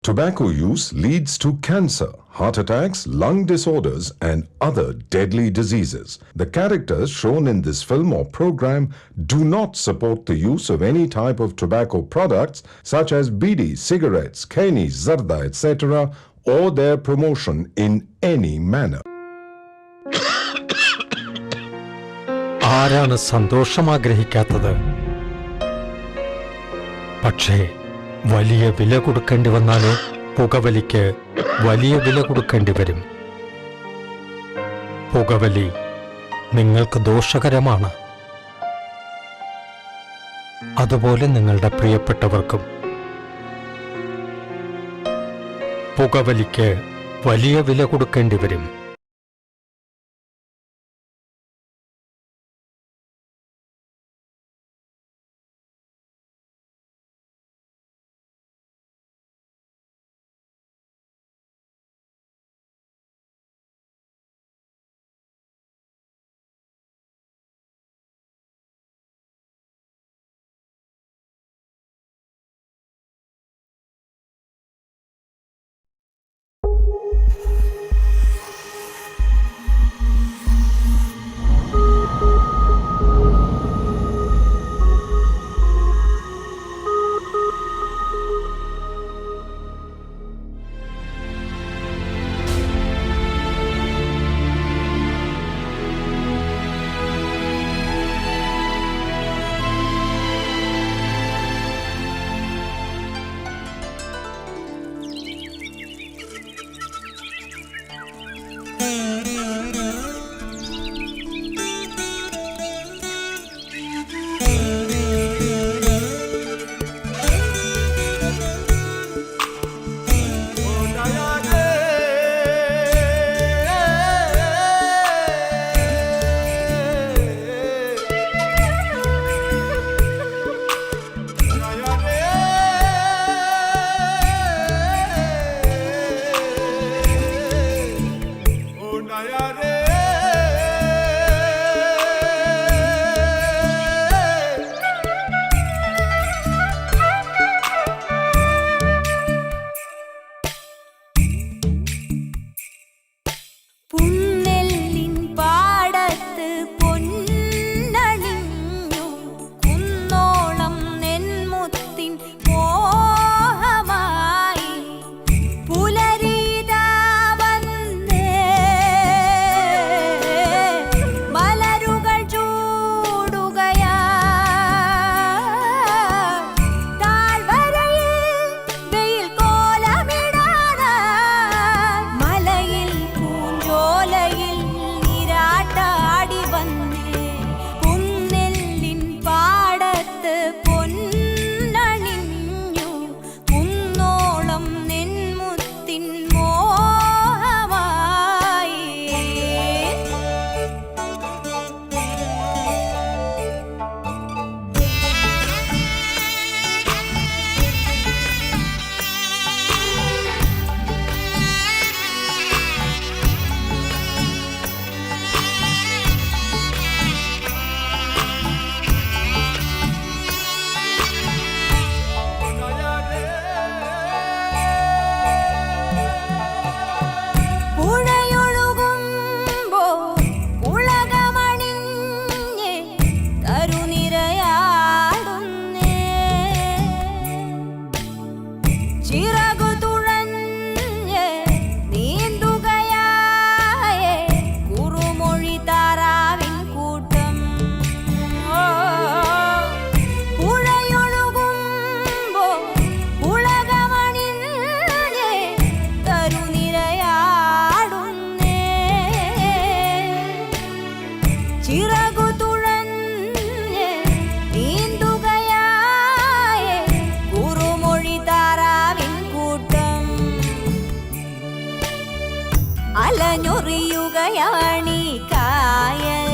Tobacco use leads to cancer, heart attacks, lung disorders, and other deadly diseases. The characters shown in this film or program do not support the use of any type of tobacco products such as bidi, cigarettes, keni, zarda, etc., or their promotion in any manner. ആരാണ് സന്തോഷം ആഗ്രഹിക്കാത്തത്? പക്ഷേ വലിയ വില കൊടുക്കേണ്ടി വന്നാലോ? പുകവലിക്ക് വലിയ വില കൊടുക്കേണ്ടി വരും. പുകവലി നിങ്ങൾക്ക് ദോഷകരമാണ്. അതുപോലെ നിങ്ങളുടെ പ്രിയപ്പെട്ടവർക്കും. പുകവലിക്ക് വലിയ വില കൊടുക്കേണ്ടി വരും. അലഞ്ഞൊറിയുകയാണീ കായൽ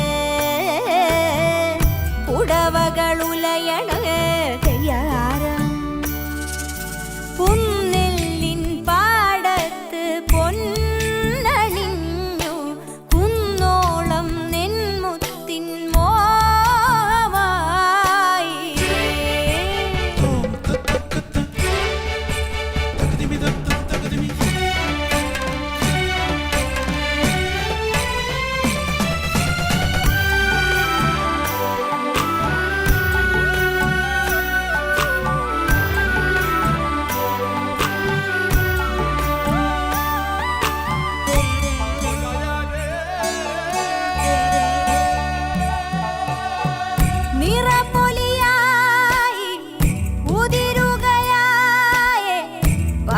പുടവകളുലയണ തയ്യാറാം പുന്നെല്ലിൻ പാടത്ത് പൊന്നണിഞ്ഞു കുന്നോളം നെന്മുത്തിൻ മോഹമായി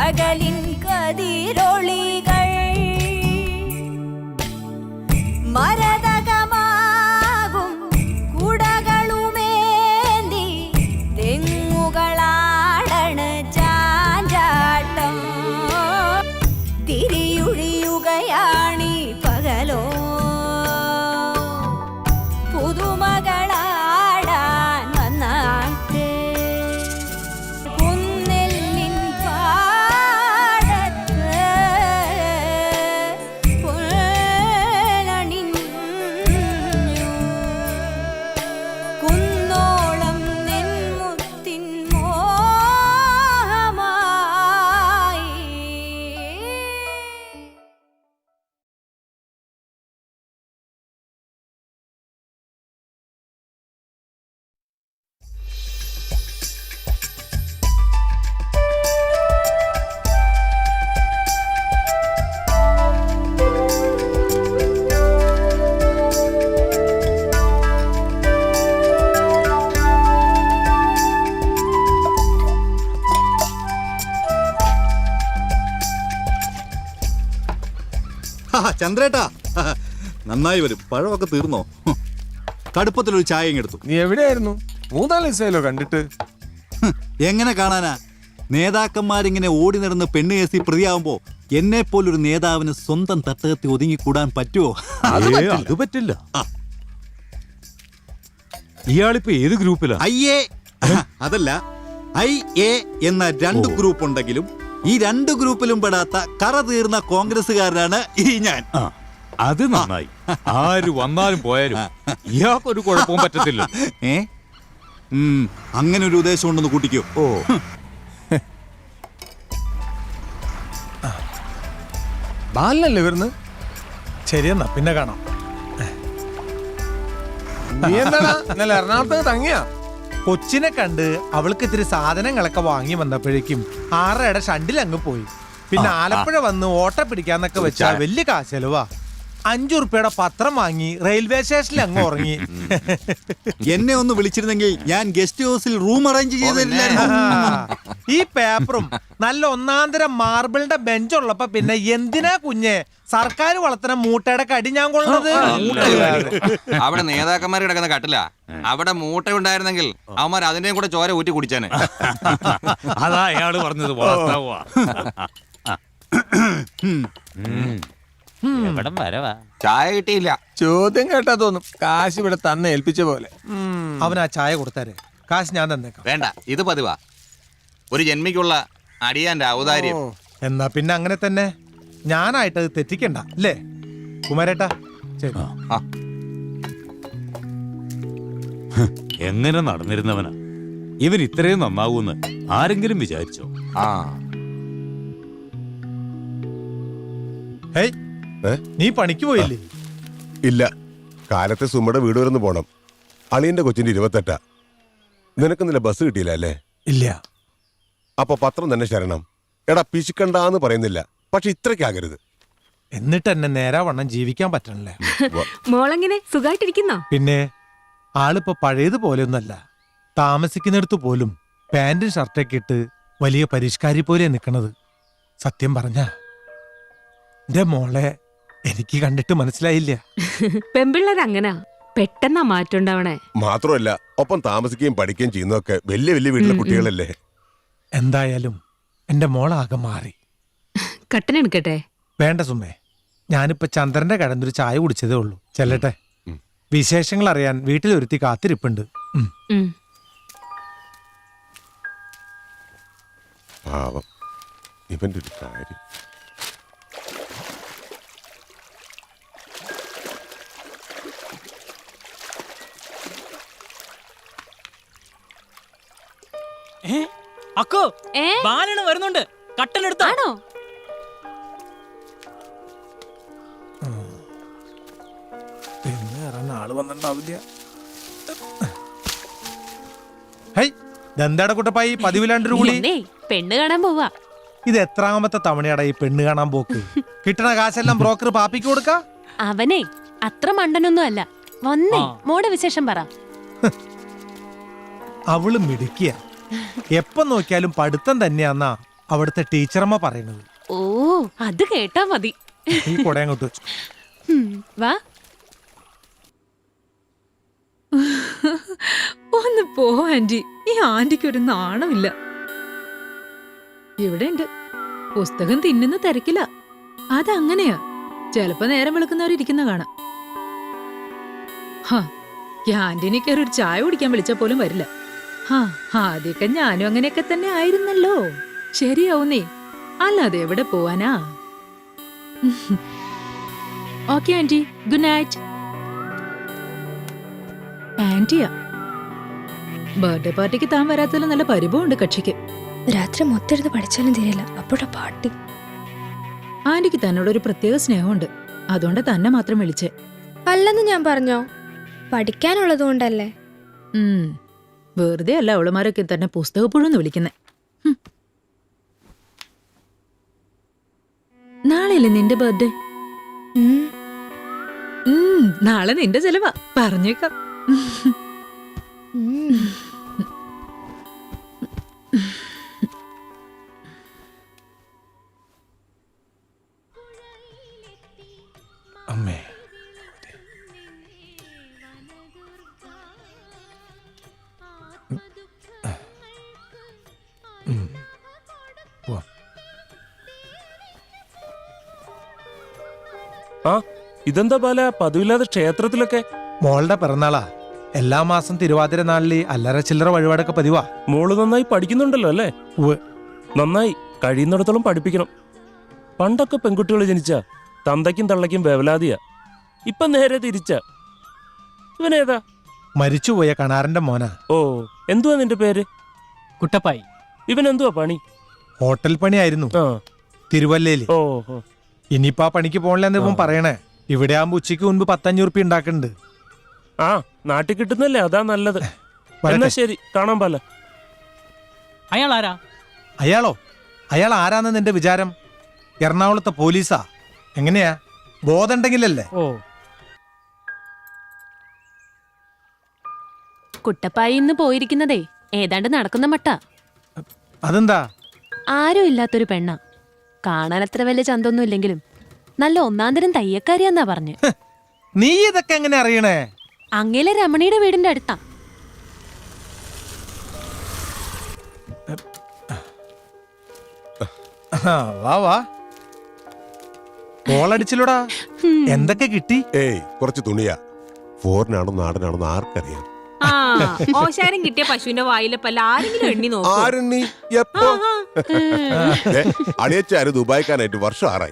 പകലിൻ കതിരൊളികൾ മരതകമാകും കുടകളുമേന്തി തെങ്ങുകളാടണ ചാഞ്ചാട്ടം തിരിയുഴിയുകയാണി പകലോ പുതുമകളാടാൻ വന്നാട്ടെ കുന്നെല്ലിൻ പാടത്ത് പുല്ലണിഞ്ഞു കുന്നോളം നെന്മുത്തിൻ മോഹമായി ചന്ദ്രേട്ടാ, നന്നായി വരും. പഴമൊക്കെ തീർന്നോ? കടുപ്പത്തിലൊരു ചായ എടുത്തു. നീ എവിടെയായിരുന്നു? 3-4 ദിവസമായല്ലോ കണ്ടിട്ട്. എങ്ങനെ കാണാനാ? നേതാക്കന്മാരിങ്ങനെ ഓടി നടന്ന് പെണ്ണ് കേസി പ്രതിയാവുമ്പോ എന്നെ പോലൊരു നേതാവിന് സ്വന്തം തട്ടകത്തിൽ ഒതുങ്ങിക്കൂടാൻ പറ്റുമോ? അത് പറ്റില്ല. ഇയാളിപ്പോ ഏത് ഗ്രൂപ്പിലാ? അയ്യേ, അതല്ല, IA എന്ന 2 ഗ്രൂപ്പ് ഉണ്ടെങ്കിലും ഈ 2 ഗ്രൂപ്പിലും പെടാത്ത കറ തീർന്ന കോൺഗ്രസ്സുകാരനാണ് ഈ ഞാൻ. അത് നന്നായി. ആര് വന്നാലും പോയാലും ഇയാൾക്കൊരു കുഴപ്പവും പറ്റത്തില്ല. അങ്ങനെ ഒരു ഉദ്ദേശം ഉണ്ടെന്ന് കൂട്ടിക്കോ. ഓ, ബാലനല്ലേ വരുന്നത്? ശരിയെന്നാ പിന്നെ കാണാം. നീ എന്താടാ ഇന്നലെ എറണാകുളത്ത് തങ്ങിയാ? കൊച്ചിനെ കണ്ട് അവൾക്ക് ഇത്തിരി സാധനങ്ങളൊക്കെ വാങ്ങി വന്നപ്പോഴേക്കും 6:30 ഷണ്ടിൽ അങ്ങ് പോയി. പിന്നെ ആലപ്പുഴ വന്ന് ഓട്ട പിടിക്കാന്നൊക്കെ വെച്ചാൽ വലിയ കാശെലവാ. 5 ഉറുപ്പിയുടെ പത്രം വാങ്ങി റെയിൽവേ സ്റ്റേഷനിൽ അങ്ങ് ഉറങ്ങി. എന്നെ ഒന്ന് വിളിച്ചിരുന്നെങ്കിൽ ഞാൻ ഗസ്റ്റ് ഹൗസിൽ റൂം അറേഞ്ച് ചെയ്തില്ലായിരുന്നു. ഈ പേപ്പറും നല്ല ഒന്നാന്തരം മാർബിളിന്റെ ബെഞ്ചുള്ളപ്പോ പിന്നെ എന്തിനാ കുഞ്ഞെ സർക്കാർ വളർത്തുന്ന മൂട്ടയുടെ കടി ഞാൻ കൊള്ളുന്നത്? അവിടെ നേതാക്കന്മാർ കിടക്കുന്ന കട്ടില്ല. അവിടെ മൂട്ട ഉണ്ടായിരുന്നെങ്കിൽ അവന്മാർ അതിന്റെയും കൂടെ ചോര ഊറ്റി കുടിച്ചാന്. അതാ അയാള് പറഞ്ഞത് വാസ്തവമാ. ചായ കിട്ടിയില്ല. ചോദ്യം കേട്ടാ തോന്നും കാശ് ഇവിടെ തന്നെ ഏൽപ്പിച്ച പോലെ. അവൻ ആ ചായ കൊടുത്താരെ, കാശ് ഞാൻ തന്നേക്കാം. വേണ്ട, ഇത് പതിവാ. ഒരു ജന്മിക്കുള്ള അടിയാന്റെ ഔദാര്യം. എന്നാ പിന്നെ അങ്ങനെ തന്നെ. ഞാനായിട്ടത് തെറ്റിക്കണ്ട അല്ലേ കുമാരേട്ടാ? ശരി. എങ്ങനെ നടന്നിരുന്നവനാ ഇവൻ ഇത്രയും നന്നാവൂന്ന് ആരെങ്കിലും വിചാരിച്ചോ? ഹേയ്, നീ പണിക്ക് പോയില്ലേ? ഇല്ല, കാലത്തെ സുമ്മയുടെ വീട് വരെ പോണം. അളിയന്റെ കൊച്ചിന്റെ 28. നിനക്കൊന്നില്ല ബസ് കിട്ടിയില്ല അല്ലേ? ഇല്ല. അപ്പൊ പത്രം തന്നെ ശരണം. എടാ പിശുക്കണ്ടാന്ന് പറയുന്നില്ല, പക്ഷെ ഇത്രയ്ക്കാകരുത്. എന്നിട്ട് എന്നെ നേരാവണ്ണം ജീവിക്കാൻ പറ്റണല്ലേ? മോളെങ്ങനെ സുഖമായിട്ടിരിക്കുന്നോ? പിന്നെ ആളിപ്പോ പഴയതുപോലെയൊന്നല്ല. താമസിക്കുന്നിടത്ത് പോലും പാന്റും ഷർട്ടൊക്കെ ഇട്ട് വലിയ പരിഷ്കാരി പോലെ നിക്കണത്. സത്യം പറഞ്ഞ എന്റെ മോളെ എനിക്ക് കണ്ടിട്ട് മനസ്സിലായില്ല. പെമ്പിള്ളേരങ്ങനാ, പെട്ടെന്നാ മാറ്റുണ്ടാവണേ. മാത്രമല്ല, ഒപ്പം താമസിക്കുകയും പഠിക്കുകയും ചെയ്യുന്നതൊക്കെ വലിയ വലിയ വീട്ടിലെ കുട്ടികളല്ലേ. എന്തായാലും എന്റെ മോളാകെ മാറി. കട്ടനെടുക്കട്ടെ? വേണ്ട സുമേ, ഞാനിപ്പോ ചന്ദ്രന്റെ കടന്നൊരു ചായ കുടിച്ചതേ ഉള്ളൂ. ചെല്ലട്ടെ. വിശേഷങ്ങൾ അറിയാൻ വീട്ടിലൊരുത്തി കാത്തിരിപ്പുണ്ട്. പാവം ഇവന്റെ ഒരു കാര്യം. അക്കോ, ബാലന് വരുന്നുണ്ട്. കട്ടനെടുത്താണോ? ആള് വന്നിട്ടുണ്ടാവില്ല. ഇതെന്താടെ കുട്ടപ്പായി പതിവില്ലാണ്ടൊരു കൂടി? പെണ്ണ് കാണാൻ പോവാ. ഇത് എത്രാമത്തെ തവണയാടാ ഈ പെണ്ണ് കാണാൻ പോക്ക്? കിട്ടണ കാശെല്ലാം ബ്രോക്കർ പാപ്പിക്ക് കൊടുക്ക. അവനെ അത്ര മണ്ടനൊന്നും അല്ല. വന്നേ മോടെ വിശേഷം പറ. അവള് മിടുക്കിയ, എപ്പം നോക്കിയാലും പഠിത്തം തന്നെയാന്നാ അവിടുത്തെ ടീച്ചറമ്മ പറയണത്. ഓ അത് കേട്ടാ മതി. ഈ കൊട അങ്ങോട്ട് വെച്ചു. വാ. ഒന്ന് പോ ആന്റി, ഈ ആന്റിക്ക് ഒരു നാണമില്ല. ഇവിടെ ഉണ്ട്, പുസ്തകം തിന്നുന്ന തിരക്കില്ല. അതങ്ങനെയാ, ചെലപ്പോ നേരം വെളുക്കുന്നവരിയ്ക്കുന്ന കാണാം. ക്യാൻറ്റീനിൽ കയറി ഒരു ചായ കുടിക്കാൻ വിളിച്ചാൽ പോലും വരില്ല. ആദ്യമൊക്കെ ഞാനും അങ്ങനെയൊക്കെ തന്നെ ആയിരുന്നല്ലോ. ശരിയാവുന്നേ, അല്ലാതെ എവിടെ പോവാനാ? Okay aunty, good night. ആന്റിയാ, ബർത്ത്ഡേ പാർട്ടിക്ക് താൻ വരാത്തതിൽ നല്ല പരിഭവമുണ്ട് കക്ഷിക്ക്. രാത്രി മൊത്തം ഇരുന്ന് പഠിച്ചാലും തീരില്ല, അപ്പോഴാ പാട്ടി. ആന്റിക്ക് തന്നോടൊരു പ്രത്യേക സ്നേഹമുണ്ട്, അതുകൊണ്ട് തന്നെ മാത്രം വിളിച്ചേ. അല്ലെന്ന് ഞാൻ പറഞ്ഞോ, പഠിക്കാനുള്ളത് കൊണ്ടല്ലേ. വെറുതെ അല്ല അവളുമാരൊക്കെ തന്നെ പുസ്തകപ്പുഴന്ന് വിളിക്കുന്നെ. നാളെയല്ലേ നിന്റെ ബർത്ത്ഡേ? നാളെ നിന്റെ ചെലവാ, പറഞ്ഞേക്കാം. അമ്മേ, ആ ഇതെന്താ ബാല പതിവില്ലാതെ ക്ഷേത്രത്തിലൊക്കെ? മോളുടെ പിറന്നാളാ. എല്ലാ മാസം തിരുവാതിര നാളിൽ അല്ലറ ചില്ലറ വഴിപാടൊക്കെ പതിവാ. മോള് നന്നായി പഠിക്കുന്നുണ്ടല്ലോ അല്ലേ? ഉവ്വ്. നന്നായി, കഴിയുന്നിടത്തോളം പഠിപ്പിക്കണം. പണ്ടൊക്കെ പെൺകുട്ടികൾ ജനിച്ച തന്തയ്ക്കും തള്ളയ്ക്കും വേവലാതിയാ. ഇപ്പൊ നേരെ തിരിച്ച. ഇവനേതാ? മരിച്ചുപോയ കണാരന്റെ മോനാ. ഓ, എന്തുവാ നിന്റെ പേര്? കുട്ടപ്പായി. ഇവൻ എന്തുവാ പണി? ഹോട്ടൽ പണിയായിരുന്നു ആ, തിരുവല്ലയില്. ഓ ഓ. ഇനിയിപ്പോ ആ പണിക്ക് പോണില്ലെന്ന് ഇവൻ പറയണേ. ഇവിടെ ആകുമ്പോ ഉച്ചയ്ക്ക് മുൻപ് 500 ഉറുപ്പിക ഉണ്ടാക്കുന്നുണ്ട്. ആ, നാട്ടിൽ കിട്ടുന്നല്ലേ, അതാ നല്ലത്. വരട്ടെ. എന്നാ ശരി, കാണാൻ പാല. അയാൾ ആരാ? അയാളോ? അയാൾ ആരാന്ന് നിന്റെ വിചാരം? എറണാകുളത്തെ പോലീസാ. എങ്ങനെയാ, ബോധമുണ്ടെങ്കിലല്ലേ? ഓ, കുട്ടപ്പായി ഇന്ന് പോയിരിക്കുന്നതേ ഏതാണ്ട് നടക്കുന്ന മട്ട. അതെന്താ? ആരും ഇല്ലാത്തൊരു പെണ്ണ. കാണാൻ അത്ര വലിയ ചന്തൊന്നും ഇല്ലെങ്കിലും നല്ല ഒന്നാന്തരം തയ്യക്കാരിയാന്നാ പറഞ്ഞു. നീ ഇതൊക്കെ എങ്ങനെ അറിയണേ? അങ്ങേലെ രമണിയുടെ വീടിന്റെ അടുത്താ. വാ വാ, കോളടിച്ചില്ലടാ. എന്തൊക്കെ കിട്ടി? ഏയ്, കുറച്ച് തുണിയാ. ഫോറിനാണോ നാടനാണോ ആർക്കറിയാം. ഓശാരം കിട്ടിയ പശുവിന്റെ വായിലെ പല്ല ആരെങ്കിലും എണ്ണി നോക്കും. ആരെണ്ണി? എപ്പോ? അളിയച്ചാര് ദുബായിക്കാനായിട്ട് വർഷം 6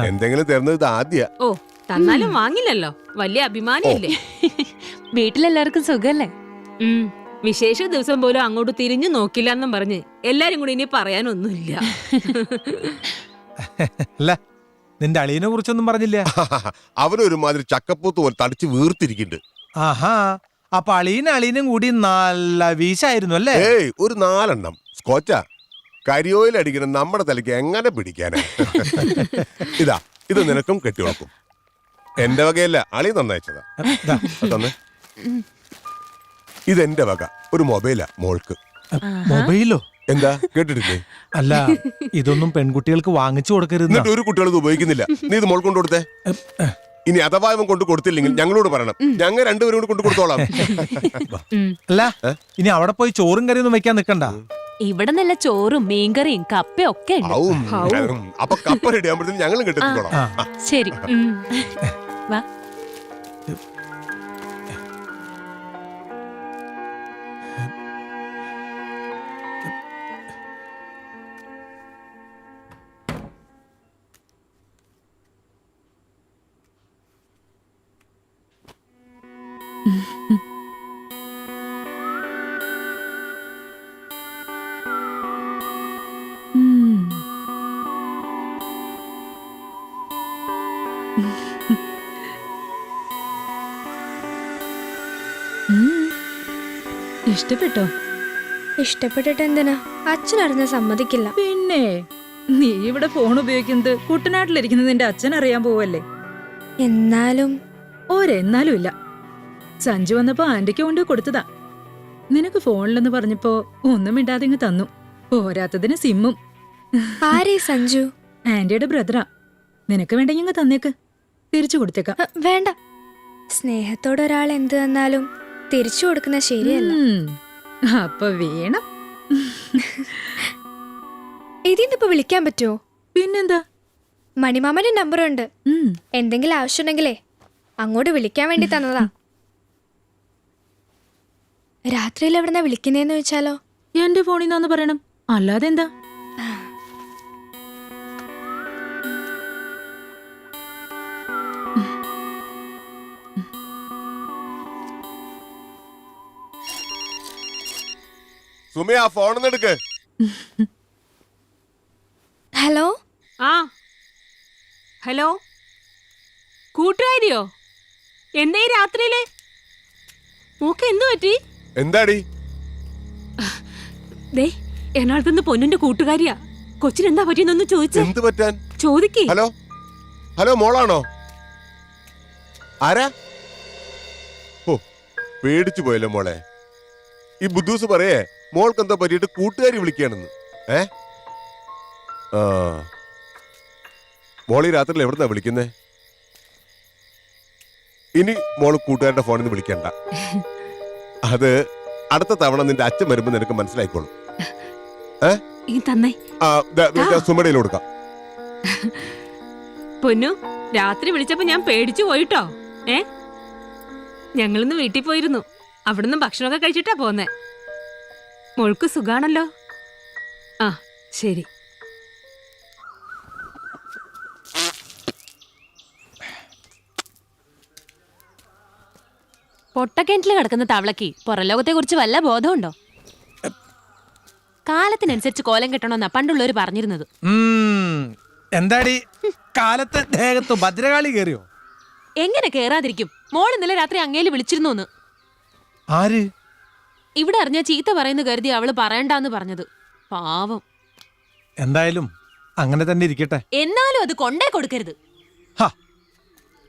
എന്തെങ്കിലും തരുന്നത് ഇത് ആദ്യ. ഓ, തന്നാലും വാങ്ങില്ലല്ലോ, വലിയ അഭിമാനമല്ലേ. വീട്ടിലെല്ലാവർക്കും സുഖല്ലേ? വിശേഷ ദിവസം പോലും അങ്ങോട്ട് തിരിഞ്ഞു നോക്കില്ല എന്നും പറഞ്ഞ് എല്ലാരും കൂടി ഇനി പറയാനൊന്നുമില്ല. അല്ല, നിന്റെ അളിയനെ കുറിച്ചൊന്നും പറഞ്ഞില്ല. അവനൊരുമാതിരി ചക്കപ്പൂത്ത് പോലെ തടിച്ച് വീർത്തിരിക്കുന്നുണ്ട്. ആഹാ, അപ്പൊ അളിയനും കൂടി നല്ല വീശായിരുന്നു അല്ലേ? ഏയ്, ഒരു 4 എണ്ണം സ്കോച്ചാ. കരിയോയിൽ അടിക്കണം നമ്മുടെ തലയ്ക്ക് എങ്ങനെ പിടിക്കാനാ? ഇതാ, ഇത് നിനക്കും കെട്ടിവെക്കും. എന്റെ വകയല്ല, അളി നന്നയച്ചതാ. തന്നെ, ഇതെന്റെ വക. ഒരു മൊബൈലാ മോൾക്ക്. മൊബൈലോ? എന്താ, കേട്ടിട്ടില്ലേ? അല്ല, ഇതൊന്നും പെൺകുട്ടികൾക്ക് വാങ്ങിച്ചു കൊടുക്കരുത്. എന്നിട്ട് ഒരു കുട്ടികൾ ഇത് ഉപയോഗിക്കുന്നില്ല. നീ ഇത് മോൾ കൊണ്ട് കൊടുത്തേ. ഇനി അഥവാ ഇവൻ കൊണ്ട് കൊടുത്തില്ലെങ്കിൽ ഞങ്ങളോട് പറയണം. ഞങ്ങൾ രണ്ടുപേരും കൂടി കൊണ്ട് കൊടുത്തോളാം. അല്ല, ഇനി അവിടെ പോയി ചോറും കറിയൊന്നും വെക്കാൻ നിക്കണ്ട. ഇവിടെ നല്ല ചോറും മീൻകറിയും കപ്പയും ഒക്കെ ഉണ്ട്. അപ്പൊ കപ്പ റെഡി ആകുമ്പോഴത്തേക്കും ഞങ്ങളും കെട്ടിക്കോളാം. ശരി, വാ. ഇഷ്ടപ്പെട്ടോ? ഇഷ്ടപ്പെട്ടിട്ട് എന്തിനാ? അച്ഛനറിഞ്ഞ സമ്മതിക്കില്ല. പിന്നെ നീ ഇവിടെ ഫോൺ ഉപയോഗിക്കുന്നത് കുട്ടനാട്ടിലിരിക്കുന്നത് നിന്റെ അച്ഛൻ അറിയാൻ പോവല്ലേ? എന്നാലും ഒരെന്നാലും ഇല്ല. സഞ്ജു വന്നപ്പോ ആന്റിക്ക് കൊണ്ട് കൊടുത്തതാ. നിനക്ക് ഫോണിലെന്ന് പറഞ്ഞപ്പോ ഒന്നും മിണ്ടാതെ ഇങ്ങ് തന്നു. പോരാത്തതിന് സിമ്മും. ആരേ സഞ്ജു? ആന്റിയുടെ ബ്രദറാ. നിനക്ക് വേണ്ടെങ്കിൽ ഇങ്ങ് തന്നേക്ക്, തിരിച്ചു കൊടുത്തേക്കാം. വേണ്ട, സ്നേഹത്തോടെ ഒരാൾ എന്ത് തന്നാലും തിരിച്ചു കൊടുക്കുന്ന ശരിയല്ല. അപ്പൊ വേണം. ഇതിന്നിപ്പോ വിളിക്കാൻ പറ്റുമോ? പിന്നെന്താ, മണിമാമന്റെ നമ്പർ ഉണ്ട്. എന്തെങ്കിലും ആവശ്യമുണ്ടെങ്കിലേ അങ്ങോട്ട് വിളിക്കാൻ വേണ്ടി തന്നതാ. രാത്രിയിൽ എവിടെന്നാ വിളിക്കുന്നേന്ന് വെച്ചാലോ? എന്റെ ഫോണിൽ നിന്നാന്ന് പറയണം, അല്ലാതെ എന്താ? സുമി, ആ ഫോണൊന്ന് എടുക്ക്. ഹലോ. ആ ഹലോ, കൂട്ടുകാരിയോ? എന്തേ രാത്രിയില്? മോക്ക് എന്തു പറ്റി? എന്താടി? ദേ, എറണാകുളത്തുനിന്ന് പൊന്നിന്റെ കൂട്ടുകാരിയാ. കൊച്ചിനെന്താ പറ്റിയെന്നൊന്ന് ചോദിച്ചേ. എന്ത് പറ്റാൻ? ചോദിക്കേ. ഹലോ ഹലോ, മോളാണോ? ആരാ? ഓ, പേടിച്ചു പോയല്ലോ മോളെ. ഈ ബുദ്ധൂസ് പറയേ മോൾക്ക് എന്താ പറ്റിയിട്ട് കൂട്ടുകാരി വിളിക്കുകയാണെന്ന്. ആ, മോളീ രാത്രിയിൽ എവിടുന്നാ വിളിക്കുന്നേ? ഇനി മോള് കൂട്ടുകാരുടെ ഫോണിൽ നിന്ന് വിളിക്കണ്ട. അത് അടുത്ത തവണ നിന്റെ അച്ഛൻ വരുമ്പോ നിനക്ക് മനസ്സിലായിക്കോളും. സുമടയിൽ കൊടുക്കാം. പൊന്നു, രാത്രി വിളിച്ചപ്പോ ഞാൻ പേടിച്ചു പോയിട്ടോ. ഞങ്ങളിന്ന് വീട്ടിൽ പോയിരുന്നു. അവിടുന്ന് ഭക്ഷണമൊക്കെ കഴിച്ചിട്ടാ പോന്നെ. മോൾക്ക് സുഖാണല്ലോ? ആ, ശരി. പൊട്ടക്കിണറ്റിൽ കിടക്കുന്ന തവളക്ക് പുറലോകത്തെ കുറിച്ച് വല്ല ബോധമുണ്ടോ? കാലത്തിനനുസരിച്ച് കോലം കെട്ടണമെന്നാ പണ്ടുള്ളവര് പറഞ്ഞിരുന്നത്. എന്താടി കാലത്ത് ദേഹത്ത് ഭദ്രകാളി കേറിയോ? എങ്ങനെ കേറാതിരിക്കും? മോൾ ഇന്നലെ രാത്രി അങ്ങേല് വിളിച്ചിരുന്നു. ആര്? ഇവിടെ അറിഞ്ഞ ചീത്ത പറയുന്നു കരുതി അവള് പറയണ്ടെന്ന് പറഞ്ഞത്. പാവം. എന്തായാലും അങ്ങനെ തന്നെ ഇരിക്കട്ടെ. എന്നാലും അത് കൊണ്ടേ കൊടുക്കരുത്.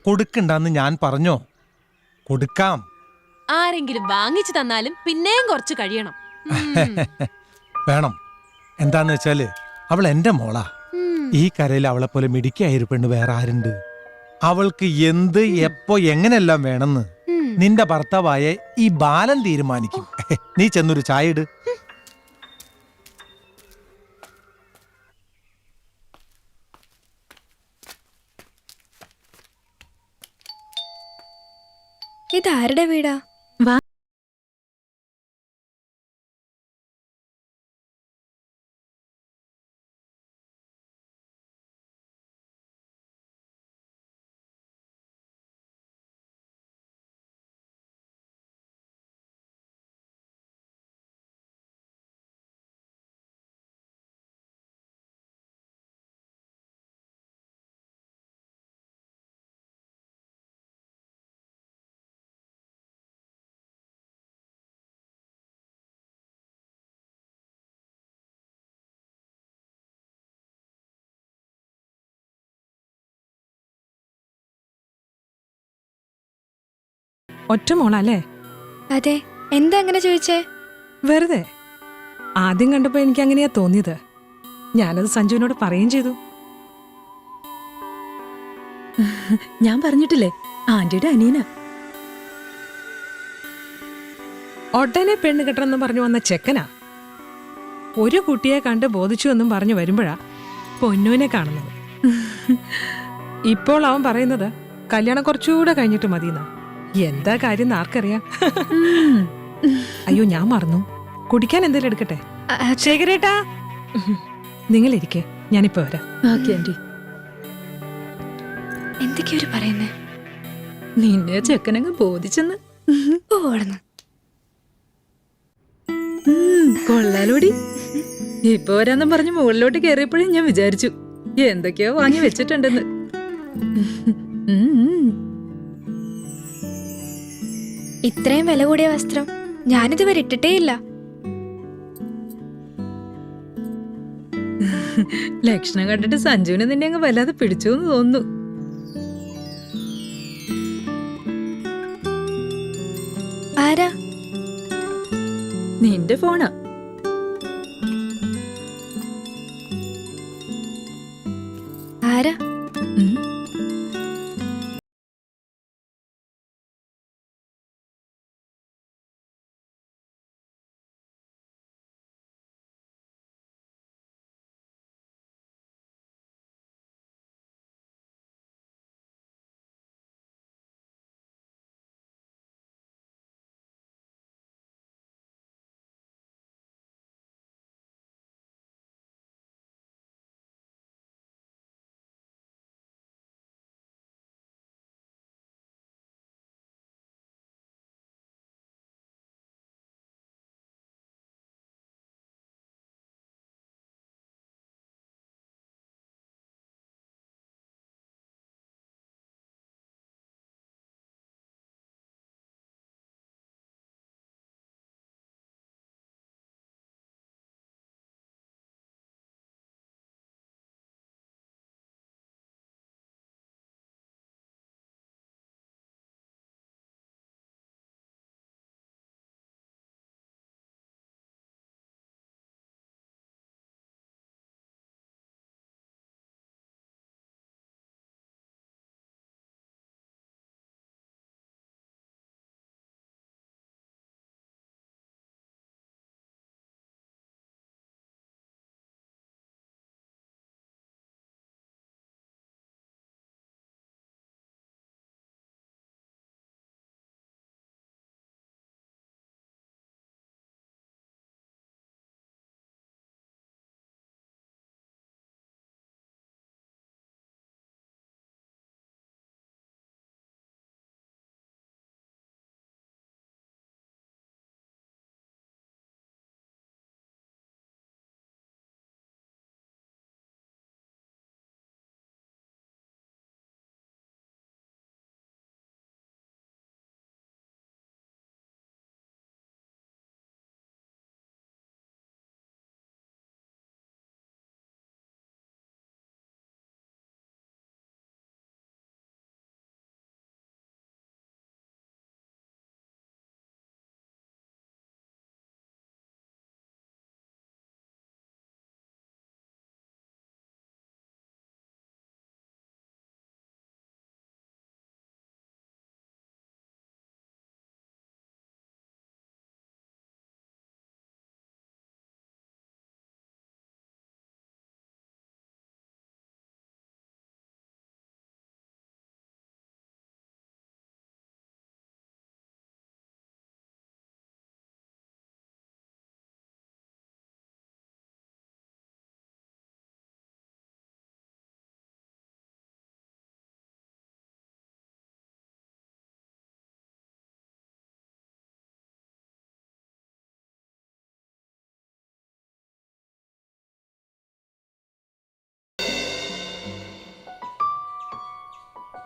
കൊടുക്കണ്ടെന്ന് ഞാൻ പറഞ്ഞോ? കൊടുക്കാം. ആരെങ്കിലും വാങ്ങിച്ചു തന്നാലും പിന്നെയും കുറച്ച് കഴിയണം. വേണം. എന്താന്ന് വെച്ചാല് അവൾ എന്റെ മോളാ. ഈ കരയിൽ അവളെ പോലെ മിടിക്കായൊരു പെണ്ണ് വേറെ ആരുണ്ട്? അവൾക്ക് എന്ത് എപ്പോ എങ്ങനെല്ലാം വേണമെന്ന് നിന്റെ ഭർത്താവായ ഈ ബാലൻ തീരുമാനിക്കും. നീ ചെന്നൊരു ചായ ഇട്. ഇതാരുടെ വീടാ? ഒറ്റ മോളല്ലേ? അതെ. എന്താ അങ്ങനെ ചോദിച്ചേ? വെറുതെ. ആദ്യം കണ്ടപ്പോ എനിക്ക് അങ്ങനെയാ തോന്നിയത്. ഞാനത് സഞ്ജുവിനോട് പറയുകയും ചെയ്തു. ഞാൻ പറഞ്ഞിട്ടില്ലേ, ആന്റിയുടെ അനിയനാ. ഒട്ടനെ പെണ്ണ് കെട്ടണമെന്ന് പറഞ്ഞു വന്ന ചെക്കനാ. ഒരു കുട്ടിയെ കണ്ട് ബോധിച്ചു എന്നും പറഞ്ഞു വരുമ്പോഴാ പൊന്നുവിനെ കാണുന്നത്. ഇപ്പോൾ അവൻ പറയുന്നത് കല്യാണം കുറച്ചുകൂടെ കഴിഞ്ഞിട്ട് മതിയെന്നാ. എന്താ കാര്യം ആർക്കറിയാം. അയ്യോ, ഞാൻ മറന്നു. കുടിക്കാൻ എന്തെങ്കിലും എടുക്കട്ടെ? ശേഖരേട്ടാ, നിങ്ങളിരിക്കെ, ഞാനിപ്പോ വരാം. എന്തൊക്കെയൊരു പറയുന്നേ? നിന്നെ ചെക്കനങ്ങ് ബോധിച്ചെന്ന്. കൊള്ളാലോടി. ഇപ്പൊ വരാന്നും പറഞ്ഞ് മുകളിലോട്ട് കയറിയപ്പോഴേ ഞാൻ വിചാരിച്ചു എന്തൊക്കെയോ വാങ്ങി വെച്ചിട്ടുണ്ടെന്ന്. ഇത്രയും വില കൂടിയ വസ്ത്രം ഞാനിതുവരെ ഇട്ടിട്ടേ ഇല്ല. ലക്ഷണം കണ്ടിട്ട് സഞ്ജുവിനെ നിന്നെ അങ്ങ് വല്ലാതെ പിടിച്ചു എന്ന് തോന്നുന്നു. ആരാ? നിന്റെ ഫോണാ.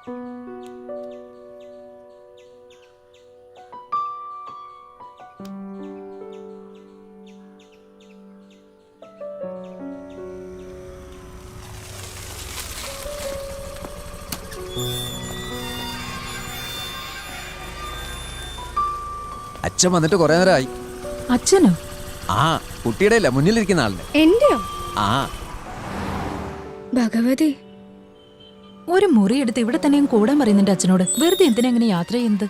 അച്ഛൻ വന്നിട്ട് കുറെ നേരമായി. അച്ഛനോ? ആ കുട്ടിയുടെ അല്ല, മുന്നിലിരിക്കുന്ന ആളിന്റെ. എന്റെയോ? ആ ഭഗവതി, ഒരു മുറി എടുത്ത് ഇവിടെ തന്നെയും കൂടാൻ പറയുന്നുണ്ട് അച്ഛനോട്. വെറുതെ എന്തിനാ ഇങ്ങനെ യാത്ര ചെയ്യുന്നത്?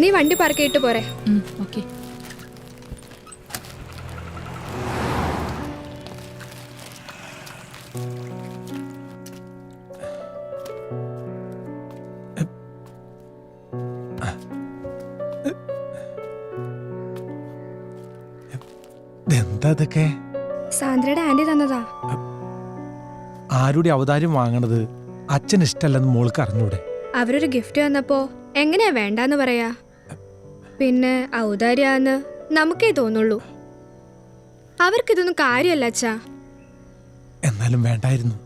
നീ വണ്ടി പാർക്ക് ചെയ്തിട്ട് പോരെ. ഓക്കെ. എന്താ ഇതൊക്കെ? സാന്ദ്രയുടെ ആന്റി തന്നതാ. ആരുടെ അവതാരം വാങ്ങണത് അച്ഛൻ ഇഷ്ടല്ലെന്ന് മോൾക്ക് അറിഞ്ഞൂടെ? അവരൊരു ഗിഫ്റ്റ് തന്നപ്പോ എങ്ങനെയാ വേണ്ടാന്ന് പറയാ? പിന്നെ ഔദാര്യാന്ന് നമുക്കേ തോന്നുള്ളൂ. അവർക്കിതൊന്നും കാര്യമല്ല അച്ഛാ. എന്നാലും വേണ്ടായിരുന്നു.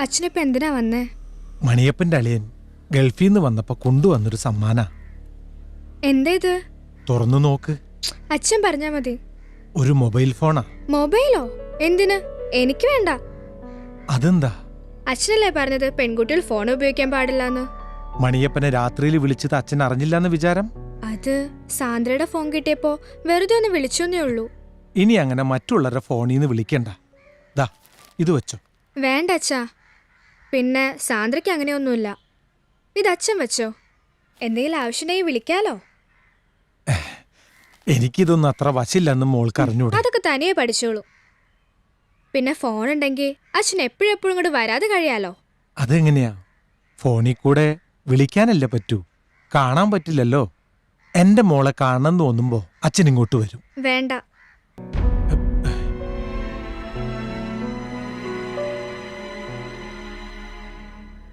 അച്ഛനിപ്പോ എന്തിനാ വന്നേ? മണിയപ്പന്റെ അളിയൻ ഗൾഫിൽ നിന്ന് വന്നപ്പോ കൊണ്ടുവന്നൊരു സമ്മാന. എന്താ ഇത്? തുറന്നു നോക്ക്. അച്ഛൻ പറഞ്ഞാ മതി. ഒരു മൊബൈൽ ഫോണാ. മൊബൈലോ? എന്തിന്? എനിക്ക് വേണ്ട. അതെന്താ? അച്ഛനല്ലേ പറഞ്ഞത് പെൺകുട്ടികൾ ഫോൺ ഉപയോഗിക്കാൻ പാടില്ലെന്ന്? മണിയപ്പനെ രാത്രിയിൽ വിളിച്ചത് അച്ഛൻ അറിഞ്ഞില്ലെന്ന് വിചാരം? അത് സാന്ദ്രയുടെ ഫോൺ കിട്ടിയപ്പോ വെറുതെ ഒന്ന് വിളിച്ചോന്നേ ഉള്ളൂ. ഇനി അങ്ങനെ മറ്റുള്ളവരുടെ ഫോണിൽ നിന്ന് വിളിക്കണ്ട. ദാ ഇത് വെച്ചോ. വേണ്ട അച്ഛാ. പിന്നെ സാന്ദ്രയ്ക്ക് അങ്ങനെയൊന്നുമില്ല. ഇത് അച്ഛൻ വെച്ചോ. എന്തെങ്കിലും ആവശ്യമുണ്ടെങ്കിൽ വിളിക്കാലോ. എനിക്കിതൊന്നും അത്ര വശില്ലെന്ന് മോൾക്ക് അറിഞ്ഞൂടെ? അതൊക്കെ തനിയെ പഠിച്ചോളൂ. പിന്നെ ഫോൺ ഉണ്ടെങ്കിൽ അച്ഛൻ എപ്പോഴും ഇങ്ങോട്ട് വരാതെ കഴിയാലോ. അതെങ്ങനെയാ? ഫോണിൽ കൂടെ വിളിക്കാനല്ലേ പറ്റൂ, കാണാൻ പറ്റില്ലല്ലോ. എന്റെ മോളെ കാണണം തോന്നുമ്പോ അച്ഛൻ ഇങ്ങോട്ട് വരും. വേണ്ട.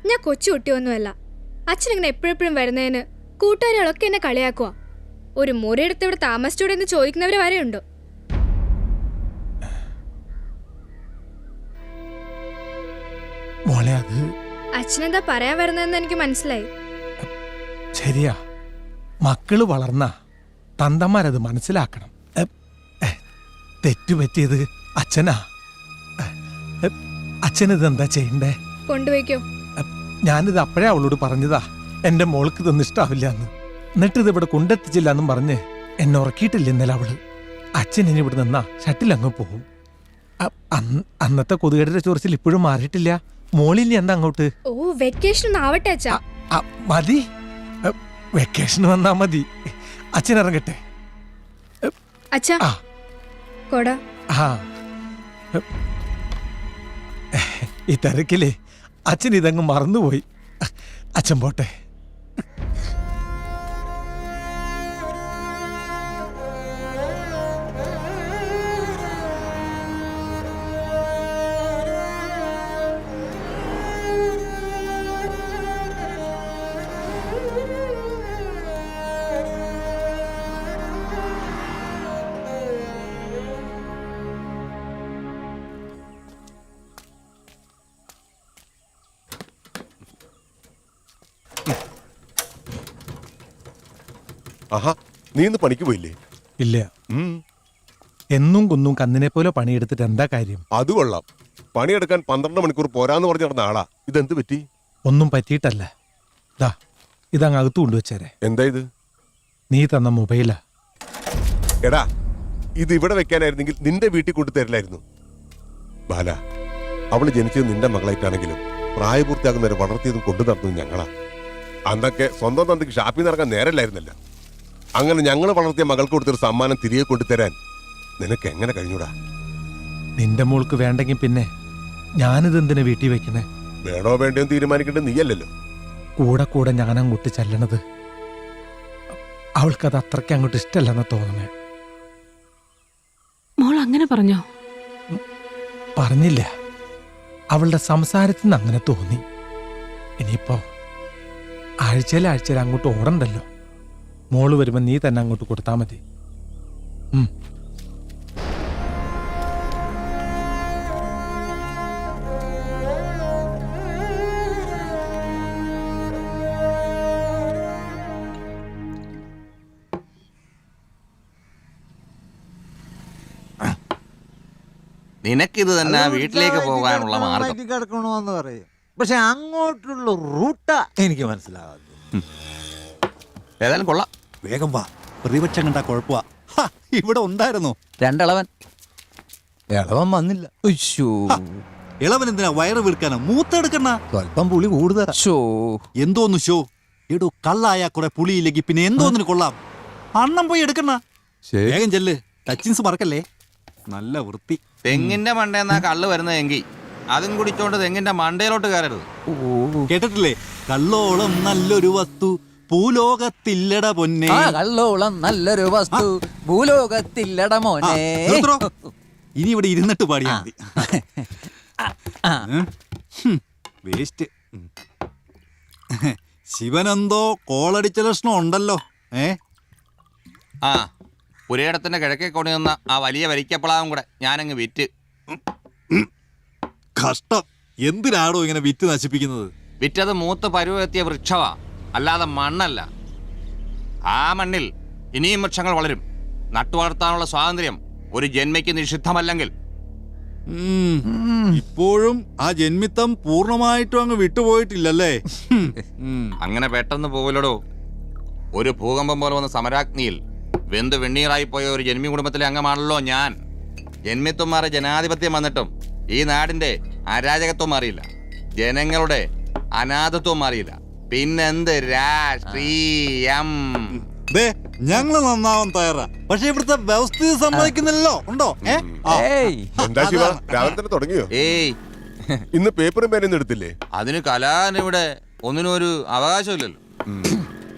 ഞാൻ കൊച്ചു കുട്ടിയൊന്നുമല്ല. അച്ഛൻ ഇങ്ങനെ എപ്പോഴെപ്പോഴും വരുന്നതിന് കൂട്ടുകാരികളൊക്കെ എന്നെ കളിയാക്കുക. ഒരു മുറിയെടുത്ത് ഇവിടെ താമസിച്ചൂടെ എന്ന് ചോദിക്കുന്നവര് വരെ ഉണ്ട്. മോളെ അത് അച്ഛനെന്താ പറയാൻ വരുന്നതെന്ന് എനിക്ക് മനസ്സിലായി. ശരിയാ. മക്കള് വളർന്ന തന്തമാരത് മനസ്സിലാക്കണം. തെറ്റുപറ്റിയത് അച്ഛനാ. അച്ഛനിതെന്താ ചെയ്യണ്ടേ? കൊണ്ടുപോയിക്കോ. ഞാനിത് അപ്പോഴേ അവളോട് പറഞ്ഞതാ എന്റെ മോൾക്ക് ഇതൊന്നും ഇഷ്ടാവില്ല എന്ന്. എന്നിട്ടിത് ഇവിടെ കൊണ്ടെത്തിച്ചില്ല എന്നും പറഞ്ഞ് എന്നെ ഉറക്കിയിട്ടില്ല ഇന്നലെ അവള്. അച്ഛൻ ഇനി ഇവിടെ നിന്നാ ഷട്ടിലങ്ങ് പോകും. അന്നത്തെ കൊതുകടിയുടെ ചൊറിച്ചിൽ ഇപ്പോഴും മാറിയിട്ടില്ല. മോളിനി എന്താ അങ്ങോട്ട്? ഓ, വെക്കേഷൻ ആവട്ടെ അച്ഛാ. മതി, വെക്കേഷൻ വന്നാ മതി. അച്ഛൻ ഇറങ്ങട്ടെ. അച്ഛാ കൊട. ആ ഈ തിരക്കിലേ അച്ഛൻ ഇതങ്ങ് മറന്നുപോയി. അച്ഛൻ പോട്ടെ. ആഹാ, നീ ഇന്ന് പണിക്ക് പോയില്ലേ? ഇല്ല. എന്നും കുന്നും കന്നിനെ പോലെ പണിയെടുത്തിട്ട് എന്താ കാര്യം? അത് കൊള്ളാം. പണിയെടുക്കാൻ 12 മണിക്കൂർ പോരാന്ന് പറഞ്ഞു നടന്ന ആളാ. ഇതെന്ത് പറ്റി? ഒന്നും പറ്റിയിട്ടല്ല. ദാ ഇതങ്ങ് അകത്ത് കൊണ്ടുവച്ചേരെ. എന്താ ഇത്? നീ തന്ന മൊബൈലാ. എടാ, ഇത് ഇവിടെ വെക്കാനായിരുന്നെങ്കിൽ നിന്റെ വീട്ടിൽ കൊണ്ടു തരില്ലായിരുന്നു. ബാല, അവള് ജനിച്ചത് നിന്റെ മകളായിട്ടാണെങ്കിലും പ്രായപൂർത്തിയാകുന്നവരെ വളർത്തിയതും കൊണ്ടു നടന്നതും ഞങ്ങളാ. അന്നൊക്കെ സ്വന്തം തന്തയ്ക്ക് ഷാപ്പിൽ നടക്കാൻ നേരല്ലായിരുന്നല്ല. അങ്ങനെ ഞങ്ങൾ വളർത്തിയ മകൾക്ക് കൊടുത്തൊരു സമ്മാനം തിരികെ കൊണ്ടുതരാൻ നിനക്ക് എങ്ങനെ കഴിഞ്ഞൂടാ? നിന്റെ മോൾക്ക് വേണ്ടെങ്കിൽ പിന്നെ ഞാനിതെന്തിനാ വീട്ടിൽ വെക്കണേ? വേണോ വേണ്ടയോ തീരുമാനിക്കേണ്ടത് നീയല്ലല്ലോ. കൂടെ കൂടെ ഞാൻ അങ്ങോട്ട് ചെല്ലണത് അവൾക്കത് അത്രയ്ക്ക് അങ്ങോട്ട് ഇഷ്ടമല്ലെന്ന് തോന്നണേ. മോൾ അങ്ങനെ പറഞ്ഞോ? പറഞ്ഞില്ല, അവളുടെ സംസാരത്തിൽ നിന്ന് അങ്ങനെ തോന്നി. ഇനിയിപ്പോ ആഴ്ചയിൽ അങ്ങോട്ട് ഓടണ്ടല്ലോ. മോള് വരുമ്പോ നീ തന്നെ അങ്ങോട്ട് കൊടുത്താ മതി. നിനക്കിത് തന്നെ വീട്ടിലേക്ക് പോകാനുള്ള മാർഗം. കിടക്കണമെന്ന് പറയും, പക്ഷെ അങ്ങോട്ടുള്ള റൂട്ടാ എനിക്ക് മനസ്സിലാവാതെ. ഏതായാലും കൊള്ളാം. വേഗം വാ, പ്രതിപക്ഷം കണ്ടാ കുഴപ്പമാ. ഇവിടെ ഉണ്ടായിരുന്നു രണ്ടളവൻ ഇളവൻ വന്നില്ല. ഉയ്യോ. ഇളവൻ എന്തിനാ വയറ് വീർക്കാനോ? മൂത്തെടുക്കണ സ്വല്പം പുളി കൂടുതൽ. എന്തോന്നു ഷോ എടോ, കള്ളായ കുറെ പുളിയില്ലെങ്കിൽ പിന്നെ എന്തോന്നിന് കൊള്ളാം. അണ്ണം പോയി എടുക്കണ. വേഗം ചെല്ല്, ടച്ചിൻസ് മറക്കല്ലേ. നല്ല വൃത്തി. തെങ്ങിന്റെ മണ്ടേന്നാ കള്ള് വരുന്നതെങ്കിൽ അതും കുടിച്ചോണ്ട് തെങ്ങിന്റെ മണ്ടയിലോട്ട് കയറരുത്. കേട്ടിട്ടില്ലേ? കള്ളോളം നല്ലൊരു വസ്തു ഭൂലോകത്തില്ലട പൊന്നെ. കള്ളോളം നല്ലൊരു വസ്തു ഭൂലോകത്തില്ലട മോനെ. ഇനി ഇവിടെ ഇരുന്നിട്ട് പാടിയാ മതി. വേസ്റ്റ്. ശിവനെന്തോ കോളടിച്ച ലക്ഷണം ഉണ്ടല്ലോ. ആ പുരയിടത്തിന്റെ കിഴക്കേ കൊണ്ടു നിന്ന ആ വലിയ വരിക്കപ്പളാവും കൂടെ ഞാനങ്ങ് വിറ്റ്. കഷ്ടം. എന്തിനാടോ ഇങ്ങനെ വിറ്റ് നശിപ്പിക്കുന്നത്? വിറ്റത് മൂത്ത് പരുവെത്തിയ വൃക്ഷമാ, അല്ലാതെ മണ്ണല്ല. ആ മണ്ണിൽ ഇനിയും വൃക്ഷങ്ങൾ വളരും. നട്ടുവളർത്താനുള്ള സ്വാതന്ത്ര്യം ഒരു ജന്മിക്ക് നിഷിദ്ധമല്ലെങ്കിൽ. ഇപ്പോഴും ആ ജന്മിത്തം പൂർണ്ണമായിട്ടും അങ്ങ് വിട്ടുപോയിട്ടില്ലല്ലേ? അങ്ങനെ പെട്ടെന്ന് പോകലടോ. ഒരു ഭൂകമ്പം പോലെ വന്ന സമരാഗ്നിയിൽ വെന്ത് വെണ്ണീറായി പോയ ഒരു ജന്മി കുടുംബത്തിലെ അംഗമാണല്ലോ ഞാൻ. ജന്മിത്വം മാറി ജനാധിപത്യം വന്നിട്ടും ഈ നാടിന്റെ അരാജകത്വം മാറിയില്ല, ജനങ്ങളുടെ അനാഥത്വം മാറിയില്ല. പിന്നെന്ത് രാഷ്ട്രീയം? ഞങ്ങള് നന്നാവാൻ തയ്യാറാ, പക്ഷെ ഇവിടുത്തെ വ്യവസ്ഥ സമ്മതിക്കുന്നില്ലല്ലോ. ഉണ്ടോ? എന്താ ശിവ, രാവിലെ തന്നെ തുടങ്ങിയോ? ഏയ്, ഇന്ന് പേപ്പറും പേനൊന്നും എടുത്തില്ലേ? അതിന് കലാനിവിടെ ഒന്നിനും ഒരു അവകാശമില്ലല്ലോ.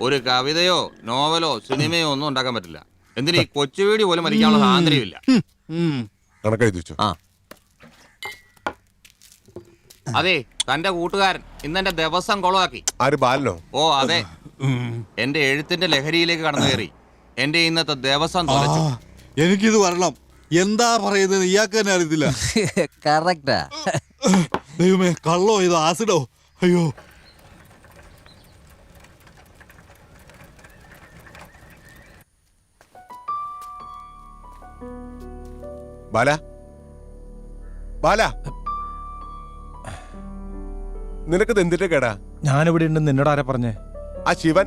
ഒരു കവിതയോ നോവലോ സിനിമയോ ഒന്നും ഉണ്ടാക്കാൻ പറ്റില്ല. എന്തിനീ കൊച്ചുവീടി പോലും മരിക്കാനുള്ള സ്വാതന്ത്ര്യമില്ല. കണക്കെഴുതി വെച്ചോ. അതെ, തന്റെ കൂട്ടുകാരൻ ഇന്നെന്റെ ദിവസം കൊളവാക്കി. ആര്, ബാലനോ? ഓ അതെ, എന്റെ എഴുത്തിന്റെ ലഹരിയിലേക്ക് കടന്നു കയറി എന്റെ ഇന്നത്തെ ദിവസം തുലച്ചു. എനിക്കിത് വരണം. എന്താ പറയുന്നത് ഇയാൾക്ക് തന്നെ അറിയത്തില്ല. കറക്റ്റാ. ദൈവമേ, കള്ളോ ഇത് ആസിഡോ? അയ്യോ. ബാല, ബാല, നിനക്കത് എന്തിന്റെ കേടാ? ഞാനിവിടെ ഉണ്ടെന്ന് നിന്നോട് ആരാ പറഞ്ഞേ? ആ ശിവൻ.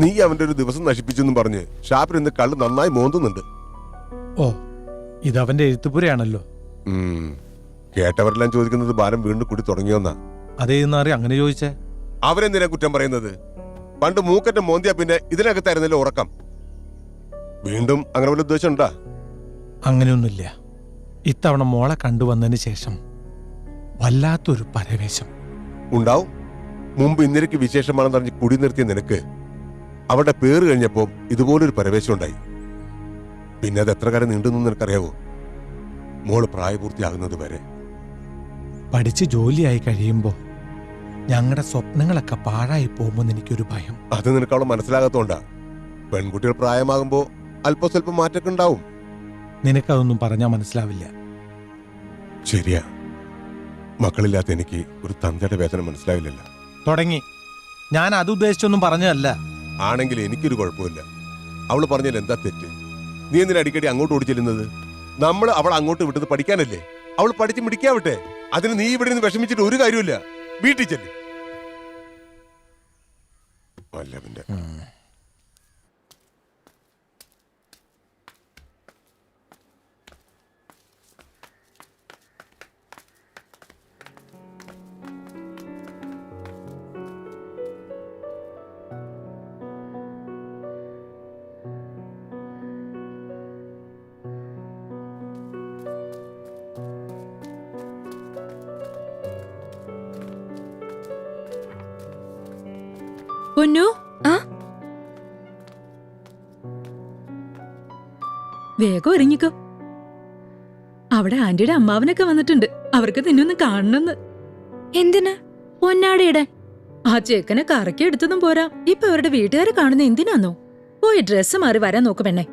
നീ അവന്റെ ഒരു ദിവസം നശിപ്പിച്ചെന്നും പറഞ്ഞ് ഷാപ്പിൽ ഇന്ന് കള്ള് നന്നായി മോന്തുന്നുണ്ട്. ഓ, ഇത് അവന്റെ എഴുത്തുപുരയാണല്ലോ. കേട്ടവരെല്ലാം ചോദിക്കുന്നത് ബാലൻ വീണ്ടും കൂടി തുടങ്ങിയോന്നാ. അതേന്നാറി അങ്ങനെ ചോദിച്ചേ? അവരെന്തിനാ കുറ്റം പറയുന്നത്? പണ്ട് മൂക്കറ്റ മോന്തിയാ പിന്നെ ഇതിനകത്തായിരുന്നല്ലോ ഉറക്കം. വീണ്ടും അങ്ങനെ വല്ല ഉദ്ദേശം ഉണ്ടാ? അങ്ങനെയൊന്നുമില്ല. ഇത്തവണ മോളെ കണ്ടുവന്നതിന് ശേഷം വല്ലാത്തൊരു പരവേശം ഉണ്ടാവും. മുമ്പ് ഇന്നലേക്ക് വിശേഷമാണെന്ന് പറഞ്ഞ് കുടി നിർത്തിയ നിനക്ക് അവരുടെ പേര് കഴിഞ്ഞപ്പോ ഇതുപോലൊരു പരവേശം ഉണ്ടായി. പിന്നെ അത് എത്ര കാലം നീണ്ടു നിനക്കറിയാവോ? മോള് പ്രായപൂർത്തിയാകുന്നത് വരെ. പഠിച്ച് ജോലിയായി കഴിയുമ്പോ ഞങ്ങളുടെ സ്വപ്നങ്ങളൊക്കെ പാഴായി പോകുമെന്ന് എനിക്കൊരു ഭയം. അത് നിനക്ക് അവളെ മനസ്സിലാകാത്തോണ്ടാ. പെൺകുട്ടികൾ പ്രായമാകുമ്പോ അല്പ സ്വല്പം മാറ്റൊക്കെ ഉണ്ടാവും. നിനക്കതൊന്നും പറഞ്ഞാൽ മനസ്സിലാവില്ല. ശരിയാ, മക്കളില്ലാത്ത എനിക്ക് ഒരു തന്തയുടെ വേദന മനസ്സിലാവില്ലല്ലോ. തുടങ്ങി. ഞാൻ അത് ഉദ്ദേശിച്ചൊന്നും പറഞ്ഞതല്ല. ആണെങ്കിൽ എനിക്കൊരു കുഴപ്പമില്ല. അവള് പറഞ്ഞാൽ എന്താ തെറ്റ്? നീ എന്തിനാ അടിക്കടി അങ്ങോട്ട് ഓടിച്ചെല്ലുന്നത്? നമ്മൾ അവൾ അങ്ങോട്ട് വിട്ടത് പഠിക്കാനല്ലേ? അവൾ പഠിച്ച് മിടിക്കാവട്ടെ. അതിന് നീ ഇവിടെ നിന്ന് വിഷമിച്ചിട്ട് ഒരു കാര്യമില്ല. വീട്ടിൽ ചെല്ല്. വല്ലവന്റെ പൊന്നു, വേഗം ഒരുങ്ങിക്കോ. അവിടെ ആന്റിയുടെ അമ്മാവനൊക്കെ വന്നിട്ടുണ്ട്. അവർക്ക് നിന്നൊന്ന് കാണണമെന്ന്. എന്തിനാ? പൊന്നാടയുടെ ആ ചേക്കനെ കറക്കി എടുത്തതും പോരാ, ഇപ്പൊ അവരുടെ വീട്ടുകാരെ കാണുന്ന എന്തിനാന്നോ? പോയി ഡ്രസ്സ് മാറി വരാൻ നോക്ക് പെണ്ണെ.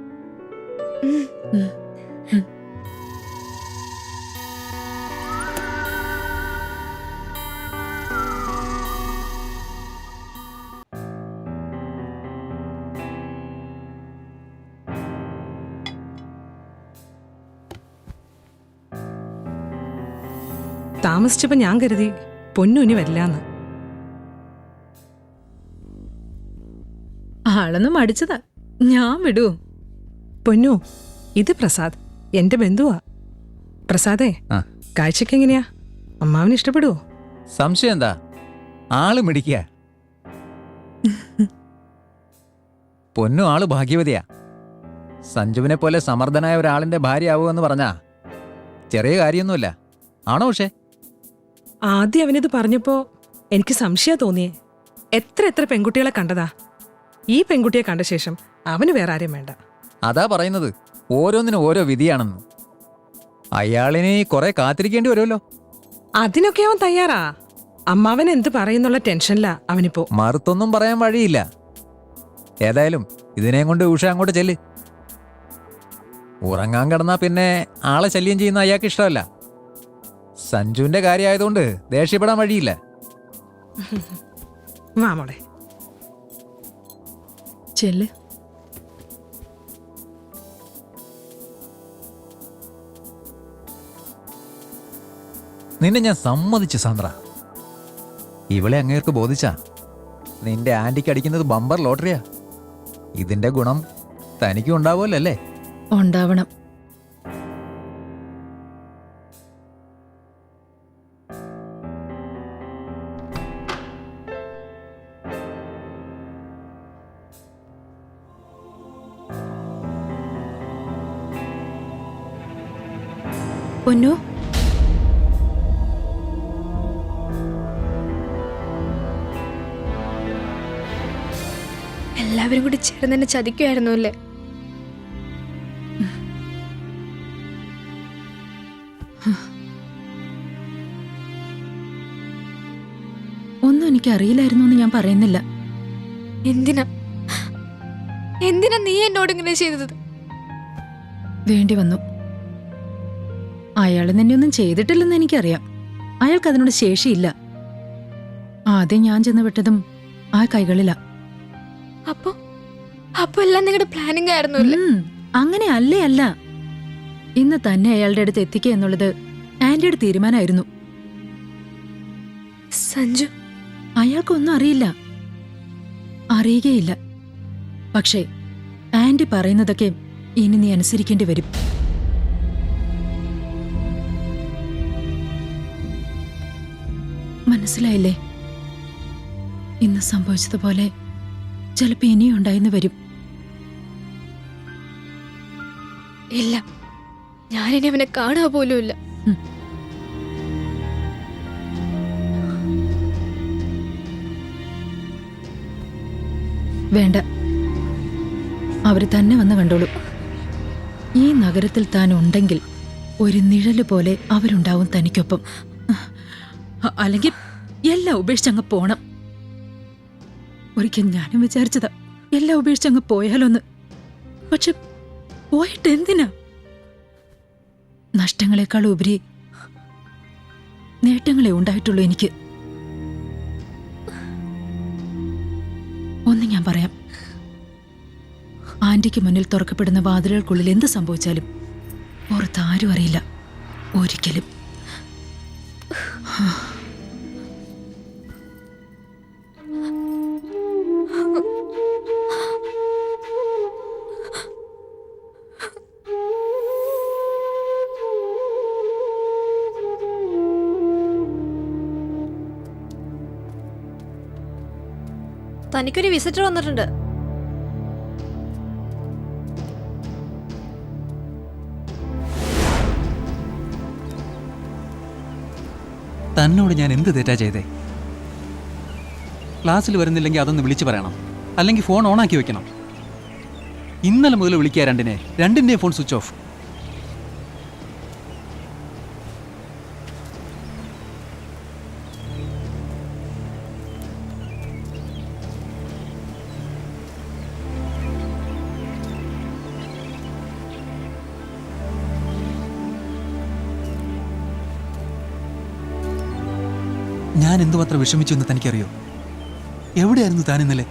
താമസിച്ചപ്പോ ഞാൻ കരുതി പൊന്നു ഇനി വരില്ലാന്ന്. ആളൊന്ന് മടിച്ചതാ, ഞാൻ വിടൂ. പൊന്നു, ഇത് പ്രസാദ്, എന്റെ ബന്ധുവാ. പ്രസാദേ, കാഴ്ചക്ക് എങ്ങനെയാ? അമ്മാവന് ഇഷ്ടപ്പെടുവോ? സംശയം എന്താ? ആള് മിടിക്കുക. പൊന്നു ആള് ഭാഗ്യവതിയാ. സഞ്ജുവിനെ പോലെ സമർത്ഥനായ ഒരാളിന്റെ ഭാര്യയാവുമെന്ന് പറഞ്ഞാ ചെറിയ കാര്യമൊന്നുമില്ല. ആണോ? പക്ഷേ ആദ്യം അവനിത് പറഞ്ഞപ്പോ എനിക്ക് സംശയം തോന്നിയേ. എത്ര പെൺകുട്ടികളെ കണ്ടതാ. ഈ പെൺകുട്ടിയെ കണ്ട ശേഷം അവന് വേറെ ആരെയും വേണ്ട. അതാ പറയുന്നത്, ഓരോന്നിനും ഓരോ വിധിയാണെന്ന്. അയാളിനെ കുറെ കാത്തിരിക്കേണ്ടി വരുമല്ലോ. അതിനൊക്കെ അവൻ തയ്യാറാ. അമ്മാവൻ എന്ത് പറയുന്നുള്ള ടെൻഷനിലാ അവനിപ്പോ. മറുത്തൊന്നും പറയാൻ വഴിയില്ല. ഏതായാലും ഇതിനെയും കൊണ്ട് ഉഷ അങ്ങോട്ട് ചെല്ല്. ഉറങ്ങാൻ കിടന്നാ പിന്നെ ആളെ ശല്യം ചെയ്യുന്ന അയാൾക്ക് ഇഷ്ടമല്ല. സഞ്ജുവിന്റെ കാര്യമായതുകൊണ്ട് ദേഷ്യപ്പെടാൻ വഴിയില്ല. വാ മോളെ. ചെല്ല്. നിന്നെ ഞാൻ സമ്മതിച്ചു സാന്ദ്ര. ഇവളെ അങ്ങേർക്ക് ബോധിച്ചാ നിന്റെ ആന്റിക്ക് അടിക്കുന്നത് ബമ്പർ ലോട്ടറിയാ. ഇതിന്റെ ഗുണം തനിക്കും ഉണ്ടാവുമല്ലോ അല്ലേ? ഉണ്ടാവണം. പൊന്നു, എല്ലാവരും കൂടി ചേർന്ന് എന്നെ ചതിക്കുമായിരുന്നു അല്ലേ? ഒന്നും എനിക്ക് അറിയില്ലായിരുന്നു എന്ന് ഞാൻ പറയുന്നില്ല. എന്തിനാ നീ എന്നോട് ഇങ്ങനെ ചെയ്തത്? വേണ്ടി വന്നു. അയാൾ നിന്നെ ഒന്നും ചെയ്തിട്ടില്ലെന്ന് എനിക്കറിയാം. അയാൾക്ക് അതിനോട് ശേഷിയില്ല. ആദ്യം ഞാൻ ചെന്ന് വിട്ടതും ആ കൈകളിലാ. അപ്പൊ എല്ലാം നിങ്ങളുടെ പ്ലാനിങ് ആയിരുന്നു അല്ലേ? അങ്ങനെ അല്ലേ അല്ല. ഇന്ന് തന്നെ അയാളുടെ അടുത്ത് എത്തിക്കുക എന്നുള്ളത് ആന്റിയുടെ തീരുമാനമായിരുന്നു. സഞ്ജു അയാൾക്കൊന്നും അറിയില്ല, അറിയുകയില്ല. പക്ഷേ ആന്റി പറയുന്നതൊക്കെ ഇനി നീ അനുസരിക്കേണ്ടി വരും. മനസ്സിലായില്ലേ? ഇന്ന് സംഭവിച്ചതുപോലെ ചിലപ്പോ ഇനിയും ഉണ്ടായിന്ന് വരും. ഇല്ല, ഞാനിനി അവനെ കാണുക പോലുമില്ല. വേണ്ട, അവര് തന്നെ വന്ന് കണ്ടോളൂ. ഈ നഗരത്തിൽ താൻ ഉണ്ടെങ്കിൽ ഒരു നിഴല് പോലെ അവരുണ്ടാവും തനിക്കൊപ്പം. അല്ലെങ്കിൽ എല്ലാം ഉപേക്ഷിച്ചങ്ങ് പോണം. ഒരിക്കൽ ഞാനും വിചാരിച്ചതാ എല്ലാം ഉപേക്ഷിച്ചങ്ങ് പോയാലോന്ന്. പക്ഷെ പോയിട്ട് എന്തിനാ? നഷ്ടങ്ങളെക്കാൾ ഉപരി നേട്ടങ്ങളെ ഉണ്ടായിട്ടുള്ളൂ എനിക്ക്. ഒന്ന് ഞാൻ പറയാം, ആന്റിക്ക് മുന്നിൽ തുറക്കപ്പെടുന്ന വാതിലുകൾക്കുള്ളിൽ എന്ത് സംഭവിച്ചാലും പുറത്താരും അറിയില്ല, ഒരിക്കലും. തനിക്കൊരു വിസിറ്റർ വന്നിട്ടുണ്ട്. തന്നോട് ഞാൻ എന്ത് തെറ്റാ ചെയ്തേ? ക്ലാസ്സിൽ വരുന്നില്ലെങ്കിൽ അതൊന്ന് വിളിച്ചു പറയണം, അല്ലെങ്കിൽ ഫോൺ ഓണാക്കി വെക്കണം. ഇന്നലെ മുതൽ വിളിക്കുക രണ്ടിൻ്റെയും ഫോൺ സ്വിച്ച് ഓഫ്. ഞാൻ എന്തുമാത്രം വിഷമിച്ചു എന്ന് തനിക്കറിയോ? എവിടെയായിരുന്നു താൻ ഇന്നലെ?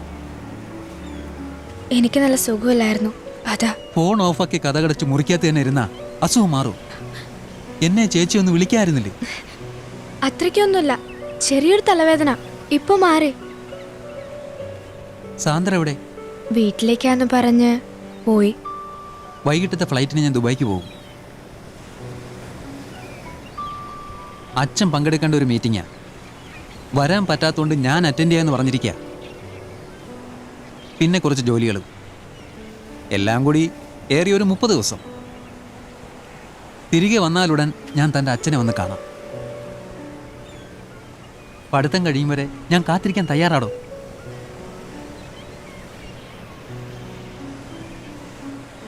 എനിക്ക് നല്ല സുഖമില്ലായിരുന്നു, അതാ. ഫോൺ ഓഫാക്കി കഥകടച്ച് മുറിക്കാത്ത തന്നെ ഇരുന്നാ അസുഖം മാറും. എന്നെ ചേച്ചി ഒന്ന് വിളിക്കായിരുന്നില്ലേ? അത്രയ്ക്കൊന്നുമില്ല, ചെറിയൊരു തലവേദന. ഇപ്പൊ മാറി. സാന്ദ്ര എവിടെ? വീട്ടിലേക്കാന്ന് പറഞ്ഞ് പോയി. വൈകിട്ടത്തെ ഫ്ലൈറ്റിന് ഞാൻ ദുബായിക്ക് പോകും. അച്ഛൻ പങ്കെടുക്കേണ്ട ഒരു മീറ്റിംഗാ. വരാൻ പറ്റാത്തതുകൊണ്ട് ഞാൻ അറ്റൻഡ് ചെയ്യാന്ന് പറഞ്ഞിരിക്കുക. പിന്നെ കുറച്ച് ജോലികളും എല്ലാം കൂടി ഏറിയ ഒരു 30 ദിവസം. തിരികെ വന്നാലുടൻ ഞാൻ തൻ്റെ അച്ഛനെ വന്ന് കാണാം. പഠിത്തം കഴിയും വരെ ഞാൻ കാത്തിരിക്കാൻ തയ്യാറാടോ?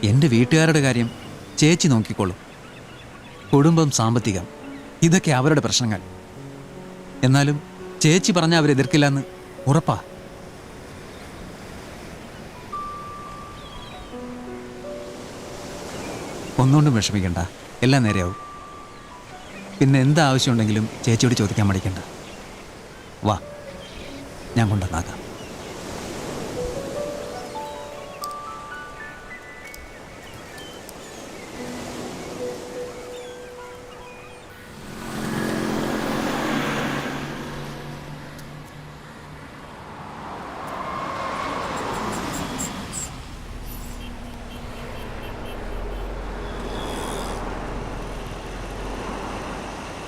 എൻ്റെ വീട്ടുകാരുടെ കാര്യം ചേച്ചി നോക്കിക്കോളും. കുടുംബം, സാമ്പത്തികം, ഇതൊക്കെ അവരുടെ പ്രശ്നങ്ങൾ. എന്നാലും ചേച്ചി പറഞ്ഞാൽ അവരെതിർക്കില്ലെന്ന് ഉറപ്പാ. ഒന്നുകൊണ്ടും വിഷമിക്കണ്ട, എല്ലാം നേരെയാവും. പിന്നെ എന്താവശ്യമുണ്ടെങ്കിലും ചേച്ചിയോട് ചോദിക്കാൻ മടിക്കണ്ട. വാ, ഞാൻ കൊണ്ടുവന്നാക്കാം.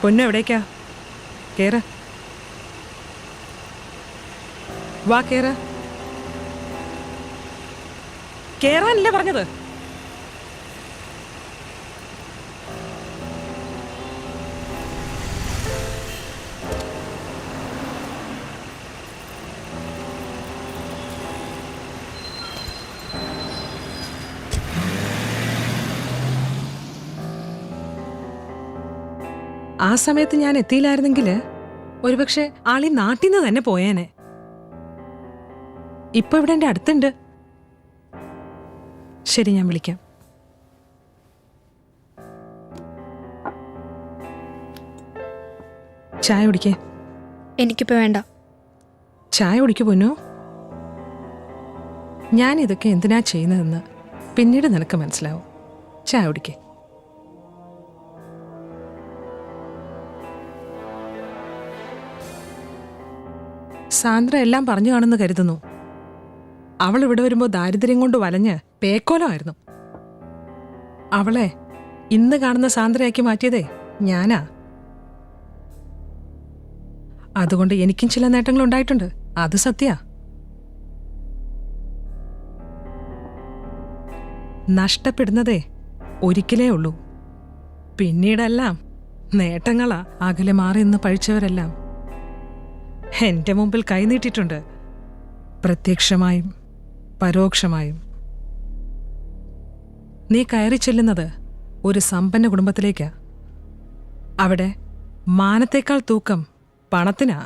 പൊന്നു എവിടേക്കാ? കേറ്, വാ കേറ്. കേറാനല്ലേ പറഞ്ഞത്? ആ സമയത്ത് ഞാൻ എത്തിയില്ലായിരുന്നെങ്കിൽ ഒരുപക്ഷെ ആളി നാട്ടിൽ നിന്ന് തന്നെ പോയേനെ. ഇപ്പൊ ഇവിടെ എൻ്റെ അടുത്തുണ്ട്. ശരി, ഞാൻ വിളിക്കാം. ചായ കുടിക്കേ? എനിക്കിപ്പോ വേണ്ട. ചായ കുടിക്കു പൊന്നു. ഞാൻ ഇതൊക്കെ എന്തിനാ ചെയ്യുന്നതെന്ന് പിന്നീട് നിനക്ക് മനസ്സിലാവും. ചായ കുടിക്കേ. സാന്ദ്ര എല്ലാം പറഞ്ഞു കാണുന്നു കരുതുന്നു. അവൾ ഇവിടെ വരുമ്പോൾ ദാരിദ്ര്യം കൊണ്ട് വലഞ്ഞ് പേക്കോലമായിരുന്നു. അവളെ ഇന്ന് കാണുന്ന സാന്ദ്രയാക്കി മാറ്റിയതേ ഞാനാ. അതുകൊണ്ട് എനിക്കും ചില നേട്ടങ്ങൾ ഉണ്ടായിട്ടുണ്ട്, അത് സത്യാ. നഷ്ടപ്പെടുന്നതേ ഒരിക്കലേ ഉള്ളൂ. പിന്നീടെല്ലാം നേട്ടങ്ങളാ. അകലെ മാറി നിന്ന് പഴിച്ചവരെല്ലാം എന്റെ മുമ്പിൽ കൈനീട്ടിട്ടുണ്ട്, പ്രത്യക്ഷമായും പരോക്ഷമായും. നീ കയറി ചെല്ലുന്നത് ഒരു സമ്പന്ന കുടുംബത്തിലേക്കാ. അവിടെ മാനത്തേക്കാൾ തൂക്കം പണത്തിനാ.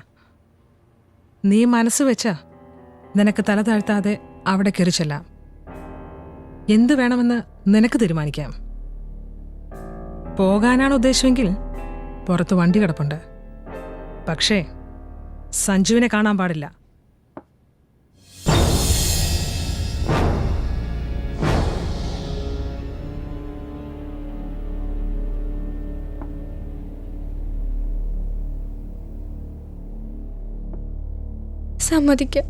നീ മനസ്സ് വെച്ചാ നിനക്ക് തല താഴ്ത്താതെ അവിടെ കയറി ചെല്ലാം. എന്തു വേണമെന്ന് നിനക്ക് തീരുമാനിക്കാം. പോകാനാണ് ഉദ്ദേശമെങ്കിൽ പുറത്ത് വണ്ടി കിടപ്പുണ്ട്. പക്ഷേ സഞ്ജുവിനെ കാണാൻ പാടില്ല. സമ്മതിക്കാം.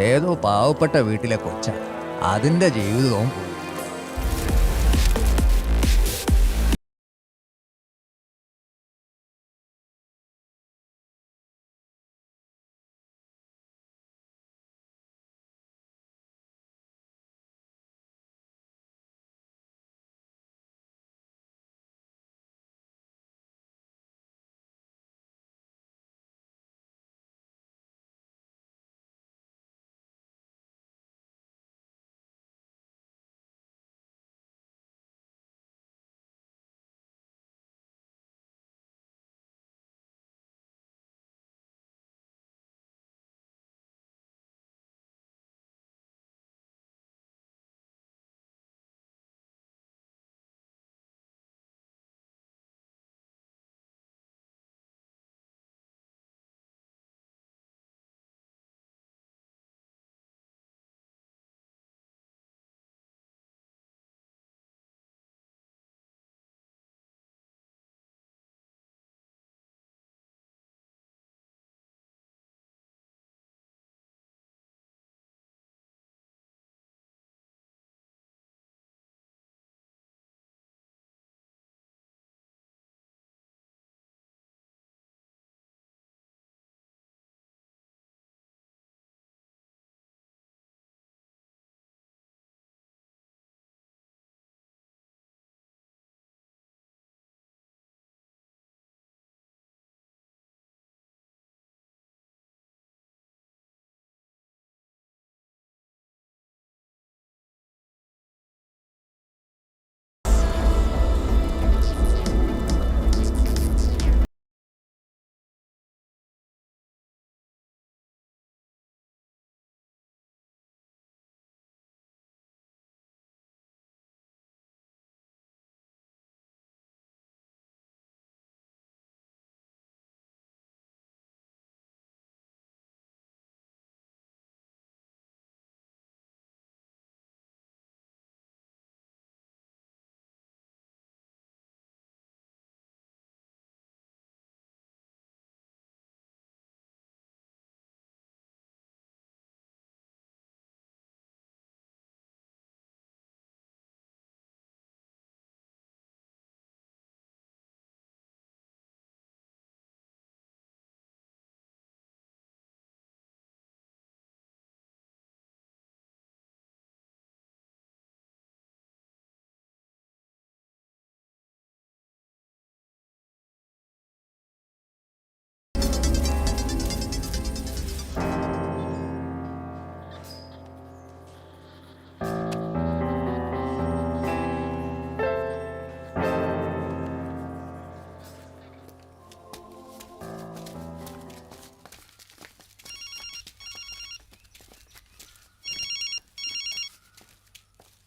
ഏതോ പാവപ്പെട്ട വീട്ടിലെ കൊച്ച, അതിൻ്റെ ജീവിതവും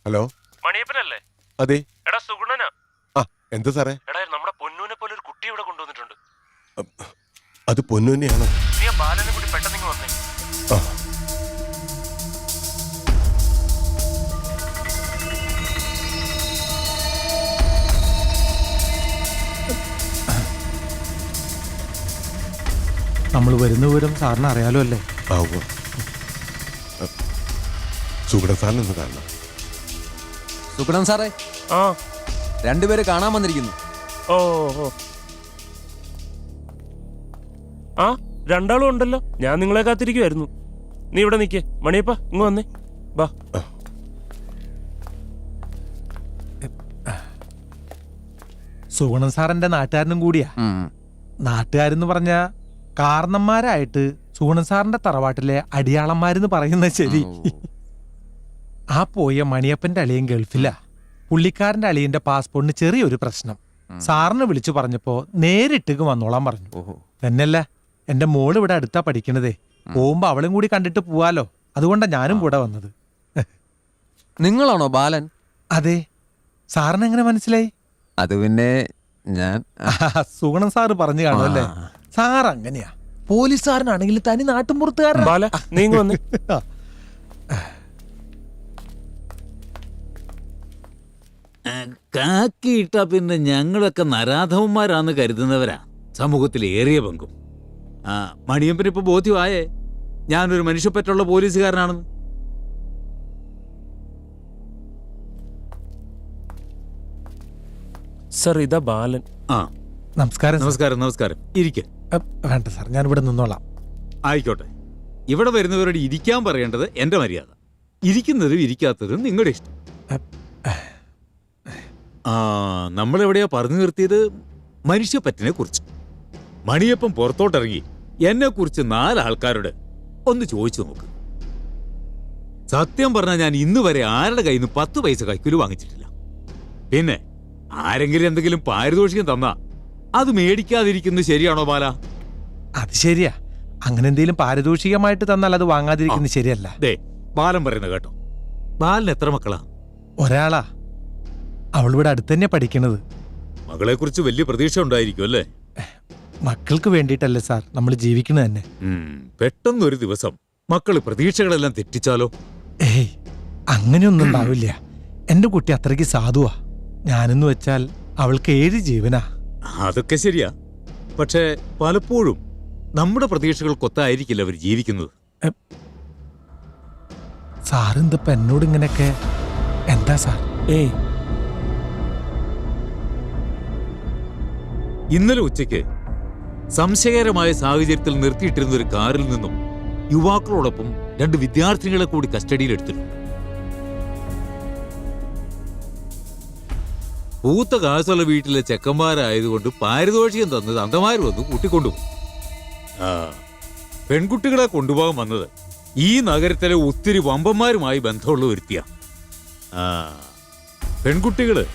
ഹലോ, മണിയപ്പനല്ലേ? അതെ. എടാ സുഗുണനാ. ആ, എന്താ സാറേ? എടാ നമ്മുടെ പൊന്നൂനെ പോലെ ഒരു കുട്ടി ഇവിടെ കൊണ്ടുവന്നിട്ടുണ്ട്. അത് പൊന്നു തന്നെയാണോ? നീ ആ ബാലനെ കൂടി പെട്ടെന്ന് ഇങ്ങ് വന്നേ. നമ്മൾ വരുന്ന വിവരം സാറിന് അറിയാലോ അല്ലേ? സുഗുണൻ സാറിനൊന്ന് കാണണം. സുഗുണൻ സാറേ, ആ, രണ്ടുപേര് കാണാൻ വന്നിരിക്കുന്നു. ഓ ഓ, ആ, രണ്ടാളും ഉണ്ടല്ലോ. ഞാൻ നിങ്ങളെ കാത്തിരിക്കുമായിരുന്നു. നീ ഇവിടെ നിൽക്കേ. മണിയപ്പ ഇങ്ങ് വന്നേ, വാ. സുഗുണൻ സാറിന്റെ നാട്ടുകാരനും കൂടിയാ. നാട്ടുകാരെന്ന് പറഞ്ഞ കാരണന്മാരായിട്ട് സുഗുണൻ സാറിന്റെ തറവാട്ടിലെ അടിയാളന്മാരെന്ന് പറയുന്നത് ശരി. ആ പോയ മണിയപ്പന്റെ അളിയൻ ഗൾഫിലാ. പുള്ളിക്കാരന്റെ അളിയന്റെ പാസ്പോർട്ടിന് ചെറിയൊരു പ്രശ്നം. സാറിന് വിളിച്ചു പറഞ്ഞപ്പോ നേരിട്ടേക്ക് വന്നോളാൻ പറഞ്ഞു. തന്നെയല്ല, എന്റെ മോള് ഇവിടെ അടുത്താ പഠിക്കണതേ. പോകുമ്പോ അവളും കൂടി കണ്ടിട്ട് പോവാലോ, അതുകൊണ്ടാ ഞാനും കൂടെ വന്നത്. നിങ്ങളാണോ ബാലൻ? അതെ. സാറിന് എങ്ങനെ മനസ്സിലായി? അത് പിന്നെ ഞാൻ സുഗുണൻ സാറ് പറഞ്ഞു കാണുമല്ലേ. സാർ അങ്ങനെയാ. പോലീസുകാരനാണെങ്കിൽ തനി നാട്ടുമ്പുറത്തുകാരൻ. നീ വന്നേ. കാക്കിയിട്ട പിന്നെ ഞങ്ങളൊക്കെ നരാധവന്മാരാന്ന് കരുതുന്നവരാ സമൂഹത്തിൽ ഏറിയ പങ്കും. ആ, മണിയമ്പന് ഇപ്പൊ ബോധ്യമായേ ഞാനൊരു മനുഷ്യപ്പറ്റുള്ള പോലീസുകാരനാണെന്ന്. സർ, ഇതാ ബാലൻ. ആ, നമസ്കാരം. നമസ്കാരം. നമസ്കാരം. ഇരിക്കെ. വേണ്ട സാർ, ഞാൻ ഇവിടെ നിന്നോളാം. ആയിക്കോട്ടെ. ഇവിടെ വരുന്നവരോട് ഇരിക്കാൻ പറയേണ്ടത് എന്റെ മര്യാദ. ഇരിക്കുന്നതും ഇരിക്കാത്തതും നിങ്ങളുടെ ഇഷ്ടം. ആ, നമ്മളെവിടെയാ പറഞ്ഞു നിർത്തിയത്? മനുഷ്യപ്പറ്റിനെ കുറിച്ച്. മണിയപ്പം പുറത്തോട്ടിറങ്ങി എന്നെ കുറിച്ച് 4 ആൾക്കാരോട് ഒന്ന് ചോദിച്ചു നോക്ക്. സത്യം പറഞ്ഞാൽ ഞാൻ ഇന്ന് വരെ ആരുടെ കയ്യിൽ നിന്ന് 10 പൈസ കൈക്കൂലി വാങ്ങിച്ചിട്ടില്ല. പിന്നെ ആരെങ്കിലും എന്തെങ്കിലും പാരിതോഷികം തന്നാ അത് മേടിക്കാതിരിക്കുന്നത് ശരിയാണോ ബാല? അത് ശരിയാ. അങ്ങനെ എന്തെങ്കിലും പാരിതോഷികമായിട്ട് തന്നാൽ അത് വാങ്ങാതിരിക്കുന്നത് ശരിയല്ല. ബാലൻ പറയുന്നത് കേട്ടോ. ബാലൻ എത്ര മക്കളാ? ഒരാളാ. അവളിവിടെ അടുത്ത് തന്നെ പഠിക്കണത്. മകളെ കുറിച്ച് വലിയ പ്രതീക്ഷ ഉണ്ടായിരിക്കും അല്ലേ? മക്കൾക്ക് വേണ്ടിയിട്ടല്ലേ സാർ നമ്മൾ ജീവിക്കുന്നത് തന്നെ. പെട്ടെന്നൊരു ദിവസം മക്കള് പ്രതീക്ഷകളെല്ലാം തെറ്റിച്ചാലോ? ഏയ്, അങ്ങനെയൊന്നും ഉണ്ടാവില്ല. എന്റെ കുട്ടി അത്രയ്ക്ക് സാധുവാ. ഞാനെന്ന് വെച്ചാൽ അവൾക്ക് 7 ജീവനാ. അതൊക്കെ ശരിയാ. പക്ഷേ പലപ്പോഴും നമ്മുടെ പ്രതീക്ഷകൾക്കൊത്തായിരിക്കില്ല അവർ ജീവിക്കുന്നത്. സാറെന്തപ്പ എന്നോട് ഇങ്ങനെയൊക്കെ? എന്താ സാർ? ഇന്നലെ ഉച്ചയ്ക്ക് സംശയകരമായ സാഹചര്യത്തിൽ നിർത്തിയിട്ടിരുന്ന ഒരു കാറിൽ നിന്നും യുവാക്കളോടൊപ്പം 2 വിദ്യാർത്ഥികളെ കൂടി കസ്റ്റഡിയിലെടുത്തിരുന്നു. പൂത്ത കാസുള്ള വീട്ടിലെ ചെക്കന്മാരായതുകൊണ്ട് പാരിതോഷികം തന്നത് അന്തമാര് വന്ന് കൂട്ടിക്കൊണ്ടുപോകും. പെൺകുട്ടികളെ കൊണ്ടുപോകാൻ വന്നത് ഈ നഗരത്തിലെ ഒത്തിരി വമ്പന്മാരുമായി ബന്ധമുള്ള ഒരുത്തിയാ. പെൺകുട്ടികള്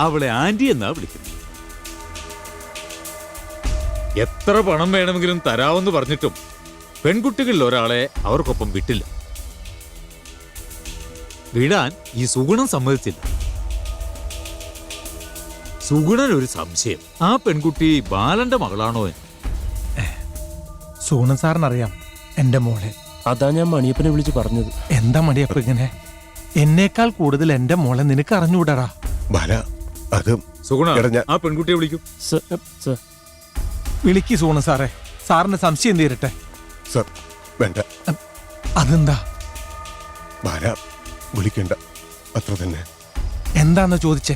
അവളെ ആന്റി എന്നാ വിളിക്കുന്നത്. എത്ര പണം വേണമെങ്കിലും തരാമെന്ന് പറഞ്ഞിട്ടും പെൺകുട്ടികളിൽ ഒരാളെ അവർക്കൊപ്പം വിട്ടില്ല. വിടാൻ ഈ സുഗുണൻ സമ്മതിച്ചില്ല. സുഗുണൻ ഒരു സംശയം, ആ പെൺകുട്ടി ബാലന്റെ മകളാണോ എന്ന്. സുഗുണൻ സാറിനറിയാം എന്റെ മോളെ. അതാ ഞാൻ മണിയപ്പനെ വിളിച്ച് പറഞ്ഞത്. എന്താ മണിയപ്പ ഇങ്ങനെ? എന്നേക്കാൾ കൂടുതൽ എന്റെ മോളെ നിനക്ക് അറിഞ്ഞുകൂടാ. സുഗുണ, ആ പെൺകുട്ടിയെ വിളിക്കൂ. വിളിക്ക് സുഗുണൻ സാറേ. സാറിന് സംശയം തീരട്ടെ. വേണ്ട. അതെന്താ? വിളിക്കണ്ട, അത്ര തന്നെ. എന്താന്ന് ചോദിച്ചേ?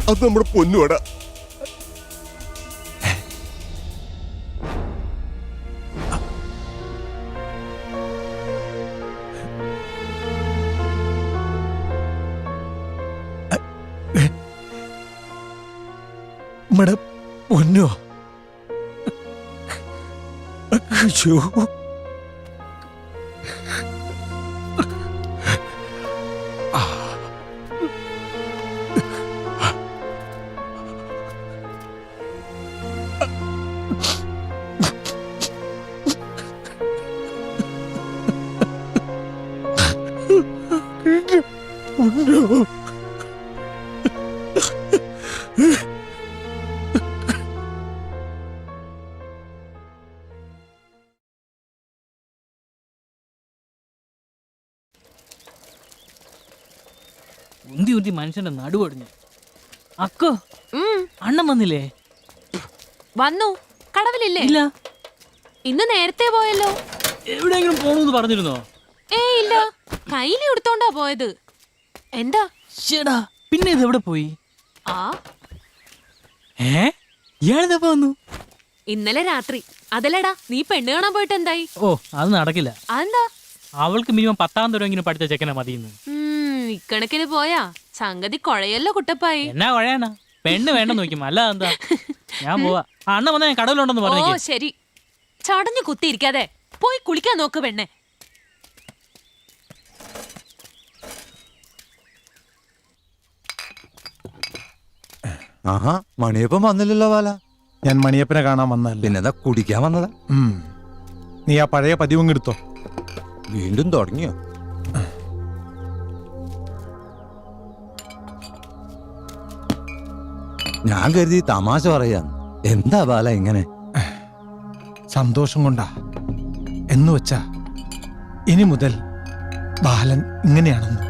അത് നമ്മുടെ പൊന്നുവടാ. നമ്മുടെ പൊന്നോ? ഉന്തി ഉന്തി മനുഷ്യന്റെ നടുവടിഞ്ഞു. അക്കോ അണ്ണൻ വന്നില്ലേ? വന്നു. കടവിലില്ലേ? ഇല്ല. ഇന്ന് നേരത്തെ പോയല്ലോ. എവിടെയെങ്കിലും പോണെന്ന് പറഞ്ഞിരുന്നോ? ഇല്ല, കയ്യിൽ എടുത്തോണ്ടാ പോയത്. എന്താ? ചേടാ, പിന്നെ ഇത് എവിടെ പോയി? ഇയാളിതപ്പോ വന്നു? ഇന്നലെ രാത്രി. അതല്ലടാ, നീ പെണ്ണ് കാണാൻ പോയിട്ട് എന്തായി? ഓ, അത് നടക്കില്ല. അതെന്താ? അവൾക്ക് മിനിമം 10ാം തരമെങ്കിലും പഠിച്ച ചെക്കനെ മതിയെന്ന്. ഇക്കണക്കിന് പോയാ സംഗതി കൊഴയല്ലോ കുട്ടപ്പായി. എന്നാ കൊഴയാനാ? പെണ്ണ് വേണ്ടെന്ന് നോക്കും. അല്ല എന്താ, ഞാൻ പോവാ. അണ്ണ വന്നാ ഞാൻ കടവിലുണ്ടെന്ന് പറഞ്ഞു. ഓ ശരി, ചടഞ്ഞു കുത്തിയിരിക്കാതെ പോയി കുളിക്കാൻ നോക്ക് പെണ്ണെ. ആഹാ, മണിയപ്പൻ വന്നില്ലല്ലോ ബാല. ഞാൻ മണിയപ്പനെ കാണാൻ വന്നല്ല. പിന്നെന്താ കുടിക്കാൻ വന്നതാ? നീ ആ പഴയ പതിവും എടുത്തോ. വീണ്ടും തുടങ്ങിയോ? ഞാൻ കരുതി തമാശ പറയാന്ന്. എന്താ ബാല ഇങ്ങനെ? സന്തോഷം കൊണ്ടാ. എന്ന് വെച്ചാ ഇനി മുതൽ ബാലൻ ഇങ്ങനെയാണെന്ന്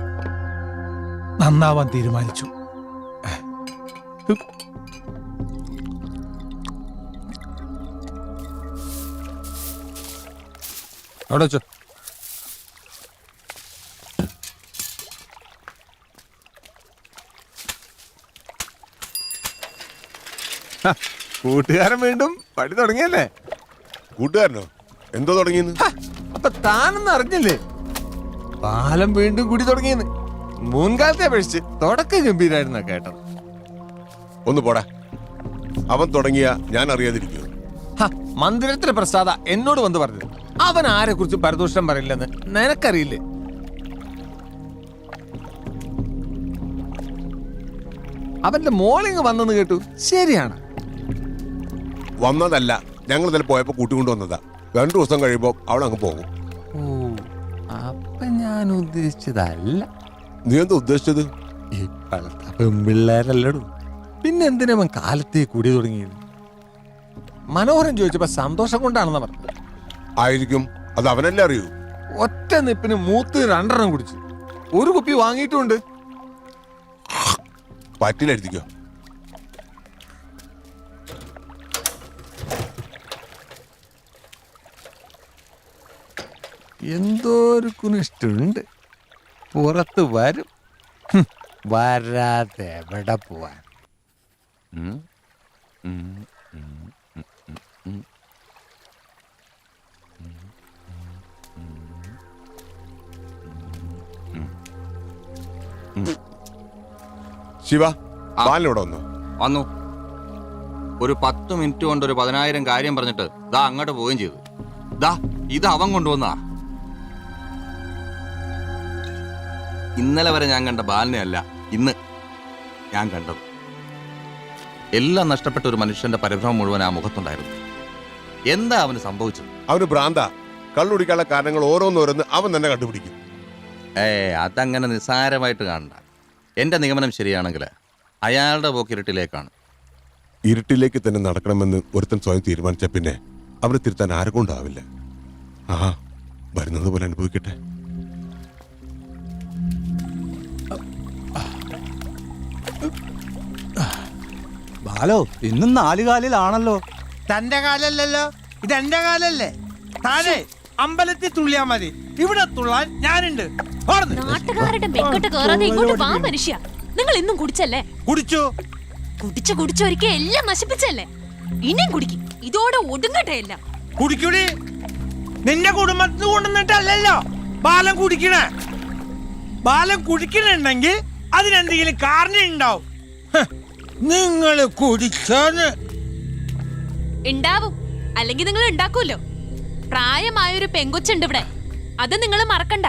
നന്നാവാൻ തീരുമാനിച്ചു. അവിടെ വെച്ചോ. കൂട്ടുകാരൻ വീണ്ടും പടി തുടങ്ങിയല്ലേ? കൂട്ടുകാരനോ? എന്തോ തുടങ്ങിയെന്ന്? അപ്പൊ താനൊന്നും അറിഞ്ഞില്ലേ? ബാലൻ വീണ്ടും കുടി തുടങ്ങിയെന്ന്. മുൻകാലത്തെ അപേക്ഷിച്ച് തുടക്കം ഗംഭീരായിരുന്ന കേട്ടത്. ഒന്ന് പോടാ. അവൻ തുടങ്ങിയ ഞാൻ അറിയാതിരിക്കുമോ? മന്ദിരത്തിലെ പ്രസാദ എന്നോട് വന്ന് പറഞ്ഞത് അവൻ ആരെ കുറിച്ച് പരദൂഷണം പറയില്ലെന്ന് നിനക്കറിയില്ലേ? അവന്റെ മോളിങ് വന്നെന്ന് കേട്ടു. ശരിയാണ്. വന്നതല്ല, ഞങ്ങൾ ഇന്നലെ പോയപ്പോ കൂട്ടിക്കൊണ്ടുവന്നതാ. 2 ദിവസം കഴിയുമ്പോ അവൾ അങ്ങ് പോകും. ഓ, അപ്പൊ ഞാൻ ഉദ്ദേശിച്ചതല്ല. നീ എന്താ ഉദ്ദേശിച്ചത്? ഈ പളത്ത പെമ്പിള്ളേരല്ലടൂ. പിന്നെ എന്തിനവൻ കാലത്തേ കൂടി തുടങ്ങിയത്? മനോഹരൻ ചോദിച്ചപ്പോ സന്തോഷം കൊണ്ടാണെന്ന് പറഞ്ഞു. ആയിരിക്കും. അത് അവനല്ലേ അറിയൂ. ഒറ്റ നിപ്പിന് മൂത്ത് 2 എണ്ണം കുടിച്ചു. 1 കുപ്പി വാങ്ങിയിട്ടുണ്ട്. പറ്റിലെഴുതിക്കോ. എന്തോ ഒരു കുനിഷ്ടുണ്ട്. പുറത്ത് വരും. വരാതെ എവിടെ പോവാൻ? ശിവ, ബാലനോട് വന്നു. ഒരു 10 മിനിറ്റ് കൊണ്ട് ഒരു 10,000 കാര്യം പറഞ്ഞിട്ട് ദാ അങ്ങോട്ട് പോവുകയും ചെയ്തു. ദാ ഇത് അവൻ കൊണ്ടുവന്നാ. ഇന്നലെ വരെ ഞാൻ കണ്ട ബാലനെ അല്ല ഇന്ന് ഞാൻ കണ്ടത്. എല്ലാം നഷ്ടപ്പെട്ട ഒരു മനുഷ്യന്റെ പരിഭ്രമം മുഴുവൻ ആ മുഖത്തുണ്ടായിരുന്നു. എന്താ അവന് സംഭവിച്ചത്? അവന് ഭ്രാന്ത. കള്ളുടിക്കാനുള്ള കാരണങ്ങൾ ഓരോന്നോരോന്ന് അവൻ തന്നെ കണ്ടുപിടിക്കും. അതങ്ങനെ നിസ്സാരമായിട്ട് കാണണ്ട. എന്റെ നിഗമനം ശരിയാണെങ്കിൽ അയാളുടെ പോക്കിരുട്ടിലേക്കാണ്. ഇരുട്ടിലേക്ക് തന്നെ നടക്കണമെന്ന് ഒരുത്തൻ സ്വയം തീരുമാനിച്ച പിന്നെ അവനെ തിരുത്താൻ ആരെ കൊണ്ടാവില്ല. ആ, വരുന്നത് പോലെ അനുഭവിക്കട്ടെ. ബാലോ, ഇന്നും 4 കാലിലാണല്ലോ. തന്റെ കാലല്ലല്ലോ, ഇതെന്റെ കാലല്ലേ. താഴെ അമ്പലത്തിൽ തുള്ളിയാ മതി. ഇവിടെ തുള്ളാൻ ഞാനുണ്ട്. നാട്ടുകാരുടെ മെക്കെട്ട് കേറാതെ ഇങ്ങോട്ട് വാ മനുഷ്യ. നിങ്ങൾ ഇന്നും കുടിച്ചല്ലേ? കുടിച്ചു. കുടിച്ചൊരിക്കൽ എല്ലാം നശിപ്പിച്ചല്ലേ? ഇനിയും കുടിക്കും. ഇതോടെ ഒടുങ്ങട്ടെ എല്ലാം. കുടിക്കൂടി. നിന്റെ കുടുംബത്തിന് കൊണ്ടുവന്നിട്ടല്ലല്ലോ ബാലൻ കുടിക്കണേ. ബാലൻ കുടിക്കണുണ്ടെങ്കിൽ അതിനെന്തെങ്കിലും കാരണം ഉണ്ടാവും. നിങ്ങള് കുടിച്ചാന്ന് ഉണ്ടാവും. അല്ലെങ്കിൽ നിങ്ങൾ ഉണ്ടാക്കൂല്ലോ. പ്രായമായൊരു പെങ്കൊച്ചുണ്ട് ഇവിടെ. അത് നിങ്ങൾ മറക്കണ്ട.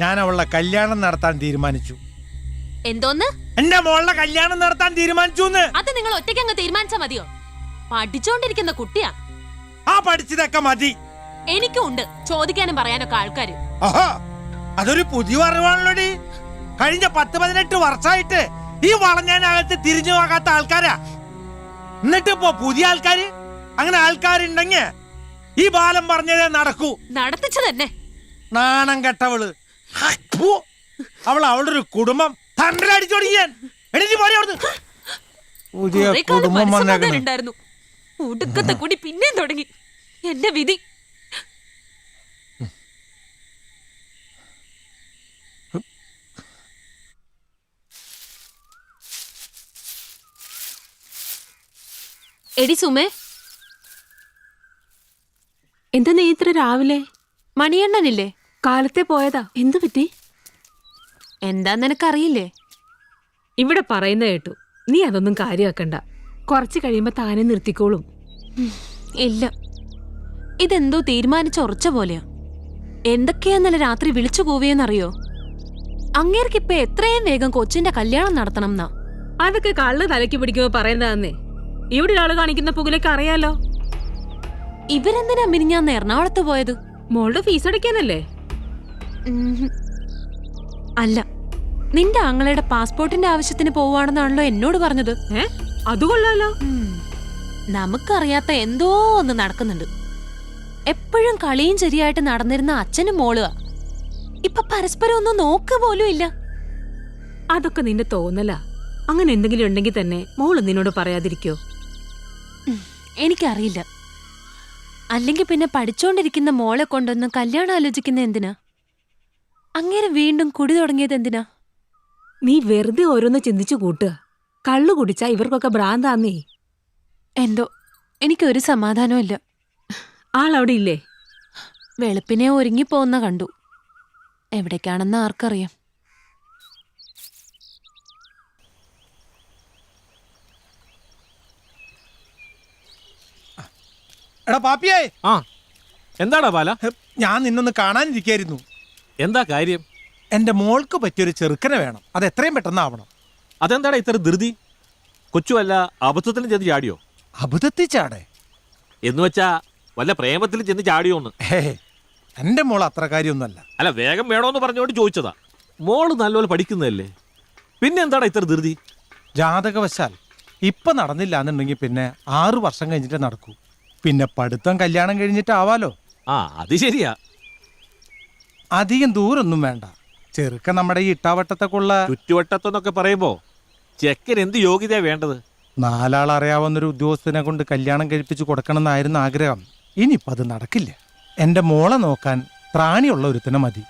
ഞാൻ അവളുടെ കല്യാണം നടത്താൻ തീരുമാനിച്ചു. എന്തോന്ന്? എന്റെ മോളുടെ കല്യാണം നടത്താൻ തീരുമാനിച്ചു. അത് നിങ്ങൾ ഒറ്റയ്ക്ക് അങ്ങ് തീരുമാനിച്ചാ മതിയോ? പഠിച്ചോണ്ടിരിക്കുന്ന കുട്ടിയാ. ആ പഠിച്ചതൊക്കെ മതി. എനിക്കും ഉണ്ട് ചോദിക്കാനും പറയാനൊക്കെ ആൾക്കാര്. ആഹാ, അതൊരു പുതിയ അറിവാണല്ലോടി. കഴിഞ്ഞ 10-18 വർഷമായിട്ട് ഈ വളഞ്ഞതിനകത്ത് തിരിഞ്ഞു നോക്കാത്ത ആൾക്കാരാ. എന്നിട്ട് ഇപ്പോ പുതിയ ആൾക്കാര്, അങ്ങനെ ആൾക്കാരുണ്ടെങ്കിൽ ഈ ബാലം പറഞ്ഞതേ നടക്കൂ. നടത്തിച്ചു തന്നെ. നാണം കെട്ടവള്. ഫു, അവളുടെ ഒരു കുടുംബം തണ്ടടിച്ചു തുടങ്ങിയാൻ. എണീറ്റ് പോരെ അവിടുന്ന്. പുതിയ കുടുംബം വന്നേക്കുന്നു. ഉടുക്കത്തെ കൂടി പിന്നെയും തുടങ്ങി. എന്റെ വിധി. എടി സുമേ, എന്താ നീ ഇത്ര രാവിലെ? മണിയണ്ണനില്ലേ? കാലത്തെ പോയതാ. എന്തു പറ്റി? എന്താ നിനക്കറിയില്ലേ? ഇവിടെ പറയുന്ന കേട്ടു. നീ അതൊന്നും കാര്യമാക്കണ്ട. കുറച്ച് കഴിയുമ്പോ താനെ നിർത്തിക്കോളും. ഇല്ല, ഇതെന്തോ തീരുമാനിച്ച ഉറച്ച പോലെയാ. എന്തൊക്കെയാന്നല്ല രാത്രി വിളിച്ചു കൂവിയെന്നറിയോ? അങ്ങേർക്ക് ഇപ്പൊ എത്രയും വേഗം കൊച്ചിന്റെ കല്യാണം നടത്തണം എന്നാ. അതൊക്കെ കള്ള് തലയ്ക്ക് പിടിക്കുമ്പോ പറയുന്നതാന്നേ. ഇവിടെ ഒരാള് കാണിക്കുന്ന പുകലേക്ക് അറിയാലോ. ഇവരെന്തിനാ മിനിഞ്ഞാന്ന് എറണാകുളത്ത് പോയത്? മോളുടെ ഫീസ് അടയ്ക്കാനല്ലേ? അല്ല, നിന്റെ ആങ്ങളയുടെ പാസ്പോർട്ടിന്റെ ആവശ്യത്തിന് പോവാണെന്നാണല്ലോ എന്നോട് പറഞ്ഞത്. അതുകൊള്ളാലോ. നമുക്കറിയാത്ത എന്തോ ഒന്ന് നടക്കുന്നുണ്ട്. എപ്പോഴും കളിയും ശരിയായിട്ട് നടന്നിരുന്ന അച്ഛനും മോളുക ഇപ്പൊ പരസ്പരം ഒന്നും നോക്ക് പോലും ഇല്ല. അതൊക്കെ നിന്റെ തോന്നലാ. അങ്ങനെ എന്തെങ്കിലും ഉണ്ടെങ്കിൽ തന്നെ മോള് നിന്നോട് പറയാതിരിക്കോ? എനിക്കറിയില്ല. അല്ലെങ്കിൽ പിന്നെ പഠിച്ചോണ്ടിരിക്കുന്ന മോളെ കൊണ്ടൊന്ന് കല്യാണം ആലോചിക്കുന്ന എന്തിനാ? അങ്ങനെ വീണ്ടും കുടി തുടങ്ങിയത് എന്തിനാ? നീ വെറുതെ ഓരോന്ന് ചിന്തിച്ചു കൂട്ടുക. കള്ളു കുടിച്ചാ ഇവർക്കൊക്കെ ഭ്രാന്താന്നേ. എന്തോ എനിക്കൊരു സമാധാനവും ഇല്ല. ആളവിടെ ഇല്ലേ? വെളുപ്പിനെ ഒരുങ്ങിപ്പോന്ന കണ്ടു. എവിടേക്കാണെന്ന് ആർക്കറിയാം. എടാ പാപ്പിയേ. ആ, എന്താടാ ബാല? ഞാൻ നിന്നൊന്ന് കാണാനിരിക്കായിരുന്നു. എന്താ കാര്യം? എന്റെ മോൾക്ക് പറ്റിയൊരു ചെറുക്കനെ വേണം. അത് എത്രയും പെട്ടെന്നാവണം. അതെന്താടാ ഇത്ര ധൃതി? കൊച്ചു വല്ല അബദ്ധത്തിലും ചെന്ന് ചാടിയോ? അബദ്ധത്തിൽ ചാടേ എന്ന് വെച്ചാ വല്ല പ്രേമത്തിലും ചെന്ന് ചാടിയോന്ന്? എന്റെ മോൾ അത്ര കാര്യമൊന്നുമല്ല. അല്ല, വേഗം വേണോന്ന് പറഞ്ഞോണ്ട് ചോദിച്ചതാ. മോള് നല്ലപോലെ പഠിക്കുന്നതല്ലേ, പിന്നെ എന്താടാ ഇത്ര ധൃതി? ജാതകവശാൽ ഇപ്പൊ നടന്നില്ല എന്നുണ്ടെങ്കിൽ പിന്നെ 6 വർഷം കഴിഞ്ഞിട്ട് നടക്കൂ. പിന്നെ പഠിത്തം കല്യാണം കഴിഞ്ഞിട്ടാവാലോ. ആ, അത് ശരിയാ. അധികം ദൂരൊന്നും വേണ്ട. ചെറുക്ക നമ്മുടെ ഈ ഇട്ടാവട്ടത്തൊക്കെയുള്ള ചുറ്റുവട്ടത്തെന്നൊക്കെ പറയുമ്പോ ചെക്കൻ എന്ത് യോഗ്യതയാ വേണ്ടത്? 4 ആൾ അറിയാവുന്നൊരു ഉദ്യോഗസ്ഥനെ കൊണ്ട് കല്യാണം കഴിപ്പിച്ച് കൊടുക്കണമെന്നായിരുന്നു ആഗ്രഹം. ഇനിയിപ്പോ അത് നടക്കില്ല. എന്റെ മോളെ നോക്കാൻ ത്രാണിയുള്ള ഒരുത്തനെ മതി.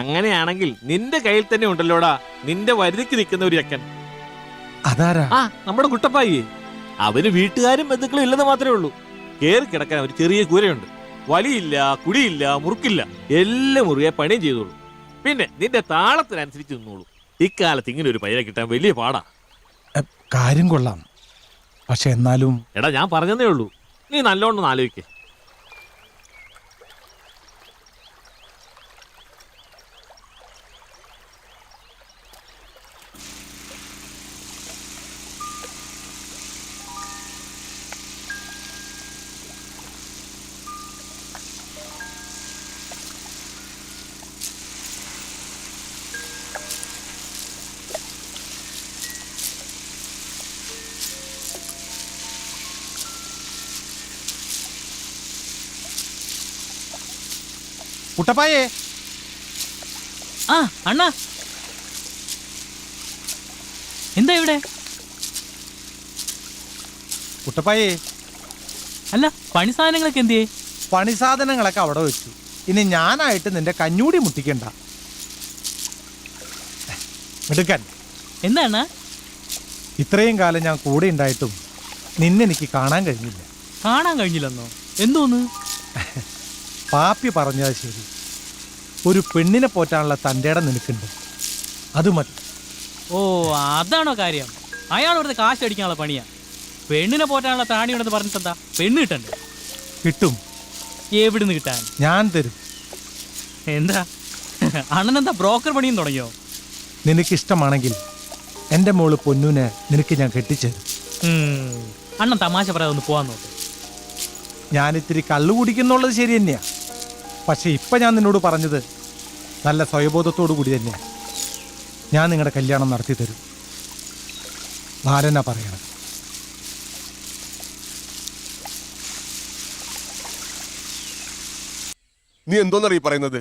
അങ്ങനെയാണെങ്കിൽ നിന്റെ കയ്യിൽ തന്നെ ഉണ്ടല്ലോടാ നിന്റെ വരുതിക്ക് നിൽക്കുന്ന ഒരു ചെക്കൻ. അതാരാ? ആ, നമ്മുടെ കുട്ടപ്പായി. അവന് വീട്ടുകാരും ബന്ധുക്കളും ഇല്ലെന്ന് മാത്രമേ ഉള്ളൂ. കേറി കിടക്കാൻ ഒരു ചെറിയ കൂരയുണ്ട്. വലിയില്ല, കുടിയില്ല, മുറുക്കില്ല. എല്ലാം മുറിയെ പണിയും ചെയ്തോളൂ. പിന്നെ നിന്റെ താളത്തിനനുസരിച്ച് നിന്നോളൂ. ഇക്കാലത്ത് ഇങ്ങനെ ഒരു പയ്യനെ കിട്ടാൻ വലിയ പാടാ. കാര്യം കൊള്ളാം, പക്ഷെ എന്നാലും എടാ, ഞാൻ പറഞ്ഞതേ ഉള്ളൂ. നീ നല്ലോണം ആലോചിക്കേ. കുട്ടപ്പായേ. ആ അണ്ണാ, എന്താ ഇവിടെ? കുട്ടപ്പായേ. അല്ല, പണി സാധനങ്ങളൊക്കെ എന്തിയേ? പണി സാധനങ്ങളൊക്കെ അവിടെ വെച്ചു. ഇനി ഞാനായിട്ട് നിന്റെ കഞ്ഞൂടി മുട്ടിക്കണ്ട. മിടുക്കൻ. എന്താണ്? ഇത്രയും കാലം ഞാൻ കൂടെ ഉണ്ടായിട്ടും നിന്നെനിക്ക് കാണാൻ കഴിഞ്ഞില്ല. കാണാൻ കഴിഞ്ഞില്ലെന്നോ? എന്തോന്ന്? പാപ്പി പറഞ്ഞത് ശരി. ഒരു പെണ്ണിനെ പോറ്റാനുള്ള തൻ്റെ ഇടം നിനക്കുണ്ട്. അത് മതി. ഓ, അതാണോ കാര്യം? അയാൾ ഇവിടുത്തെ കാശ് അടിക്കാനുള്ള പണിയാ. പെണ്ണിനെ പോറ്റാനുള്ള ത്രാണിയുണ്ടെന്ന് പറഞ്ഞിട്ടെന്താ? പെണ്ണ് കിട്ടണ്ടേ? കിട്ടും. എവിടുന്ന് കിട്ടാൻ? ഞാൻ തരും. എന്താ അണ്ണനെന്താ ബ്രോക്കർ പണിയും തുടങ്ങിയോ? നിനക്കിഷ്ടമാണെങ്കിൽ എൻ്റെ മോള് പൊന്നൂനെ നിനക്ക് ഞാൻ കെട്ടിച്ചേരും. അണ്ണൻ തമാശ പറയാതെ ഒന്ന് പോവാൻ നോക്ക്. ഞാനിത്തിരി കള്ളു കുടിക്കുന്നുള്ളത് ശരി തന്നെയാ. പക്ഷെ ഇപ്പൊ ഞാൻ നിന്നോട് പറഞ്ഞത് നല്ല സ്വയബോധത്തോടു കൂടി തന്നെ ഞാൻ നിങ്ങളുടെ കല്യാണം നടത്തി തരും. ബാലനാ പറയണത്. നീ എന്തോന്നറിയ പറയുന്നത്?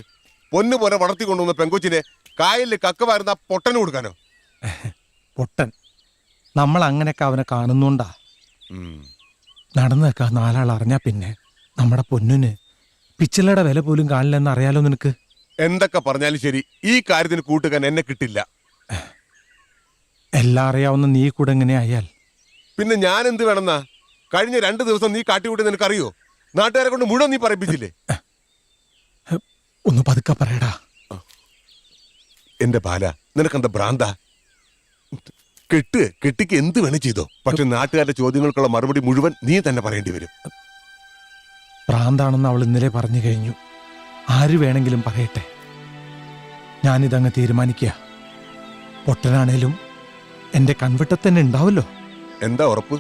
പൊന്നു പോലെ വളർത്തിക്കൊണ്ടുവന്ന പെങ്കൊച്ചിനെ കായലിൽ കക്ക വാരുന്ന പൊട്ടന് കൊടുക്കാനോ? പൊട്ടൻ നമ്മൾ അങ്ങനെയൊക്കെ അവനെ കാണുന്നുണ്ടാ. നടന്നേക്കാ നാലാൾ അറിഞ്ഞാ പിന്നെ നമ്മുടെ പൊന്നിന് പിച്ചളയുടെ വില പോലും കാണില്ലെന്ന് അറിയാലോ നിനക്ക്. എന്തൊക്കെ പറഞ്ഞാലും ശരി, ഈ കാര്യത്തിന് കൂട്ടുകാൻ എന്നെ കിട്ടില്ല. എല്ലാം അറിയാവുന്ന നീ കൂടെ എങ്ങനെ ആയാൽ പിന്നെ ഞാൻ എന്ത് വേണമെന്നാ? കഴിഞ്ഞ 2 ദിവസം നീ കാട്ടിവിട്ട് നിനക്കറിയോ? നാട്ടുകാരെ കൊണ്ട് മുഴുവൻ നീ പറയിപ്പിച്ചില്ലേ? ഒന്ന് പതുക്കെ പറയടാ. എന്റെ ബാല, നിനക്കെന്താ ഭ്രാന്ത? കെട്ടിക്ക് എന്ത് വേണം ചെയ്തോ, പക്ഷെ നാട്ടുകാരുടെ ചോദ്യങ്ങൾക്കുള്ള മറുപടി മുഴുവൻ നീ തന്നെ പറയേണ്ടി വരും. ഭ്രാന്താണെന്ന് അവൾ ഇന്നലെ പറഞ്ഞു കഴിഞ്ഞു. ആര് വേണമെങ്കിലും പറയട്ടെ, ഞാനിതങ്ങ് തീരുമാനിക്കുക. പൊട്ടനാണേലും എന്റെ കൺവെട്ടത്തന്നെ ഉണ്ടാവല്ലോ. എന്താ ഉറപ്പ്?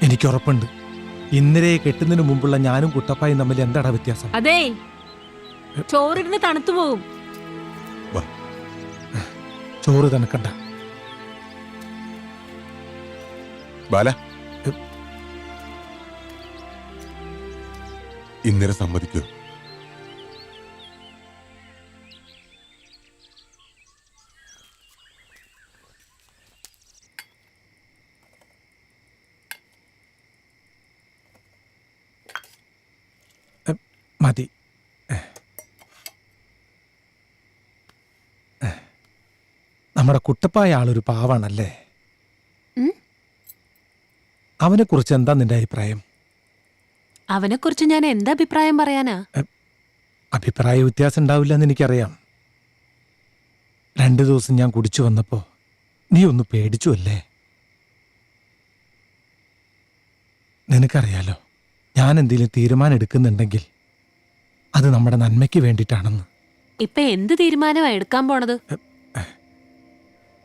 എനിക്ക് ഉറപ്പുണ്ട്. ഇന്നലെ കെട്ടുന്നതിന് മുമ്പുള്ള ഞാനും കുട്ടപ്പായും തമ്മിൽ എന്താടാ വ്യത്യാസം? അതെ, ചോറിന് തണുത്തു പോകും. ചോറ് തണുക്കണ്ട ബാല. ഇന്നലെ സമ്മതിക്കൂ. മതി. നമ്മുടെ കുട്ടപ്പായ ആളൊരു പാവാണല്ലേ? അവനെ കുറിച്ച് എന്താ നിന്റെ അഭിപ്രായം? അവനെ കുറിച്ച് ഞാൻ എന്താ അഭിപ്രായം പറയാനാ? അഭിപ്രായ വ്യത്യാസം ഉണ്ടാവില്ലെന്ന് എനിക്കറിയാം. 2 ദിവസം ഞാൻ കുടിച്ചു വന്നപ്പോ നീ ഒന്ന് പേടിച്ചു അല്ലേ? നിനക്കറിയാലോ, ഞാൻ എന്തെങ്കിലും തീരുമാനം എടുക്കുന്നുണ്ടെങ്കിൽ അത് നമ്മുടെ നന്മയ്ക്ക് വേണ്ടിയിട്ടാണെന്ന്. ഇപ്പൊ എന്ത് തീരുമാനമാ എടുക്കാൻ പോണത്?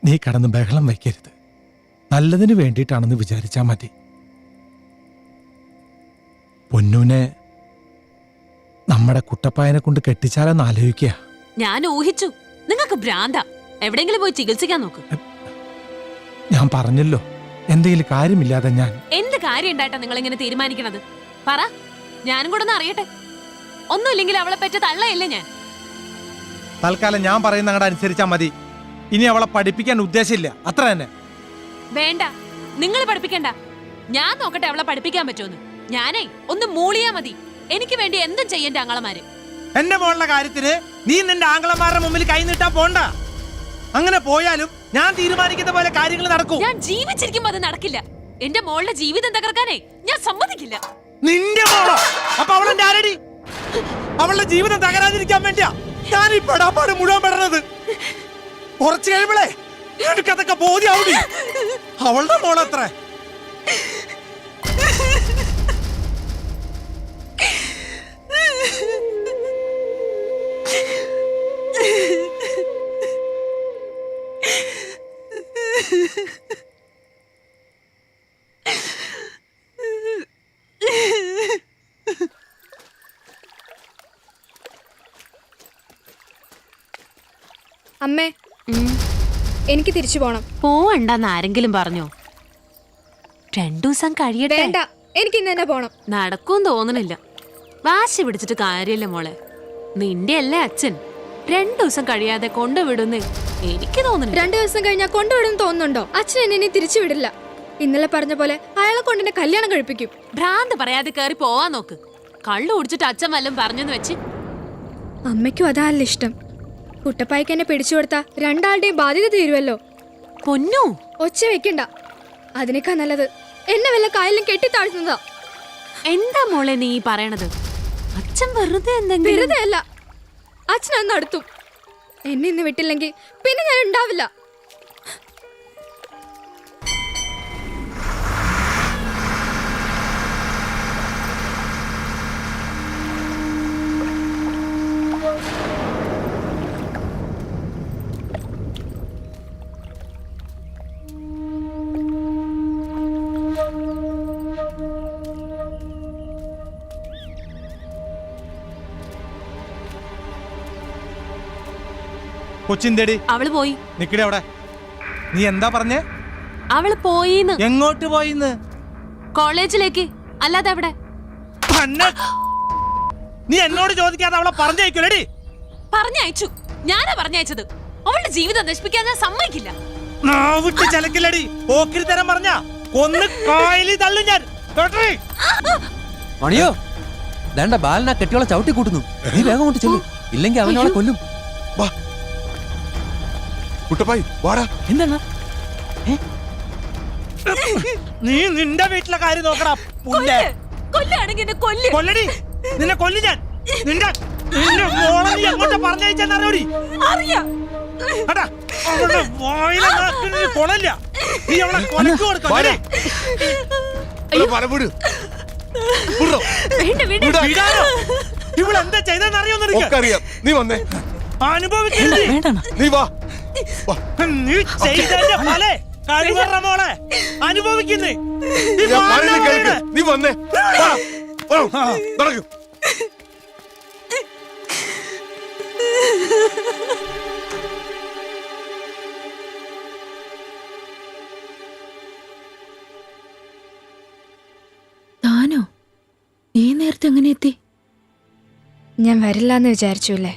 നീ കടന്ന് ബഹളം വയ്ക്കരുത്. നല്ലതിന് വേണ്ടിയിട്ടാണെന്ന് വിചാരിച്ചാ മതി. പൊന്നൂനെ നമ്മുടെ കുട്ടപ്പായനെ കൊണ്ട് കെട്ടിച്ചാലെന്ന് ആലോചിക്കുക. ഞാൻ ഊഹിച്ചു. നിങ്ങൾക്ക് ഭ്രാന്ത. എവിടെങ്കിലും പോയി ചികിത്സിക്കാൻ നോക്ക്. ഞാൻ പറഞ്ഞല്ലോ, എന്തെങ്കിലും കാര്യമില്ലാതെ ഞാൻ. എന്ത് കാര്യം ഉണ്ടായിട്ടാ നിങ്ങൾ ഇങ്ങനെ തീരുമാനിക്കണത്? പറ, ഞാനും കൂടെ ഒന്ന് അറിയട്ടെ. ഒന്നുമില്ലെങ്കിൽ അവളെ പറ്റ തള്ളയല്ലേ ഞാൻ. തൽക്കാലം ഞാൻ പറയുന്ന അങ്ങോട്ട് അനുസരിച്ചാ മതി. ഇനി അവളെ പഠിപ്പിക്കാൻ ഉദ്ദേശമില്ല, അത്ര തന്നെ. വേണ്ട, നിങ്ങൾ പഠിപ്പിക്കണ്ട. ഞാൻ നോക്കട്ടെ അവളെ പഠിപ്പിക്കാൻ പറ്റുമെന്ന്. ഞാനേ ഒന്ന് മൂളിയാ മതി. എനിക്ക് വേണ്ടി എന്തും ചെയ്യണ്ട ആങ്ങളമാര്. എന്റെ മോളുടെ കാര്യത്തിന് നീ നിന്റെ ആങ്ങളമാരുടെ മുമ്പിൽ കൈ നീട്ടാൻ പോണ്ട. അങ്ങനെ പോയാലും ഞാൻ തീരുമാനിക്കുന്ന പോലെ കാര്യങ്ങൾ നടക്കും. ഞാൻ ജീവിച്ചിരിക്കുമ്പോ അത് നടക്കില്ല. എന്റെ മോളുടെ ജീവിതം തകർക്കാനേ ഞാൻ സമ്മതിക്കില്ല. നിന്റെ മോളോ? അപ്പൊ അവളെന്റെ ആരടി? അവളുടെ ജീവിതം തകരാതിരിക്കാൻ വേണ്ടിയാ ഞാൻ ഈ പെടാപ്പാട് മുഴുവൻ പെടുന്നത്. കുറച്ച് കഴിയുമ്പോഴേ എനിക്കതൊക്കെ ബോധ്യാവൂടി. അവളുടെ മോളത്ര അമ്മേ, എനിക്ക് തിരിച്ചു പോണം. പോവണ്ടെന്ന് ആരെങ്കിലും പറഞ്ഞോ? 2 ദിവസം കഴിയട്ടെ. വേണ്ട, എനിക്ക് ഇന്ന് തന്നെ പോണം. നടക്കും തോന്നണില്ല. വാശി പിടിച്ചിട്ട് കാര്യമില്ല മോളെ. നിന്റെ അല്ലേ അച്ഛൻ. 2 ദിവസം കഴിയാതെ കൊണ്ടുവിടുന്നേ എനിക്ക് തോന്നുന്നു. 2 ദിവസം കഴിഞ്ഞാൽ കൊണ്ടുവിടുന്നു തോന്നുന്നുണ്ടോ? അച്ഛൻ എന്നെ ഇനി തിരിച്ചു വിടില്ല. ഇന്നലെ പറഞ്ഞ പോലെ അയാളെ കൊണ്ട് എന്നെ കല്യാണം കഴിപ്പിക്കും. ഭ്രാന്ത് പറയാതെ കയറി പോവാൻ നോക്ക്. കള്ളു കുടിച്ചിട്ട് അച്ഛൻ വല്ലതും പറഞ്ഞെന്ന് വെച്ച്. അമ്മയ്ക്കും അതല്ല ഇഷ്ടം. കുട്ടപ്പായ്ക്ക് എന്നെ പിടിച്ചു കൊടുത്താ 2 ബാധ്യത തീരുവല്ലോ. പൊന്നു, ഒച്ച വെക്കണ്ട. അതിനേക്കാ നല്ലത് എന്നെ വല്ല കായലിലും കെട്ടിത്താഴ്ത്തുന്നതാ. എന്താ മോളെ നീ പറയണത്? അച്ഛൻ വെറുതെ എന്തെങ്കിലും. വെറുതെ അല്ല, അച്ഛൻ അന്ന് അടുത്തു. എന്നെ ഇന്ന് വിട്ടില്ലെങ്കിൽ പിന്നെ ഞാൻ ഉണ്ടാവില്ല. കൊച്ചിന്തേടി അവള് പോയി. നിക്കടി അവിടെ. നീ എന്താ പറഞ്ഞേ? അവള് പോയിന്ന്. എങ്ങോട്ട് പോയിന്ന്? കോളേജിലേക്ക്. അല്ലാതെ അവിടെ. നീ എന്നോട് ചോദിക്കാതെ അവളെ പറഞ്ഞയക്കൂലടി. പറഞ്ഞയച്ചു. ഞാനാ പറഞ്ഞയച്ചത്. അവളുടെ ജീവിതം നശിപ്പിക്കാൻ ഞാൻ സമ്മതിക്കില്ല. നാവിട്ട് ചലക്കില്ലടി. ഓക്കിരി തരം പറഞ്ഞ കൊന്ന് കായലി തള്ളു ഞാൻ. മണിയോ വേണ്ട, ബാലനാ കെട്ടിയോളെ ചവിട്ടി കൂട്ടുന്നു. നീ വേഗം കൊണ്ട് ചെല്ലു, ഇല്ലെങ്കിൽ അവനോളെ കൊല്ലും. കുട്ടപ്പായി വാടാ. എന്താണ്? നീ നിന്റെ വീട്ടിലെ കാര്യം നോക്കടാ. കൊല്ലാണെങ്കിൽ കൊല്ലടി. നിന്നെ കൊല്ലു ഞാൻ. നിന്റെ മോളെ നീ എങ്ങോട്ട് പറഞ്ഞയച്ചെന്നറിയോടി? അറിയാം. അവളുടെ വായിലെ കൊണല്ല. നീ അവളെ കൊലക്ക് കൊടുക്കേ. ഇവളെന്താ ചെയ്തെന്നറിയോന്ന് നീ വന്നേ. അനുഭവിക്കരുത്. നീ വാ. നീ ചെയ്തതിന്റെ ഫലേ കഴിവറ മോളെ അനുഭവിക്കുന്നേ. നീ വന്നേ. നടക്കൂ. താനോ ഈ നേരത്തെ എങ്ങനെ എത്തി? ഞാൻ വരില്ലാന്ന് വിചാരിച്ചു അല്ലേ?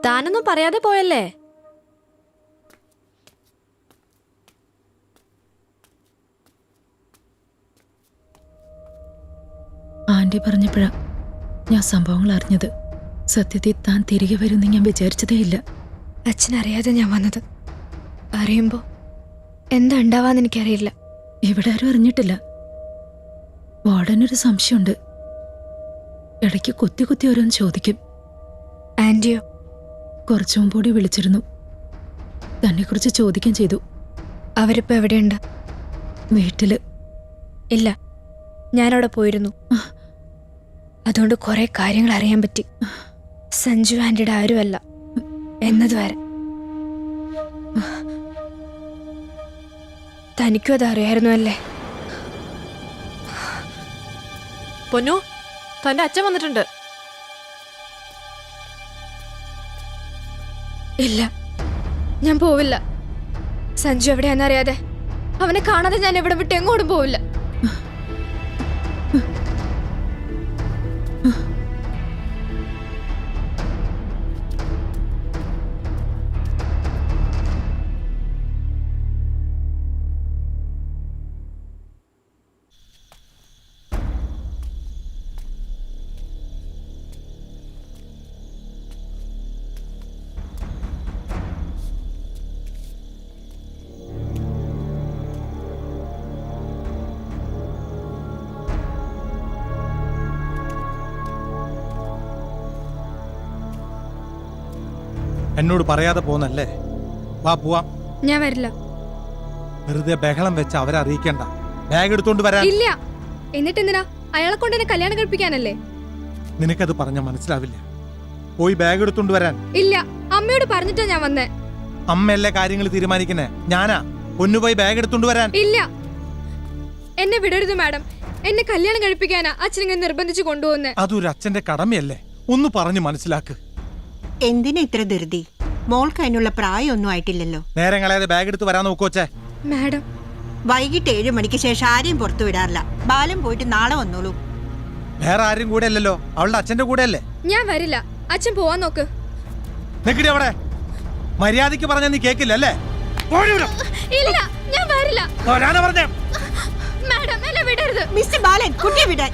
താനൊന്നും പറയാതെ പോയല്ലേ? ആന്റി പറഞ്ഞപ്പോഴാ ഞാൻ സംഭവങ്ങൾ അറിഞ്ഞത്. സത്യത്തിൽ താൻ തിരികെ വരുമെന്ന് ഞാൻ വിചാരിച്ചതേയില്ല. അച്ഛനറിയാതെ ഞാൻ വന്നത്. അറിയുമ്പോ എന്താ ഉണ്ടാവാന്ന് എനിക്കറിയില്ല. ഇവിടെ ആരും അറിഞ്ഞിട്ടില്ല. വാർഡനൊരു സംശയമുണ്ട്. ഇടയ്ക്ക് കുത്തി കുത്തി ഓരോന്ന് ചോദിക്കും. ആന്റിയോ? കുറച്ചു മുമ്പോടി വിളിച്ചിരുന്നു. തന്നെക്കുറിച്ച് ചോദിക്കുകയും ചെയ്തു. അവരിപ്പോ എവിടെയുണ്ട്? വീട്ടില്. ഇല്ല, ഞാനവിടെ പോയിരുന്നു. അതുകൊണ്ട് കുറെ കാര്യങ്ങൾ അറിയാൻ പറ്റി. സഞ്ജു ആന്റിയുടെ ആരുമല്ല എന്നതുവരെ. തനിക്കും അത് അറിയായിരുന്നു അല്ലേ? പൊന്നു, തന്റെ അച്ഛൻ വന്നിട്ടുണ്ട്. ഇല്ല, ഞാൻ പോവില്ല. സഞ്ജു എവിടെയാണെന്നറിയാതെ, അവനെ കാണാതെ ഞാൻ എവിടെ വിട്ട് എങ്ങോട്ടും പോവില്ല. എന്നോട് പറയാതെ പോന്നല്ലേ? വാ പോവാം. ഞാൻ വരില്ല. വെറുതെ ബഹളം വെച്ച് അവരെ അറിയിക്കണ്ട. ബാഗ് എടുത്തോണ്ട് വരാൻ. ഇല്ല. എന്നിട്ടെന്തിനാ? അയാളെ കൊണ്ട് എന്നെ കല്യാണം കഴിപ്പിക്കാനല്ലേ? നിനക്കത് പറഞ്ഞ മനസ്സിലാവില്ല. പോയി ബാഗ് എടുത്തോണ്ട് വരാൻ. ഇല്ല, അമ്മയോട് പറഞ്ഞിട്ടാ ഞാൻ വന്നേ. അമ്മയല്ലേ കാര്യങ്ങൾ തീരുമാനിക്കുന്നേ. ഞാനാ. പൊന്നുപോയി ബാഗ് എടുത്തോണ്ട് വരാൻ. ഇല്ല, എന്നെ വിടരുത് മാഡം. എന്നെ കല്യാണം കഴിപ്പിക്കാനാ അച്ഛനെ നിർബന്ധിച്ചു കൊണ്ടുപോകുന്നേ. അതൊരു അച്ഛന്റെ കടമയല്ലേ? ഒന്ന് പറഞ്ഞു മനസ്സിലാക്ക്. എന്തിനാ ഇത്ര ധൃതി? മോൾക്ക് അതിനുള്ള പ്രായമൊന്നും ആയിട്ടില്ലല്ലോ. നേരം കളയാതെ ബാഗ് എടുത്ത് വരാൻ നോക്കോച്ചേ. മാഡം, വൈകിട്ട് 7 മണിക്ക് ശേഷം ആരെയും പുറത്തു വിടാറില്ല. ബാലൻ പോയിട്ട് നാളെ വന്നോളൂ. വേറെ ആരും കൂടെ അല്ലല്ലോ, അവളുടെ അച്ഛന്റെ കൂടെ അല്ലേ? ഞാൻ വരില്ല. അച്ഛൻ പോവാൻ നോക്ക്. നിക്കടി അവിടെ. മര്യാദയ്ക്ക് പറഞ്ഞ നീ കേക്കില്ല അല്ലേ? ഇല്ല, ഞാൻ വരില്ല. പറഞ്ഞേ. മാഡം, എന്നെ വിടരുത്. മിസ്റ്റർ ബാലൻ, കുട്ടിയെ വിടാൻ.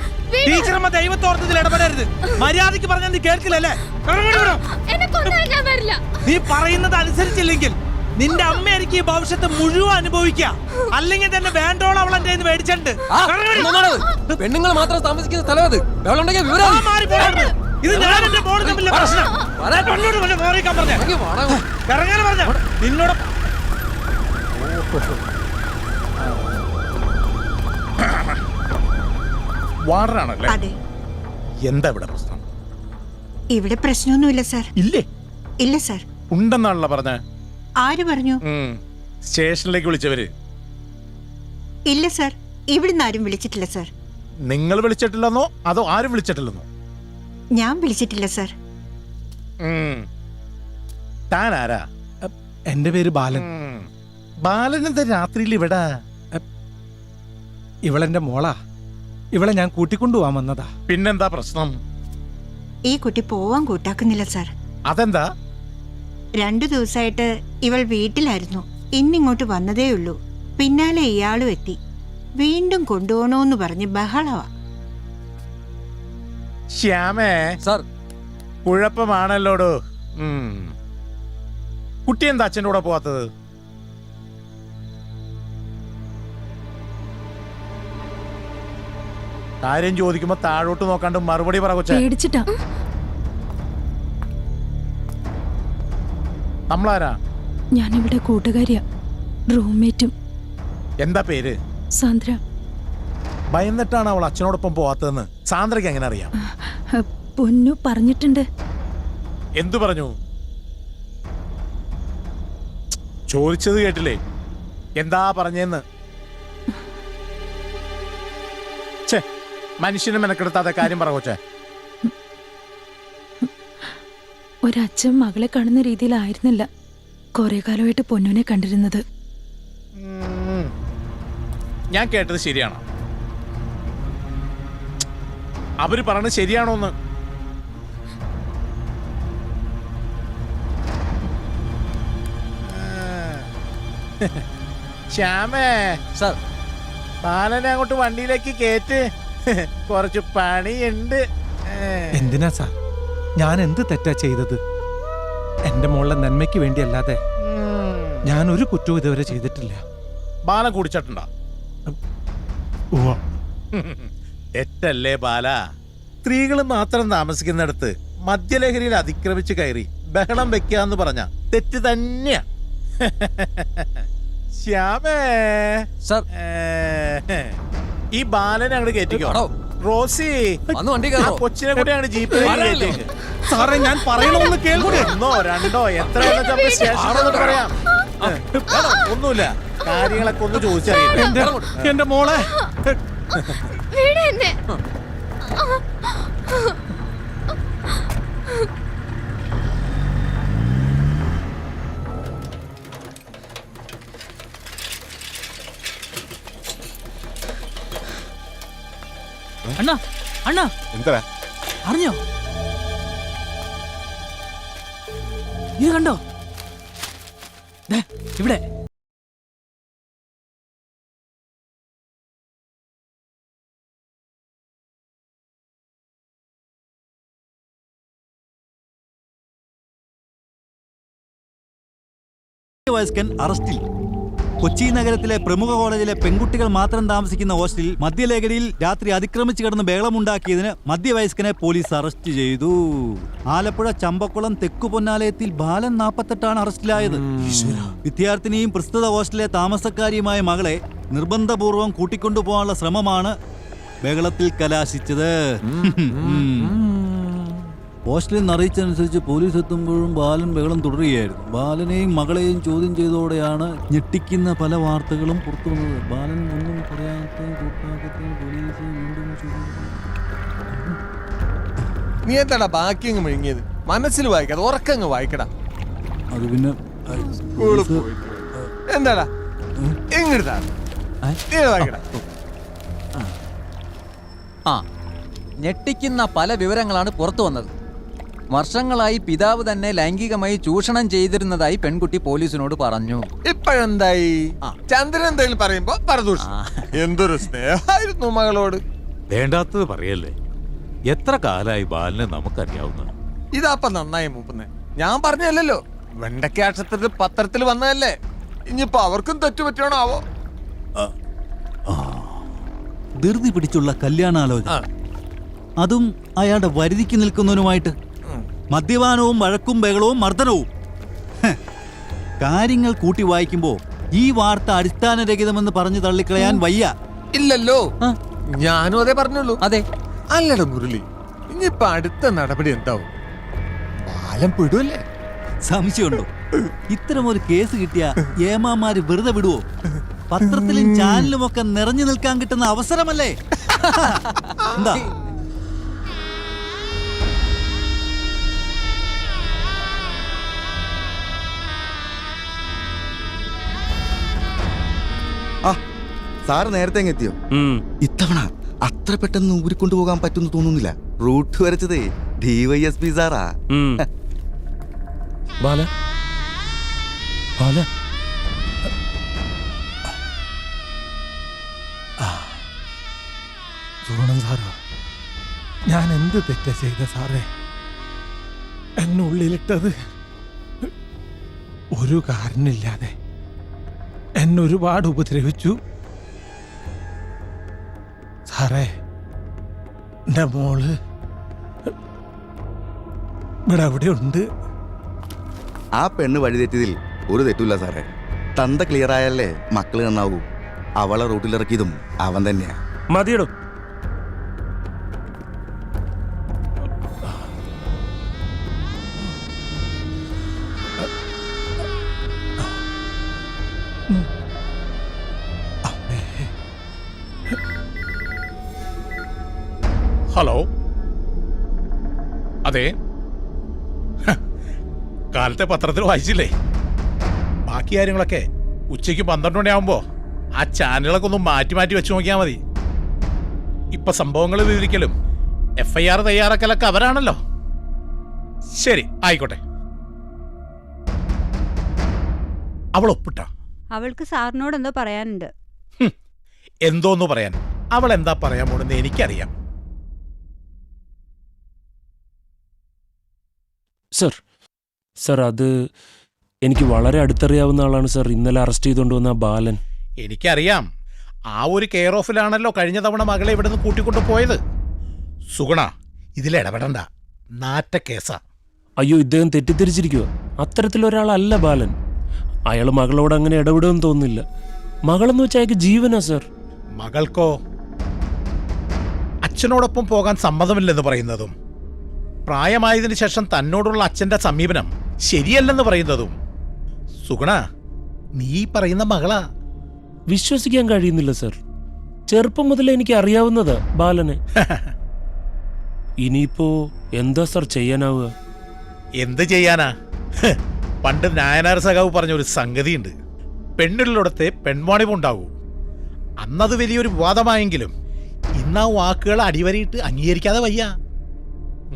ടീച്ചറമ്മ ദൈവത്തോർത്തതിൽ ഇടപെടരുത്. മര്യാദയ്ക്ക് പറഞ്ഞാൽ നീ കേൾക്കില്ലല്ലേ? ഞാൻ വരില്ല. നീ പറയുന്നത് അനുസരിച്ചില്ലെങ്കിൽ നിന്റെ അമ്മയായിരിക്കും ഈ ഭവിഷ്യത്ത് മുഴുവൻ അനുഭവിക്കുക. അല്ലെങ്കിൽ തന്നെ വേണ്ടോളം അവൾ എന്റെ മേടിച്ചിട്ടുണ്ട്. പെണ്ണുങ്ങൾ മാത്രം താമസിക്കുന്ന സ്ഥലം അത്. ഇത് ഞാൻ എന്റെ മോള് തമ്മിലുള്ള പ്രശ്നം. നിന്നോട് വാർഡനാണല്ലേ? അതെ. എന്താ ഇവിടെ പ്രശ്നം? ഇവിടെ പ്രശ്നമൊന്നുമില്ല സാർ. ഇല്ലേ? ഇല്ല സാർ. ഉണ്ടെന്നാണല്ലോ പറഞ്ഞ. ആര് പറഞ്ഞു? സ്റ്റേഷനിലേക്ക് വിളിച്ചവര്. ഇല്ല സാർ, ഇവിടുന്ന് ആരും വിളിച്ചിട്ടില്ല സാർ. നിങ്ങൾ വിളിച്ചിട്ടില്ലെന്നോ അതോ ആരും വിളിച്ചിട്ടില്ലെന്നോ? ഞാൻ വിളിച്ചിട്ടില്ല സാർ. താൻ ആരാ? എന്റെ പേര് ബാലൻ. ബാലൻ എന്താ രാത്രിയിൽ ഇവിടെ? ഇവളെന്റെ മോളാ. ഇവളെ ഞാൻ കൂട്ടിക്കൊണ്ടുപോവാൻ വന്നതാ. പിന്നെന്താ പ്രശ്നം? ഈ കുട്ടി പോവാൻ കൂട്ടാക്കുന്നില്ല സാർ. അതെന്താ? 2 ദിവസമായിട്ട് ഇവൾ വീട്ടിലായിരുന്നു. ഇന്നിങ്ങോട്ട് വന്നതേയുള്ളൂ. പിന്നാലെ ഇയാളും എത്തി. വീണ്ടും കൊണ്ടുപോകണോന്ന് പറഞ്ഞ് ബഹളവാ. ശ്യാമേ സാർ, കുഴപ്പമാണല്ലോടോ. കുട്ടി എന്താ അച്ഛൻ്റെ കൂടെ പോവാത്തത്? കാര്യം ചോദിക്കുമ്പോ താഴോട്ട് നോക്കാണ്ട് മറുപടി പറ കൊച്ചേ. പേടിച്ചിട്ടാ. നമ്മളാരാ? ഞാനിവിടെ കൂട്ടുകാരിയാ, റൂംമേറ്റും. എന്താ പേര്? സാന്ദ്ര. ഭയന്നിട്ടാണ് അവൾ അച്ഛനോടൊപ്പം പോവാത്തതെന്ന് സാന്ദ്രയ്ക്ക് എങ്ങനെ അറിയാം? പൊന്നു പറഞ്ഞിട്ടുണ്ട്. എന്തു പറഞ്ഞു? ചോദിച്ചത് കേട്ടില്ലേ? എന്താ പറഞ്ഞെന്ന്? മനുഷ്യന് മെനക്കെടുത്താതെ കാര്യം പറ കൊച്ചേ. ഒരച്ഛൻ മകളെ കാണുന്ന രീതിയിലായിരുന്നില്ല കുറെ കാലമായിട്ട് പൊന്നുവിനെ കണ്ടിരുന്നത്. ഞാൻ കേട്ടത് ശരിയാണോ? അവര് പറഞ്ഞത് ശരിയാണോന്ന്? ശ്യാമേ, സാർ, ബാലനെ അങ്ങോട്ട് വണ്ടിയിലേക്ക് കേറ്റ്. കുറച്ച് പണിയുണ്ട്. എന്തിനാ സാർ? ഞാൻ എന്ത് തെറ്റാ ചെയ്തത്? എന്റെ മോളുടെ നന്മയ്ക്ക് വേണ്ടിയല്ലാതെ ഞാൻ ഒരു കുറ്റവും ഇതുവരെ ചെയ്തിട്ടില്ല. ബാലൻ കുടിച്ചിട്ടുണ്ടോ? തെറ്റല്ലേ ബാല? സ്ത്രീകൾ മാത്രം താമസിക്കുന്നിടത്ത് മദ്യലഹരിയിൽ അതിക്രമിച്ച് കയറി ബഹളം വെക്കാന്ന് പറഞ്ഞ തെറ്റ് തന്നെയാ. ശ്യാമേ, ഈ ബാലനെ അങ്ങോട്ട് കയറ്റിക്കോ. റോസി, കൊച്ചിനെ കൂടെയാണ് ജീപ്പിൽ. സാറേ, ഞാൻ പറയണമെന്ന് കേൾക്കൂ. 1 2 എത്ര സ്റ്റേഷൻ പറയാം. ഒന്നുമില്ല, കാര്യങ്ങളൊക്കെ ഒന്ന് ചോദിച്ചറിയാം. എന്റെ മോളെ അണ്ണാ, അണ്ണാ, എന്താ അറിഞ്ഞോ? ഇത് കണ്ടോ? ഇവിടെ വയസ്കൻ അറസ്റ്റിൽ. കൊച്ചി നഗരത്തിലെ പ്രമുഖ കോളേജിലെ പെൺകുട്ടികൾ മാത്രം താമസിക്കുന്ന ഹോസ്റ്റലിൽ മദ്യലഹരിയിൽ രാത്രി അതിക്രമിച്ചു കിടന്ന് ബഹളമുണ്ടാക്കിയതിന് മധ്യവയസ്കനെ പോലീസ് അറസ്റ്റ് ചെയ്തു. ആലപ്പുഴ ചമ്പക്കുളം തെക്കുപൊന്നാലയത്തിൽ ബാലൻ 48 അറസ്റ്റിലായത്. വിദ്യാർത്ഥിനിയും പ്രസ്തുത ഹോസ്റ്റലിലെ താമസക്കാരിയുമായ മകളെ നിർബന്ധപൂർവ്വം കൂട്ടിക്കൊണ്ടുപോകാനുള്ള ശ്രമമാണ് ബഹളത്തിൽ കലാശിച്ചത്. ഹോസ്റ്റലിൽ നിന്ന് അറിയിച്ചതനുസരിച്ച് പോലീസ് എത്തുമ്പോഴും ബാലൻ ബഹളം തുടരുകയായിരുന്നു. ബാലനെയും മകളെയും ചോദ്യം ചെയ്തോടെയാണ് ഞെട്ടിക്കുന്ന പല വാർത്തകളും പുറത്തു വന്നത്. ബാലൻ ഒന്നും പറയാത്ത കൂട്ടാക്കത്തിൽ പോലീസ് വീണ്ടും നീ എന്താടാ ബാക്കി അങ്ങ് മുഴുങ്ങിയത്? മനസ്സിൽ വായിക്കാതെ ഉറക്കങ്ങ് വായിക്കടാ. അത് പിന്നെ എന്താടാ എങ്ങടാ വായിക്കടാ. ഞെട്ടിക്കുന്ന പല വിവരങ്ങളാണ് പുറത്തു വന്നത്. വർഷങ്ങളായി പിതാവ് തന്നെ ലൈംഗികമായി ചൂഷണം ചെയ്തിരുന്നതായി പെൺകുട്ടി പോലീസിനോട് പറഞ്ഞു. ഇപ്പോഴെന്തായി? ചന്ദ്രൻ എന്തെങ്കിലും പറയുമ്പോ പരദൂഷണം. എന്തൊരു സ്നേഹമായിരുന്നു മകളോട്. വേണ്ടാത്തത് പറയല്ലേ. എത്ര കാലായി ബാലിനെ നമുക്കറിയാവുന്ന. ഇതാപ്പ നന്നായി മൂപ്പുന്നേ. ഞാൻ പറഞ്ഞല്ലോ, വെണ്ടക്കാക്ഷത്തിൽ പത്രത്തിൽ വന്നതല്ലേ. ഇനിയിപ്പോ അവർക്കും തെറ്റുപറ്റണോ ആവോ. ധൃതി പിടിച്ചുള്ള കല്യാണാലോചന, അതും അയാളുടെ വരുതിക്ക് നിൽക്കുന്നവനുമായിട്ട്. മദ്യപാനവും വഴക്കും ബഹളവും മർദ്ദനവും. കാര്യങ്ങൾ കൂട്ടി വായിക്കുമ്പോൾ ഈ വാർത്ത അടിസ്ഥാനരഹിതമെന്ന് പറഞ്ഞു തള്ളിക്കളയാൻ വയ്യ. ഇല്ലല്ലോ, ഞാനും അതേ പറഞ്ഞുള്ളൂ. അതെ. അല്ലട മുരളി, ഇനിയിപ്പൊ അടുത്ത നടപടി എന്താവും? ബാലൻ പെടുവല്ലേ? സംശയമുണ്ടോ? ഇത്തരം ഒരു കേസ് കിട്ടിയ ഏമാമാര് വെറുതെ വിടുവോ? പത്രത്തിലും ചാനലും ഒക്കെ നിറഞ്ഞു നിൽക്കാൻ കിട്ടുന്ന അവസരമല്ലേ? എന്താ സാറ് നേരത്തെ എത്തിയോ? ഇത്തവണ അത്ര പെട്ടെന്ന് ഊരിക്കൊണ്ടുപോകാൻ പറ്റുമെന്ന് തോന്നുന്നില്ല. റൂട്ട് വരച്ചതേ DYSP സാറാ. ബാല ബാല സുഗുണൻ സാറോ, ഞാൻ എന്ത് തെറ്റ ചെയ്ത സാറേ? എന്നുള്ളിലിട്ടത് ഒരു കാരണമില്ലാതെ എന്നെ ഒരുപാട് ഉപദ്രവിച്ചു സാറേ. എൻ്റെ മോള് ഇവിടെ അവിടെ ഉണ്ട്. ആ പെണ്ണ് വഴിതെറ്റിയതിൽ ഒരു തെറ്റില്ല സാറേ. തന്ത ക്ലിയർ ആയല്ലേ മക്കള് നന്നാവൂ. അവളെ റൂട്ടിലിറക്കിയതും അവൻ തന്നെയാ. മതിയടോ. ഹലോ, അതെ, കാലത്തെ പത്രത്തിൽ വായിച്ചില്ലേ? ബാക്കി കാര്യങ്ങളൊക്കെ ഉച്ചയ്ക്ക് 12 മണിയാവുമ്പോ ആ ചാനലുകളൊക്കെ ഒന്ന് മാറ്റി മാറ്റി വെച്ച് നോക്കിയാൽ മതി. ഇപ്പൊ സംഭവങ്ങൾ വിവരിക്കലും FIR തയ്യാറാക്കലൊക്കെ അവരാണല്ലോ. ശരി, ആയിക്കോട്ടെ. അവൾ ഒപ്പിട്ട? അവൾക്ക് സാറിനോട് എന്തോ പറയാനുണ്ട്. എന്തോന്ന് പറയാൻ? അവൾ എന്താ പറയാൻ പോണെന്ന് എനിക്കറിയാം. സർ അത് എനിക്ക് വളരെ അടുത്തറിയാവുന്ന ആളാണ് സർ. ഇന്നലെ അറസ്റ്റ് ചെയ്തുകൊണ്ട് വന്ന ബാലൻ. എനിക്കറിയാം. ആ ഒരു കെയർ ഓഫിലാണല്ലോ കഴിഞ്ഞ തവണ മകളെ ഇവിടെ നിന്ന് കൂട്ടിക്കൊണ്ടു പോയത്. സുഗുണ, ഇതിലിടപെടണ്ട. നാറ്റ കേസാ. അയ്യോ, ഇദ്ദേഹം തെറ്റിദ്ധരിച്ചിരിക്കുക. അത്തരത്തിലൊരാളല്ല ബാലൻ. അയാൾ മകളോട് അങ്ങനെ ഇടപെടുമെന്ന് തോന്നുന്നില്ല. മകളെന്ന് വെച്ചാൽ അയാൾക്ക് ജീവനാ സർ. മകൾക്കോ? അച്ഛനോടൊപ്പം പോകാൻ സമ്മതമില്ലെന്ന് പറയുന്നതും പ്രായമായതിനു ശേഷം തന്നോടുള്ള അച്ഛന്റെ സമീപനം ശരിയല്ലെന്ന് പറയുന്നതും. സുഗുണ, നീ പറയുന്ന മകളാ. വിശ്വസിക്കാൻ കഴിയുന്നില്ല സർ. ചെറുപ്പം മുതലേ എനിക്ക് അറിയാവുന്നതാ ബാലനെ. ഇനിയിപ്പോ എന്താ സർ ചെയ്യാനാവുക? എന്ത് ചെയ്യാനാ? പണ്ട് നായനാർ സഖാവ് പറഞ്ഞൊരു സംഗതിയുണ്ട്. പെണ്ണുള്ളിടത്തെ പെൺവാണിവുണ്ടാകൂ. അന്നത് വലിയൊരു വിവാദമായെങ്കിലും ഇന്ന് ആ വാക്കുകൾ അടിവരയിട്ട് അംഗീകരിക്കാതെ വയ്യ.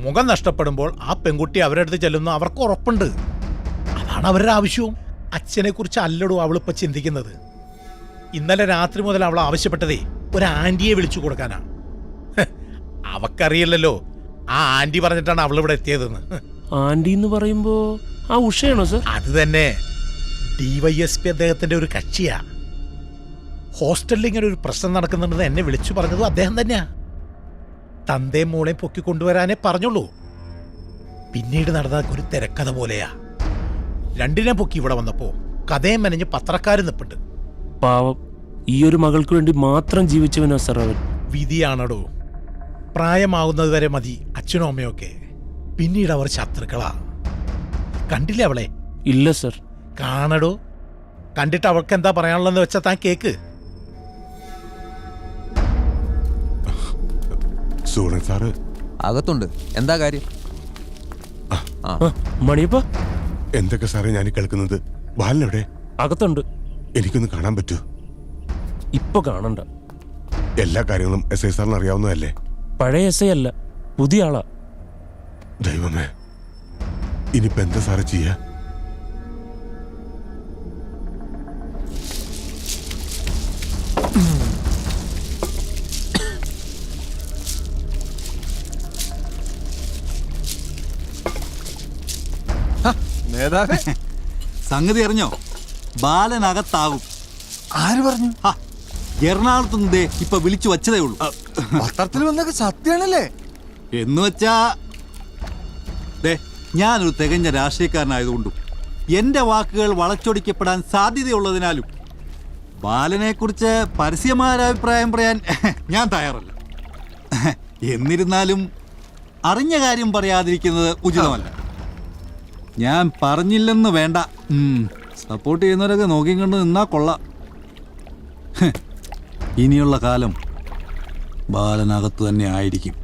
മുഖം നഷ്ടപ്പെടുമ്പോൾ ആ പെൺകുട്ടി അവരുടെ അടുത്ത് ചെല്ലുന്ന അവർക്ക് ഉറപ്പുണ്ട്. അതാണ് അവരുടെ ആവശ്യവും. അച്ഛനെ കുറിച്ച് അല്ലടോ അവളിപ്പോൾ ചിന്തിക്കുന്നത്. ഇന്നലെ രാത്രി മുതൽ അവൾ ആവശ്യപ്പെട്ടതേ ഒരു ആന്റിയെ വിളിച്ചു കൊടുക്കാനാ. അവക്കറിയില്ലല്ലോ ആ ആന്റി പറഞ്ഞിട്ടാണ് അവൾ ഇവിടെ എത്തിയതെന്ന്. ആന്റി എന്ന് പറയുമ്പോ ആ ഉഷയാണോ സർ? അത് തന്നെ. DYSP അദ്ദേഹത്തിന്റെ ഒരു കക്ഷിയാ. ഹോസ്റ്റലിൽ ഇങ്ങനെ ഒരു പ്രശ്നം നടക്കുന്നുണ്ടെന്ന് എന്നെ വിളിച്ചു പറഞ്ഞതും അദ്ദേഹം തന്നെയാ. തന്തേം മോളെയും പൊക്കിക്കൊണ്ടുവരാനേ പറഞ്ഞുള്ളൂ. പിന്നീട് നടന്ന ഒരു തിരക്കഥ പോലെയാ. രണ്ടിനെ പൊക്കി ഇവിടെ വന്നപ്പോ കഥയും മെനഞ്ഞ് പത്രക്കാര് നിപ്പുണ്ട്. പാവം, ഈ ഒരു മകൾക്ക് വേണ്ടി മാത്രം ജീവിച്ചവനാ സർ അവൻ. വിധിയാണടോ. പ്രായമാകുന്നത് വരെ മതി അച്ഛനും അമ്മയൊക്കെ. പിന്നീട് അവർ ശത്രുക്കളാ. കണ്ടില്ലേ അവളെ? ഇല്ല സർ. കാണടോ. കണ്ടിട്ട് അവൾക്ക് എന്താ പറയാനുള്ളതെന്ന് വെച്ചാൽ താൻ കേക്ക്. സാറ് അകത്തുണ്ട്. എന്താ കാര്യം? മണിയപ്പ, എന്തൊക്കെ സാറേ ഞാൻ കേൾക്കുന്നത്? ബാലനെവിടെ? അകത്തുണ്ട്. എനിക്കൊന്ന് കാണാൻ പറ്റൂ? ഇപ്പൊ കാണണ്ട. എല്ലാ കാര്യങ്ങളും SI സാറിന് അറിയാവുന്നതല്ലേ? പഴയ SI അല്ല, പുതിയ ആളാ. ദൈവമേ, ഇനിയിപ്പോ എന്താ സാറ് ചെയ്യാ? സംഗതി അറിഞ്ഞോ? ബാലനകത്താകും. ആര് പറഞ്ഞു? എറണാകുളത്ത് നിന്ന് ഇപ്പൊ വിളിച്ചു വച്ചതേ ഉള്ളൂ. പത്രത്തിൽ വന്നൊക്കെ സത്യാണല്ലേ? എന്ന് വെച്ചാ ഞാനൊരു തികഞ്ഞ രാഷ്ട്രീയക്കാരനായതുകൊണ്ടും എന്റെ വാക്കുകൾ വളച്ചൊടിക്കപ്പെടാൻ സാധ്യതയുള്ളതിനാലും ബാലനെ കുറിച്ച് പരസ്യമായ അഭിപ്രായം പറയാൻ ഞാൻ തയ്യാറല്ല. എന്നിരുന്നാലും അറിഞ്ഞ കാര്യം പറയാതിരിക്കുന്നത് ഉചിതമല്ല. ഞാൻ പറഞ്ഞില്ലെന്ന് വേണ്ട, സപ്പോർട്ട് ചെയ്യുന്നവരൊക്കെ നോക്കിക്കൊണ്ട് നിന്നാ കൊള്ളാം. ഇനിയുള്ള കാലം ബാലനകത്ത് തന്നെ ആയിരിക്കും.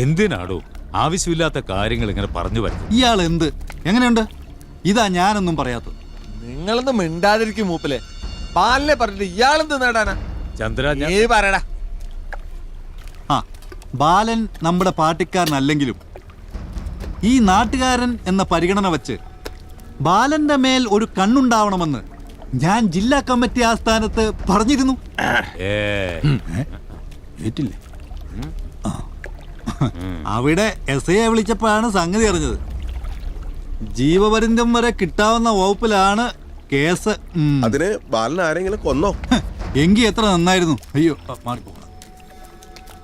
എന്തിനാടോ ആവശ്യമില്ലാത്ത കാര്യങ്ങൾ ഇങ്ങനെ പറഞ്ഞു വരും? ഇയാൾ എന്ത് എങ്ങനെയുണ്ട്? ഇതാ ഞാനൊന്നും പറയാത്തത്. നിങ്ങളൊന്നും മിണ്ടാതിരിക്കും മൂപ്പിലെ. ബാലിനെ പറഞ്ഞിട്ട് ഇയാളെന്ത് നേടാനാ? ചന്ദ്ര, നീ പറയടാ. ആ, ബാലൻ നമ്മുടെ പാർട്ടിക്കാരനല്ലെങ്കിലും ഈ നാട്ടുകാരൻ എന്ന പരിഗണന വച്ച് ബാലന്റെ മേൽ ഒരു കണ്ണുണ്ടാവണമെന്ന് ഞാൻ ജില്ലാ കമ്മിറ്റി ആസ്ഥാനത്ത് പറഞ്ഞിരുന്നു. ഏറ്റില്ലേ? അവിടെ SIയെ വിളിച്ചപ്പോഴാണ് സംഗതി അറിഞ്ഞത്. ജീവപര്യന്തം വരെ കിട്ടാവുന്ന വകുപ്പിലാണ് കേസ്. അതിന് ബാലൻ ആരെങ്കിലും കൊന്നോ? എങ്കിൽ എത്ര നന്നായിരുന്നു. അയ്യോ മാറിപ്പോ.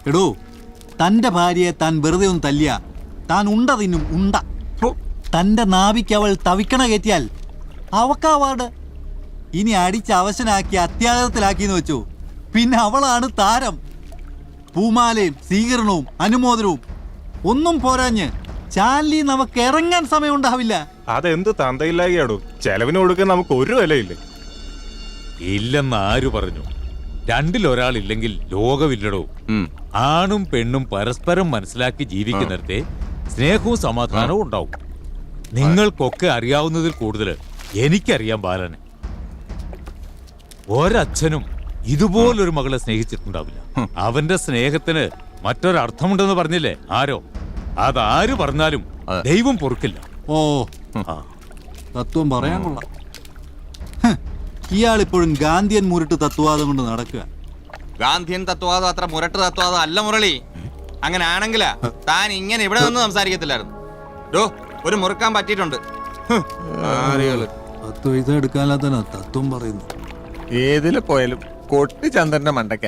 എടോ, തന്റെ ഭാര്യയെ താൻ വെറുതെ ഒന്ന് തല്ലിയ താൻ ഉണ്ട തിന്നും ഉണ്ട. തന്റെ നാവിക്ക് അവൾ തവിക്കണ കയറ്റിയാൽ അവക്കാവാട്. ഇനി അടിച്ച് അവശനാക്കി അത്യാചാരത്തിലാക്കിയെന്ന് വെച്ചോ, പിന്നെ അവളാണ് താരം. പൂമാലയും സ്വീകരണവും അനുമോദനവും ഒന്നും പോരാഞ്ഞ് ചാനലിൽ നമുക്ക് ഇറങ്ങാൻ സമയം ഉണ്ടാവില്ല. അതെന്ത് തന്തയില്ലാകെയാടോ? ചെലവിന് കൊടുക്കാൻ നമുക്ക് ഒരു വിലയില്ലേ? ഇല്ലെന്ന് ആര് പറഞ്ഞു? രണ്ടിലൊരാളില്ലെങ്കിൽ ലോകമില്ലടോ. ആണും പെണ്ണും പരസ്പരം മനസ്സിലാക്കി ജീവിക്കുന്നിടത്തെ സ്നേഹവും സമാധാനവും ഉണ്ടാവും. നിങ്ങൾക്കൊക്കെ അറിയാവുന്നതിൽ കൂടുതൽ എനിക്കറിയാം ബാലനെ. ഒരച്ഛനും ഇതുപോലൊരു മകളെ സ്നേഹിച്ചിട്ടുണ്ടാവില്ല. അവന്റെ സ്നേഹത്തിന് മറ്റൊരർത്ഥമുണ്ടെന്ന് പറഞ്ഞില്ലേ ആരോ? അതാര് പറഞ്ഞാലും ദൈവം പൊറുക്കില്ല. ഓ, തത്വം പറയാൻ കൊള്ളാം. ഇയാളിപ്പോഴും ഗാന്ധിയൻ മുരട്ട് തത്വവാദം കൊണ്ട് നടക്കുക. ഗാന്ധിയൻ തത്വവാദം അത്ര മുരട്ട് തത്വവാദം അല്ല മുരളി. അങ്ങനെ ആണെങ്കിലാ താൻ ഇങ്ങനെ ഇവിടെ നിന്ന് സംസാരിക്കത്തില്ലായിരുന്നു. ഒരു മുറുക്കാൻ പറ്റിയിട്ടുണ്ട്. എടുക്കാനാ തത്വം പറയുന്നു. ഏതില് പോയാലും കൊട്ടി ചന്ദ്രന്റെ മണ്ടയ്ക്ക.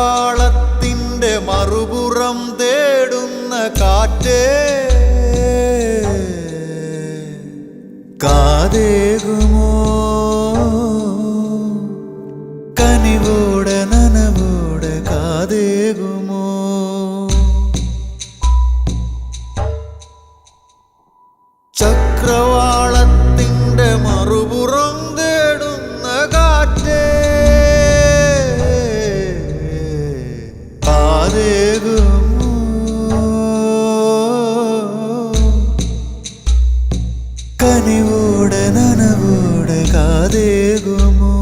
ചക്രവാളത്തിന്റെ മറുപുറം തേടുന്ന കാറ്റേ, കാതേകുമോ കനിവോടെ നനവോടെ കാതേകുമോ? ചക്രവാളത്തിന്റെ മറുപുറം തേടുന്ന കാറ്റേ, കനിവോടെ നനവോടെ കാതേകുമോ?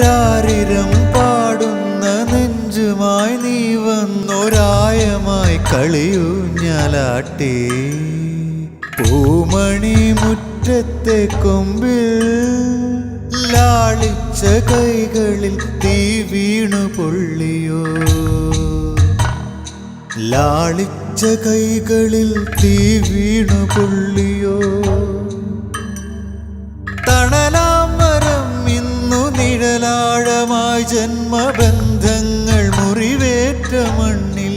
രാരിരം പാടുന്ന നെഞ്ചുമായി നീ വന്നൊരായമായി കളിയൂഞ്ഞാലാട്ടേ, പൂമണി മുറ്റത്തെ കൊമ്പിൽ ലാളിച്ച കൈകളിൽ തീ വീണു പൊള്ളിയോ, ലാളിച്ച കൈകളിൽ തീ വീണു പൊള്ളിയോ? തണലാമരം ഇന്നു നിഴലാഴമായി ജന്മബന്ധങ്ങൾ മുറിവേറ്റ മണ്ണിൽ,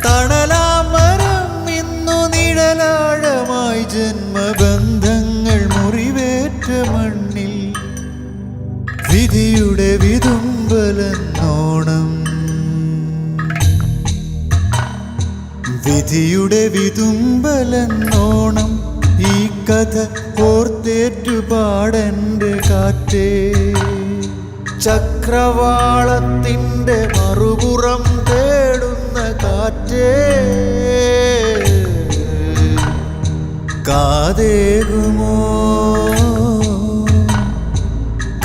തണലാമരം ഇന്നു നിഴലാഴമായി ജന്മബന്ധങ്ങൾ മുറിവേറ്റ മണ്ണിൽ, വിധിയുടെ വിതുമ്പലെന്നോണം, വിധിയുടെ വിതുമ്പലെന്നോണം ഈ കഥ ഓർത്തേറ്റുപാടന്റെ കാറ്റേ, ചക്രവാളത്തിൻ്റെ മറുപുറം തേടുന്ന കാറ്റേ കാതേകുമോ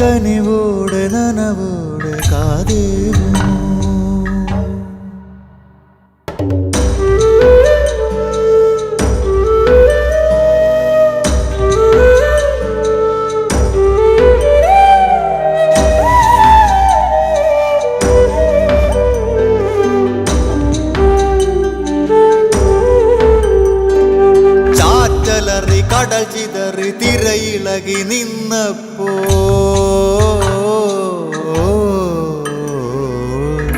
കനിവോടെ നനവോടെ കാതേകുമോ. ചാറ്റലറി കടൽ ചിതറി തിരയിളകി നിന്നപ്പോ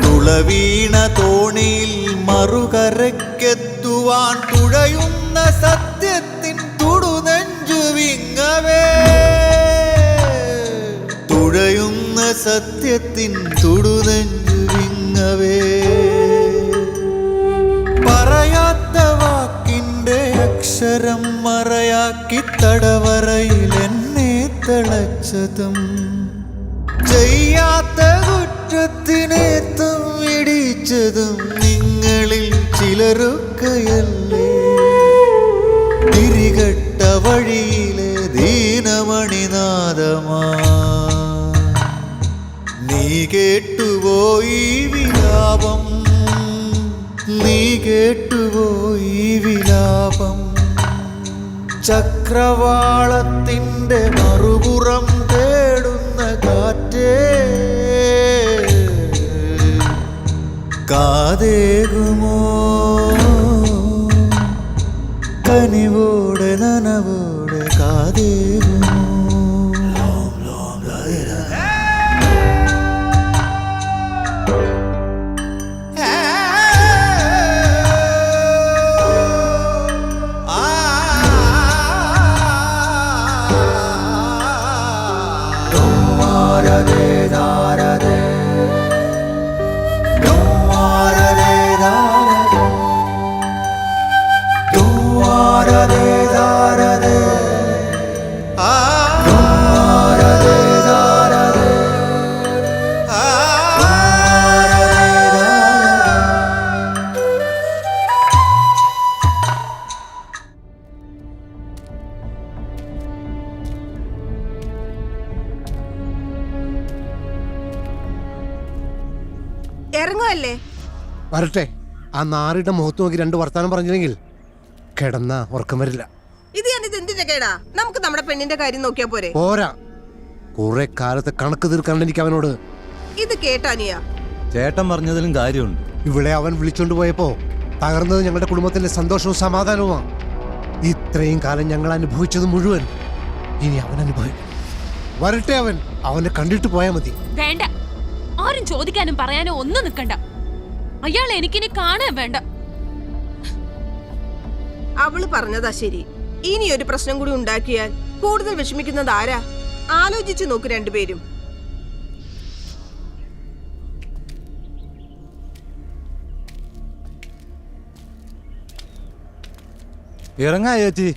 തുളവീണ തോണിയിൽ മറുകരക്കെത്തുവാൻ തുഴയുന്ന സത്യത്തിൻ തുടുനെഞ്ചു വിങ്ങവേ തുഴയുന്ന സത്യത്തിൻ തുടുനെഞ്ചു വിങ്ങവേ. പറയാത്ത വാക്കിൻ്റെ അക്ഷരം മറയാക്കി തടവറയിൽ എന്നെ തളച്ചതും ചെയ്യാത്ത കുറ്റത്തിനേത്തും ഇടിച്ചതും നിങ്ങളിൽ ചിലരൊക്കെയല്ലേ. തിരികെട്ട വഴിയിലെ ദീനമണിനാദമാ നീ കേട്ടുപോയി വിലാപം നീ കേട്ടുപോയി വിലാപം. ചക്രവാളത്തിൻ്റെ മറുപുറം തേടുന്ന കാറ്റേ കാതേകുമോ കനിവോടെ നനവോടെ കാതേകുമോ. ഇറങ്ങുമല്ലേ? വരട്ടെ. ആ നാറിയുടെ മുഖത്ത് നോക്കി രണ്ട് വർത്താനം പറഞ്ഞില്ലെങ്കിൽ കിടന്ന ഉറക്കം വരില്ല. ഇത് എന്തിന്റെ കേടാ? നമുക്ക് നമ്മുടെ പെണ്ണിന്റെ കാര്യം നോക്കിയാ പോരെ? പോരാ, കുറെ കാലത്തെ കണക്ക് തീർക്കാണ്ട് എനിക്ക് അവനോട്. ഇത് കേട്ടാനിയാ ചേട്ടൻ പറഞ്ഞതിലും കാര്യമുണ്ട്. ഇവിടെ അവൻ വിളിച്ചോണ്ട് പോയപ്പോ തകർന്നത് ഞങ്ങളുടെ കുടുംബത്തിന്റെ സന്തോഷവും സമാധാനവുമാണ്. ഇത്രയും കാലം ഞങ്ങൾ അനുഭവിച്ചത് മുഴുവൻ ഇനി അവൻ അനുഭവിക്കും. വരട്ടെ, അവനെ കണ്ടിട്ട് പോയാ മതി. വേണ്ട, ആരും ചോദിക്കാനും പറയാനോ ഒന്നും നിൽക്കണ്ട. അയാൾ എനിക്കിനി കാണാൻ വേണ്ട. അവള് പറഞ്ഞതാ ശരി. ഇനി ഒരു പ്രശ്നം കൂടി ഉണ്ടാക്കിയാൽ കൂടുതൽ വിഷമിക്കുന്നത് ആരാ? ആലോചിച്ചു നോക്ക് രണ്ടുപേരും. ഇറങ്ങാ ചേച്ചി.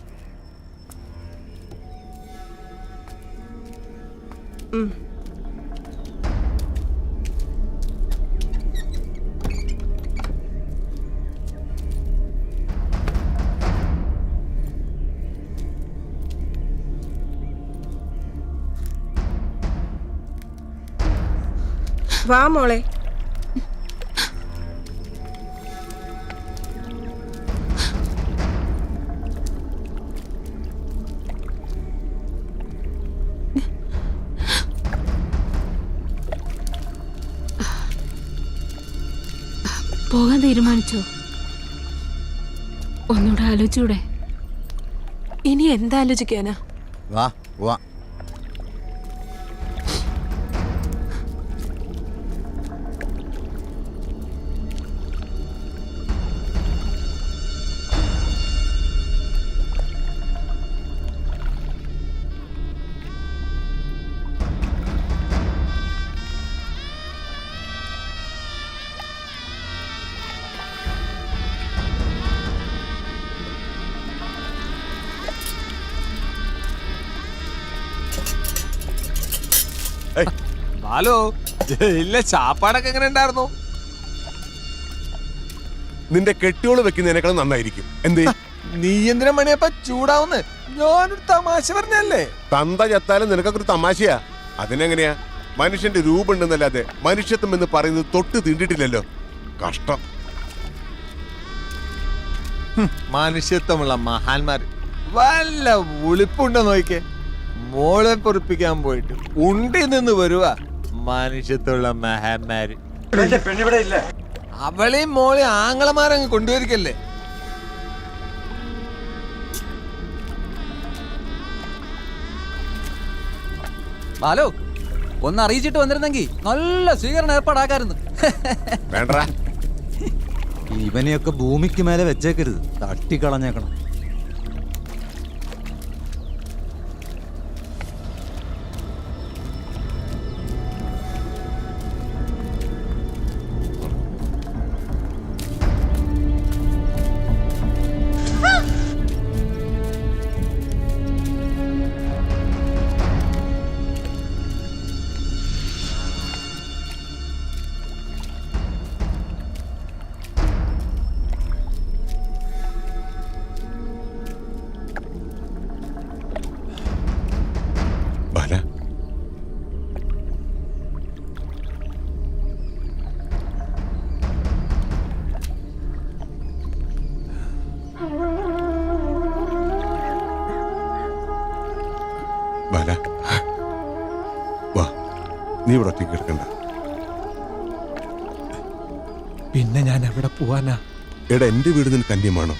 വാ മോളെ. പോകാൻ തീരുമാനിച്ചോ? ഒന്നുകൂടെ ആലോചിച്ചൂടെ? ഇനി എന്താലോചിക്കാനാ? വാ വാ. ഹലോ ഇല്ല ചാപ്പാടൊക്കെ എങ്ങനെ ഉണ്ടായിരുന്നു? നിന്റെ കെട്ടിയോള് വെക്കുന്നതിനേക്കാളും നന്നായിരിക്കും. എന്തേ നീ എന്തിനാ മണിയപ്പ ചൂടാവുന്ന്? ഞാനൊരു തമാശ പറഞ്ഞല്ലേ. തന്ത ചത്താലും നിനക്കൊക്കെ ഒരു തമാശയാ. അതിനെങ്ങനെയാ? മനുഷ്യന്റെ രൂപം ഉണ്ടെന്നല്ലാതെ മനുഷ്യത്വം എന്ന് പറയുന്നത് തൊട്ട് തീണ്ടിട്ടില്ലല്ലോ. കഷ്ടം. മനുഷ്യത്വമുള്ള മഹാന്മാർ വല്ല ഉളിപ്പുണ്ടോ നോക്കിക്കേ. മോളെ പൊറിപ്പിക്കാൻ പോയിട്ട് ഉണ്ടി നിന്ന് വരുവാ മനുഷ്യത്വമുള്ള മഹാന്മാര്. അവളെയും മോളെ ആങ്ങളമാരങ്ങ് കൊണ്ടുവരിക്കല്ലേ. ഹലോ, ഒന്ന് അറിയിച്ചിട്ട് വന്നിരുന്നെങ്കിൽ നല്ല സ്വീകരണം ഏർപ്പാടാക്കായിരുന്നു. വേണ്ട, ഇവനെയൊക്കെ ഭൂമിക്ക് മേലെ വെച്ചേക്കരുത്, തട്ടിക്കളഞ്ഞേക്കണം. ബാല, വാ, നീ ഇവിടെ ഒറ്റയ്ക്ക് കിടക്കണ്ട. പിന്നെ ഞാൻ എവിടെ പോവാനാ? എടാ, എന്റെ വീട് നിനക്ക് അന്യമാണോ?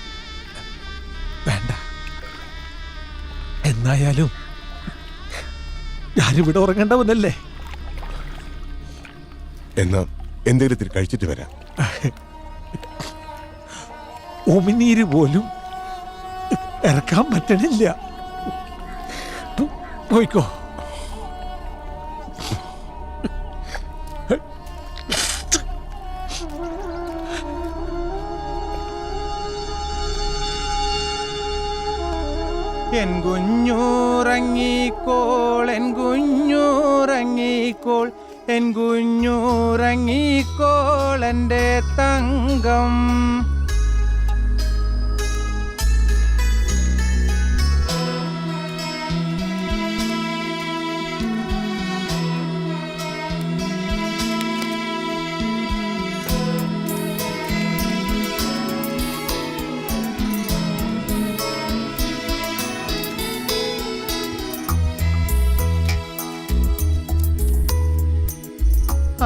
വേണ്ട, എന്നായാലും ഞാനിവിടെ ഉറങ്ങേണ്ടവനല്ലേ. എന്നാ എന്തെങ്കിലും ഇത്തിരി കഴിച്ചിട്ട് വരാം. ഉമിനീര് പോലും ഇറക്കാൻ പറ്റണില്ല. പോയിക്കോ. എൻ കുഞ്ഞുറങ്ങിക്കോൾ, എൻ കുഞ്ഞുറങ്ങിക്കോൾ, എൻ കുഞ്ഞുറങ്ങിക്കോൾ എൻ്റെ തങ്കം.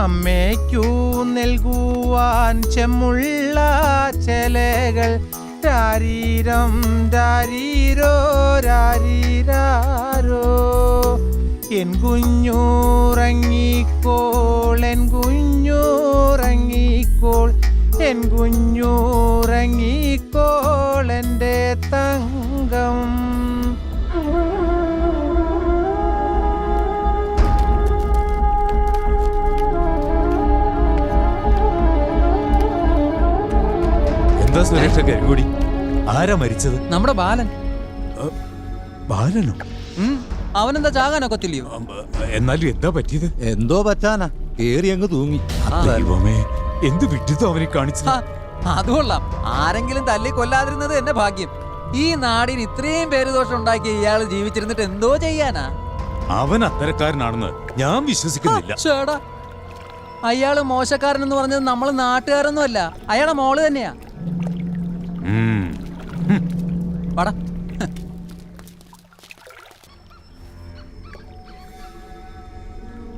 അമ്മയ്ക്കു നൽകുവാൻ ചെമ്മുള്ള ചെലകൾ രാരീരം രാരീരോ രാരീരാരോ. എൻ കുഞ്ഞുറങ്ങിക്കോൾ, എൻ കുഞ്ഞുറങ്ങിക്കോൾ, എൻ കുഞ്ഞുറങ്ങിക്കോൾ എൻ്റെ തങ്കം. എന്താ സുരക്ഷ കരിങ്കൂടി? ആരാ മരിച്ചത്? നമ്മുടെ ബാലൻ. ബാലനോ? അവനെന്താ ചാകാനൊക്കത്തില്ലയോ? എന്നാലും എന്താ പറ്റിയത്? എന്തോ പറ്റാനാ, കേറി അങ്ങ് തൂങ്ങി. ദൈവമേ, എന്ത് വിഡിത്തം അവനെ കാണിച്ചത്. അതുകൊള്ളാം, ആരെങ്കിലും തല്ലി കൊല്ലാതിരുന്നത് എന്റെ ഭാഗ്യം. ഈ നാടിന് ഇത്രയും പേര് ദോഷം ഉണ്ടാക്കി ഇയാള് ജീവിച്ചിരുന്നിട്ട് എന്തോ ചെയ്യാനാ? അവൻ അത്തരക്കാരനാണെന്ന് ഞാൻ വിശ്വസിക്കുന്നില്ല. ചേടാ, അയാള് മോശക്കാരനെന്ന് പറഞ്ഞത് നമ്മള് നാട്ടുകാരൊന്നും അല്ല, അയാളെ മോള് തന്നെയാ. പടാ,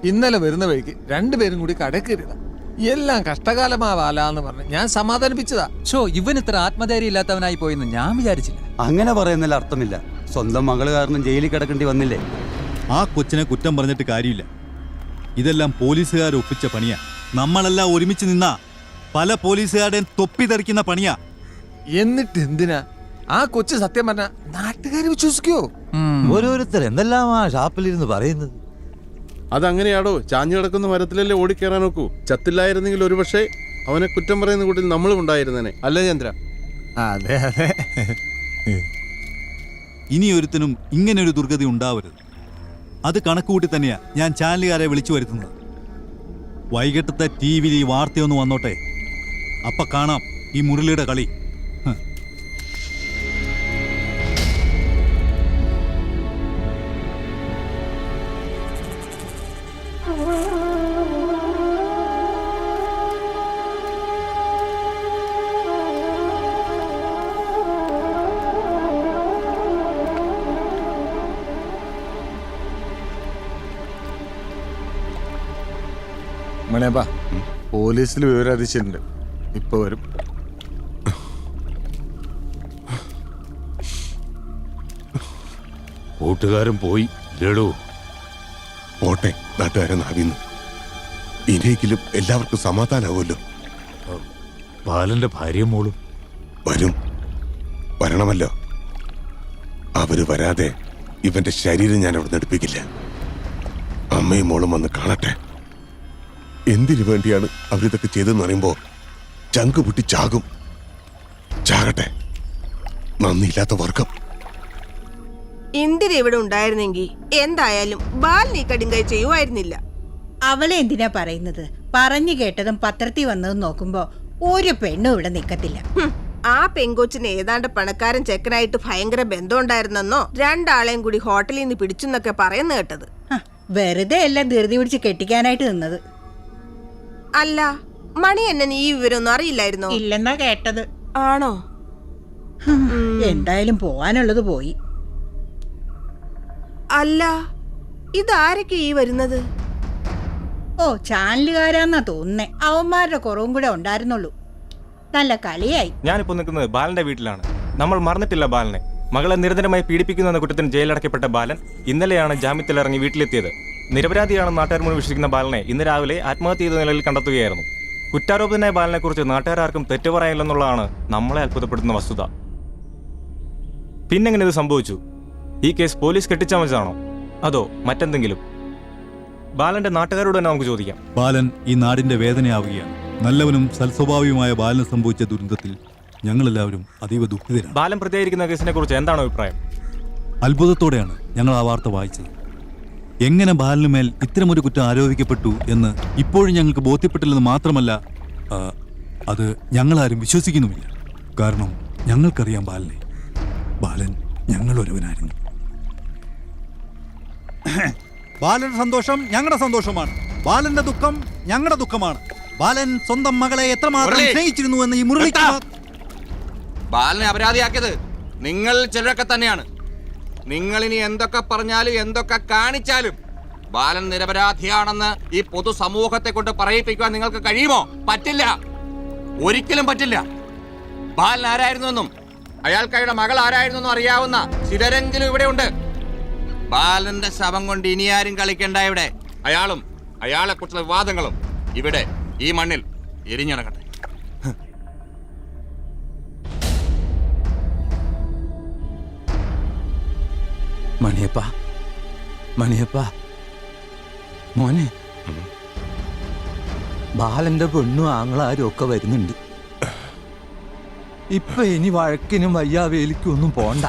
ഇന്നലെ വരുന്ന വഴിക്ക് രണ്ടുപേരും കൂടി കടയിൽ കയറിയതാ. എല്ലാം കഷ്ടകാലമാവാലാന്ന് പറഞ്ഞ് ഞാൻ സമാധാനിപ്പിച്ചതാ. ഇവൻ ഇത്ര ആത്മധൈര്യം ഇല്ലാത്തവനായി പോയെന്ന് ഞാൻ വിചാരിച്ചില്ല. അങ്ങനെ പറയുന്നതിൽ അർത്ഥമില്ല. സ്വന്തം മകള് കാരണം ജയിലിൽ കിടക്കേണ്ടി വന്നില്ലേ? ആ കൊച്ചിനെ കുറ്റം പറഞ്ഞിട്ട് കാര്യമില്ല. ഇതെല്ലാം പോലീസുകാർ ഒപ്പിച്ച പണിയാ. നമ്മളെല്ലാം ഒരുമിച്ച് നിന്നാ പല പോലീസുകാരുടെയും തൊപ്പി തെറിക്കുന്ന പണിയാ. എന്നിട്ട് എന്തിനാ ആ കൊച്ചു സത്യം പറഞ്ഞ നാട്ടുകാർ വിശ്വസിക്കോ? ഓരോരുത്തർ എന്തെല്ലാമാ ഷാപ്പിലിരുന്ന് പറയുന്നത്. അതങ്ങനെയാടോ, ചാഞ്ഞു കിടക്കുന്ന മരത്തിലല്ലേ ഓടിക്കേറാൻ നോക്കൂ. ചത്തില്ലായിരുന്നെങ്കിൽ ഒരുപക്ഷെ അവനെ കുറ്റം പറയുന്ന കൂട്ടിൽ നമ്മളും ഉണ്ടായിരുന്നേനെ, അല്ലേ ചന്ദ്ര? അതെ അതെ. ഇനി ഒരുത്തനും ഇങ്ങനെ ഒരു ദുർഗതി ഉണ്ടാവരുത്. അത് കണക്കുകൂട്ടി തന്നെയാ ഞാൻ ചാനലുകാരെ വിളിച്ചു വരുത്തുന്നത്. വൈകിട്ടത്തെ ടി വിയിൽ ഈ വാർത്തയൊന്ന് വന്നോട്ടെ, അപ്പൊ കാണാം ഈ മുരളിയുടെ കളി. മണിയപ്പാ, പോലീസിൽ വിവരം അറിയിച്ചിട്ടുണ്ട്, ഇപ്പൊ വരും. കൂട്ടുകാരൻ പോയി ലഡു. പോട്ടെ, നാട്ടുകാരെ നാവിന്നു. ഇനിയെങ്കിലും എല്ലാവർക്കും സമാധാനാവുമല്ലോ. ബാലന്റെ ഭാര്യയും മോളും വരും, വരണമല്ലോ. അവര് വരാതെ ഇവന്റെ ശരീരം ഞാൻ അവിടെ നടിപ്പിക്കില്ല. അമ്മയും മോളും വന്ന് കാണട്ടെ. എന്തിനു വേണ്ടിയാണ് അവരിതൊക്കെ ചെയ്തെന്ന് പറയുമ്പോ ചങ്ക് പൊട്ടി ചാകും. ചാകട്ടെ, നന്ദിയില്ലാത്ത വർഗം. എന്തിനാ ഇവിടെ ഉണ്ടായിരുന്നെങ്കിൽ എന്തായാലും ബാലൻ ഈ കടുങ്കൈ ചെയ്യുമായിരുന്നില്ല. അവളെ എന്തിനാ പറയുന്നത്? പറഞ്ഞു കേട്ടതും പത്രത്തിൽ വന്നതും നോക്കുമ്പോ ഒരു പെണ്ണും ഇവിടെ നിക്കത്തില്ല. ആ പെങ്കൊച്ചിന് ഏതാണ്ട് പണക്കാരൻ ചെക്കനായിട്ട് ഭയങ്കര ബന്ധമുണ്ടായിരുന്നെന്നോ, രണ്ടാളെയും കൂടി ഹോട്ടലിൽ നിന്ന് പിടിച്ചെന്നൊക്കെ പറയുന്ന കേട്ടത്. വെറുതെ എല്ലാം ധൃതി പിടിച്ച് കെട്ടിക്കാനായിട്ട് നിന്നത്. അല്ല, മണി എന്നെ ഈ വിവരമൊന്നും അറിയില്ലായിരുന്നോ? ഇല്ലെന്നാ കേട്ടത്. ആണോ? എന്തായാലും പോവാനുള്ളത് പോയി. അല്ല, ഇതാരൊക്കെ ഈ വരുന്നത്? ഓ, ചാനലുകാരാന്നാ തോന്നുന്നേ. അവന്മാരുടെ കുറവും കൂടെ ഉണ്ടായിരുന്നുള്ളൂ. നല്ല കളിയായി. ഞാനിപ്പോ നിൽക്കുന്നത് ബാലന്റെ വീട്ടിലാണ്. നമ്മൾ മറന്നിട്ടില്ല ബാലനെ. മകളെ നിരന്തരമായി പീഡിപ്പിക്കുന്ന കുറ്റത്തിന് ജയിലടക്കപ്പെട്ട ബാലൻ ഇന്നലെയാണ് ജാമ്യത്തിലിറങ്ങി വീട്ടിലെത്തിയത്. നിരപരാധിയാണെന്ന് നാട്ടുകാർ മുഴുവൻ വിശ്വസിക്കുന്ന ബാലനെ ഇന്ന് രാവിലെ ആത്മഹത്യ ചെയ്ത നിലയിൽ കണ്ടെത്തുകയായിരുന്നു. കുറ്റാരോപിതനായ ബാലനെ കുറിച്ച് നാട്ടുകാർക്കും തെറ്റു പറയാനില്ലെന്നുള്ളതാണ് നമ്മളെ അത്ഭുതപ്പെടുത്തുന്ന വസ്തുത. പിന്നെങ്ങനെ ഇത് സംഭവിച്ചു? ഈ കേസ് പോലീസ് കെട്ടിച്ചമച്ചതാണോ അതോ മറ്റെന്തെങ്കിലും? ബാലന്റെ നാട്ടുകാരോട് തന്നെ നമുക്ക് ചോദിക്കാം. ബാലൻ ഈ നാടിന്റെ വേദനയാവുകയാണ്. നല്ലവനും സൽസ്വഭാവിയുമായ ബാലന് സംഭവിച്ച ദുരന്തത്തിൽ ഞങ്ങളെല്ലാവരും അതീവ ദുഃഖിതരാണ്. ബാലൻ പ്രതിയായിരിക്കുന്ന കേസിനെ കുറിച്ച് എന്താണ് അഭിപ്രായം? അത്ഭുതത്തോടെയാണ് ഞങ്ങൾ ആ വാർത്ത വായിച്ചത്. എങ്ങനെ ബാലന് മേൽ ഇത്തരമൊരു കുറ്റം ആരോപിക്കപ്പെട്ടു എന്ന് ഇപ്പോഴും ഞങ്ങൾക്ക് ബോധ്യപ്പെട്ടില്ലെന്ന് മാത്രമല്ല, അത് ഞങ്ങളാരും വിശ്വസിക്കുന്നുമില്ല. കാരണം ഞങ്ങൾക്കറിയാം ബാലനെ. ബാലൻ ഞങ്ങളൊരുവനായിരുന്നു. ബാലന്റെ സന്തോഷം ഞങ്ങളുടെ സന്തോഷമാണ്. ബാലന്റെ ദുഃഖം ഞങ്ങളുടെ ദുഃഖമാണ്. ബാലൻ സ്വന്തം മകളെ എത്രമാത്രം സ്നേഹിച്ചിരുന്നു എന്ന് ഈ മുരളി. ബാലനെ അപരാധിയാക്കിയത് നിങ്ങൾ ചിലരൊക്കെ തന്നെയാണ്. നിങ്ങൾ ഇനി എന്തൊക്കെ പറഞ്ഞാലും എന്തൊക്കെ കാണിച്ചാലും ബാലൻ നിരപരാധിയാണെന്ന് ഈ പൊതുസമൂഹത്തെ കൊണ്ട് പറയിപ്പിക്കുവാൻ നിങ്ങൾക്ക് കഴിയുമോ? പറ്റില്ല, ഒരിക്കലും പറ്റില്ല. ബാലൻ ആരായിരുന്നെന്നും അയാൾക്കയുടെ മകൾ ആരായിരുന്നെന്നും അറിയാവുന്ന ചിലരെങ്കിലും ഇവിടെ ഉണ്ട്. ബാലന്റെ ശവം കൊണ്ട് ഇനിയാരും കളിക്കണ്ട. ഇവിടെ അയാളും അയാളെ കുറിച്ചുള്ള വിവാദങ്ങളും ഇവിടെ ഈ മണ്ണിൽ എരിഞ്ഞടക്കട്ടെ. മണിയപ്പ, മണിയപ്പ മോനെ, ബാലന്റെ പെണ്ണും ആങ്ങളാരും ഒക്കെ വരുന്നുണ്ട്. ഇപ്പൊ ഇനി വഴക്കിനും വയ്യാവേലിക്കും ഒന്നും പോണ്ട.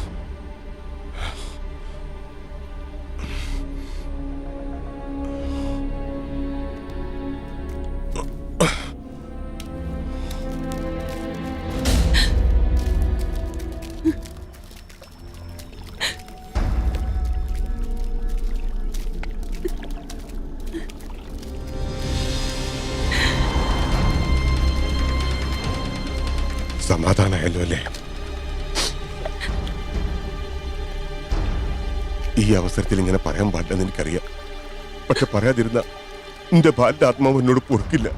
സമാധാനമായല്ലോ അല്ലേ? ഈ അവസരത്തിൽ ഇങ്ങനെ പറയാൻ പാടില്ലെന്ന് എനിക്കറിയാം. പക്ഷെ പറയാതിരുന്ന എന്റെ ബാലിന്റെ ആത്മാവ് എന്നോട് പൊറുക്കില്ല.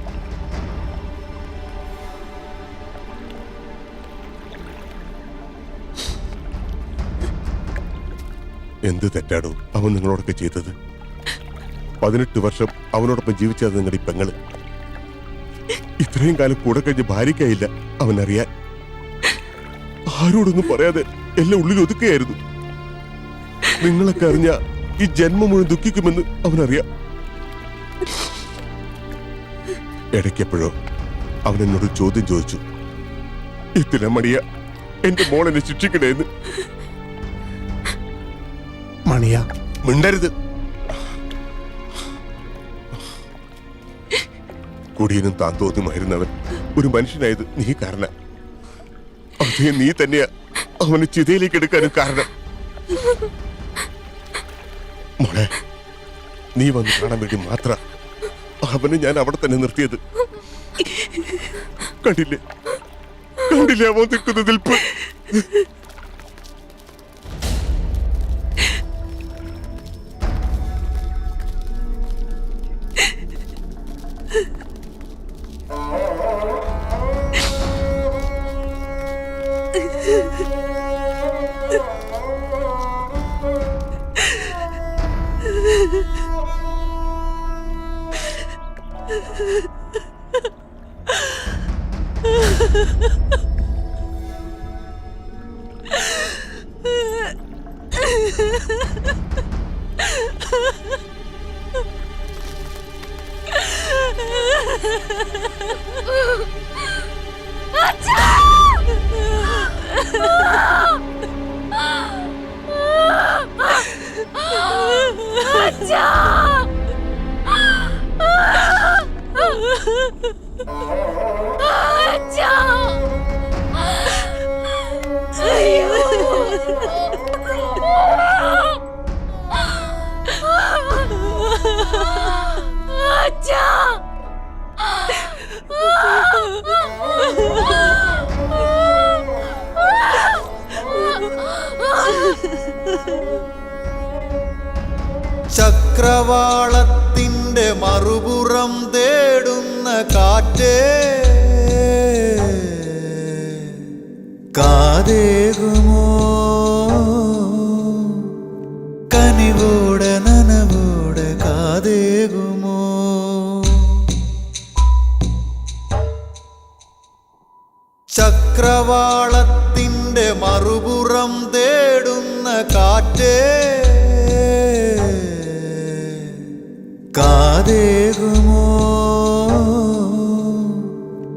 എന്ത് തെറ്റാടോ അവൻ നിങ്ങളോടൊക്കെ ചെയ്തത്? 18 വർഷം അവനോടൊപ്പം ജീവിച്ചത് നിങ്ങളുടെ ഈ പെങ്ങള്. ഇത്രയും കാലം കൂടെ കഴിഞ്ഞ് ഭാര്യയ്ക്കായില്ല അവനറിയാൻ. ആരോടൊന്നും പറയാതെ എല്ലാം ഉള്ളിൽ ഒതുക്കുകയായിരുന്നു. നിങ്ങളൊക്കെ അറിഞ്ഞ ഈ ജന്മം മുഴുവൻ ദുഃഖിക്കുമെന്ന് അവനറിയാം. ഇടയ്ക്കെപ്പോഴോ അവൻ എന്നോട് ചോദ്യം ചോദിച്ചു, ഇത്തിരി മണിയ എന്റെ മോളെന്നെ ശിക്ഷിക്കണേന്ന്. മണിയ മിണ്ടരുത്. കുടിയനും താന്തോന്നുമായിരുന്നവൻ ഒരു മനുഷ്യനായത് നീ കാരണം. അതേ നീ തന്നെയാ അവന് ചിതയിലേക്ക് എടുക്കാനും കാരണം. മോളെ, നീ വന്ന് കാണാൻ വേണ്ടി മാത്രം അവനെ ഞാൻ അവിടെ തന്നെ നിർത്തിയത്. കണ്ടില്ലേ കണ്ടില്ലേ അവൻ നിൽക്കുന്ന നിൽപ്പ്. ചക്രവാളത്തിന്റെ മറുപുറം തേടുന്ന കാറ്റേ, കാതേകുമോ കനിവോടെ നനവോടെ കാതേകുമോ? ചക്രവാളത്തിന്റെ മറുപുറം തേടുന്ന കാറ്റേ, കാതേകുമോ